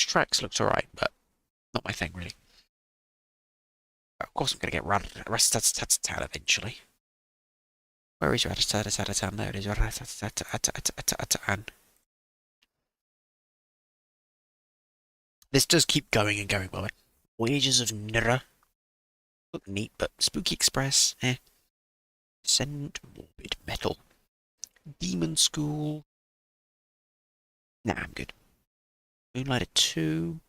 Tracks looks alright, but not my thing, really. Of course I'm going to get Ratatatan eventually. Where is Ratatatan? There it is. Ratatatan. This does keep going and going, by the way. Voyages of Nira. Look neat, but Spooky Express, Descendant, Morbid Metal. Demon School. Nah, I'm good. Moonlighter 2.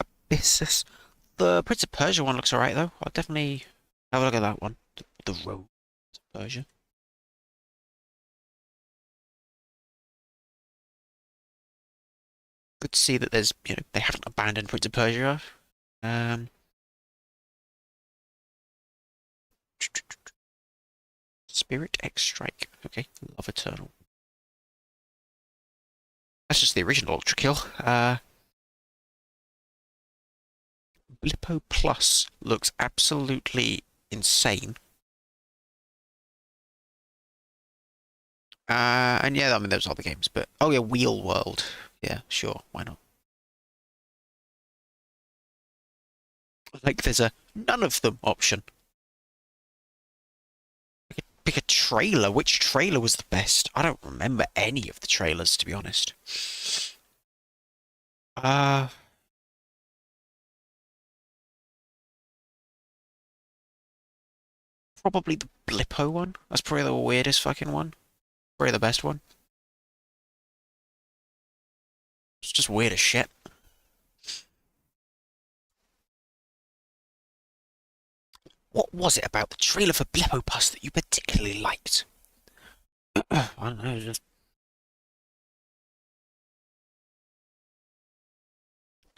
Abyssus. The Prince of Persia one looks alright, though. I'll definitely have a look at that one. The Road of Persia. Good to see that there's, they haven't abandoned Prince of Persia. Spirit X Strike. Okay. Love Eternal. That's just the original Ultra Kill. Blippo Plus looks absolutely insane. And yeah, I mean, there's other games, but... Oh yeah, Wheel World. Yeah, sure, why not? Like, there's a none of them option. Pick a trailer. Which trailer was the best? I don't remember any of the trailers, to be honest. Probably the Blippo one. That's probably the weirdest fucking one. Probably the best one. It's just weird as shit. What was it about the trailer for Blippo Plus that you particularly liked? I don't know, just...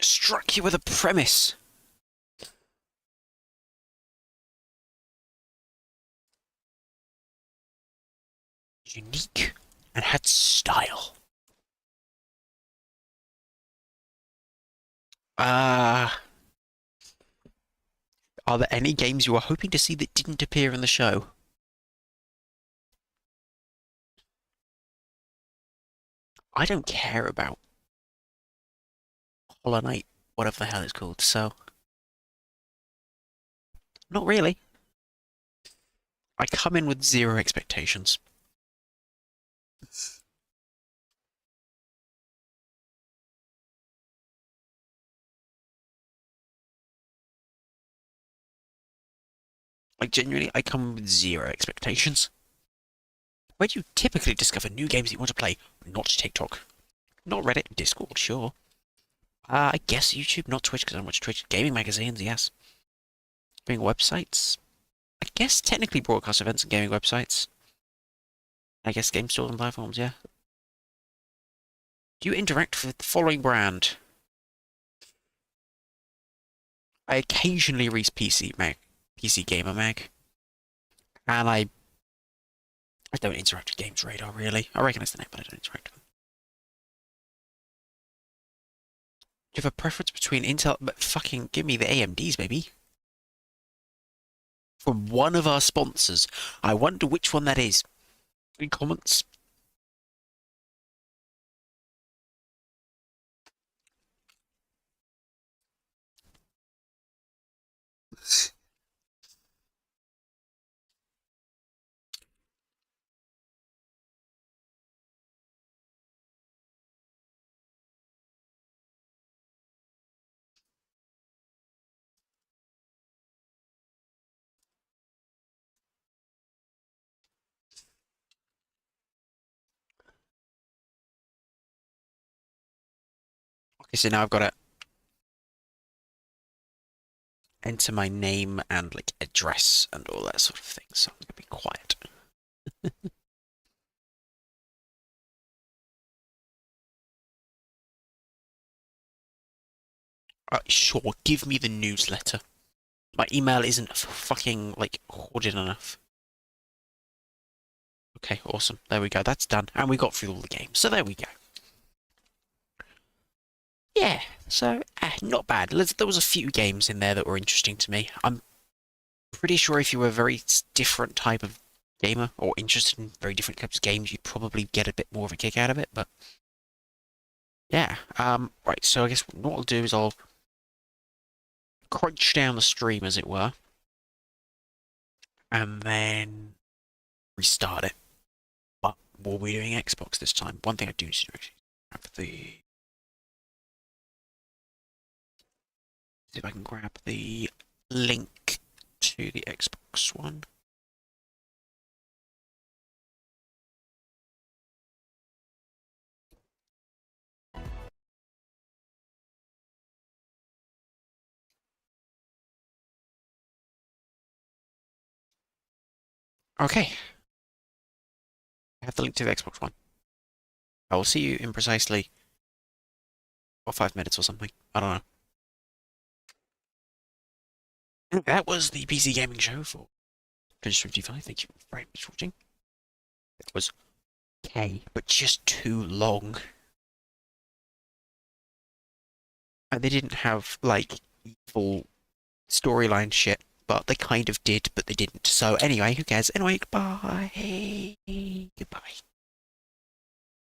Struck you with a premise. Unique and had style. Are there any games you were hoping to see that didn't appear in the show? I don't care about Hollow Knight, whatever the hell it's called, so... Not really. I come in with zero expectations. Like, genuinely, I come with zero expectations. Where do you typically discover new games that you want to play? Not TikTok. Not Reddit, Discord, sure. I guess YouTube, not Twitch, because I don't watch Twitch. Gaming magazines, yes. Gaming websites? I guess technically broadcast events and gaming websites. I guess game stores and platforms, yeah. Do you interact with the following brand? I occasionally read PC Gamer Mag. And I don't interact with Games Radar, really. I recognise the name, but I don't interact with them. Do you have a preference between Intel... But fucking give me the AMDs, baby. From one of our sponsors. I wonder which one that is. Any comments? Okay, so now I've got to enter my name and like address and all that sort of thing, so I'm gonna be quiet. Sure, give me the newsletter. My email isn't fucking like hoarded enough. Okay, awesome. There we go. That's done. And we got through all the games. So there we go. Yeah, so not bad. There was a few games in there that were interesting to me. I'm pretty sure if you were a very different type of gamer or interested in very different types of games, you'd probably get a bit more of a kick out of it, but yeah. Right, so I guess what I'll do is I'll crunch down the stream, as it were, and then restart it. But we'll be doing Xbox this time. One thing I do need to do actually grab the... See if I can grab the link to the Xbox One. Okay. I have the link to the Xbox One. I will see you in precisely 5 minutes or something. I don't know. That was the PC Gaming Show for 2025. Thank you very much for watching. It was okay, but just too long. And they didn't have, like, full storyline shit, but they kind of did, but they didn't. So anyway, who cares? Anyway, goodbye. Goodbye.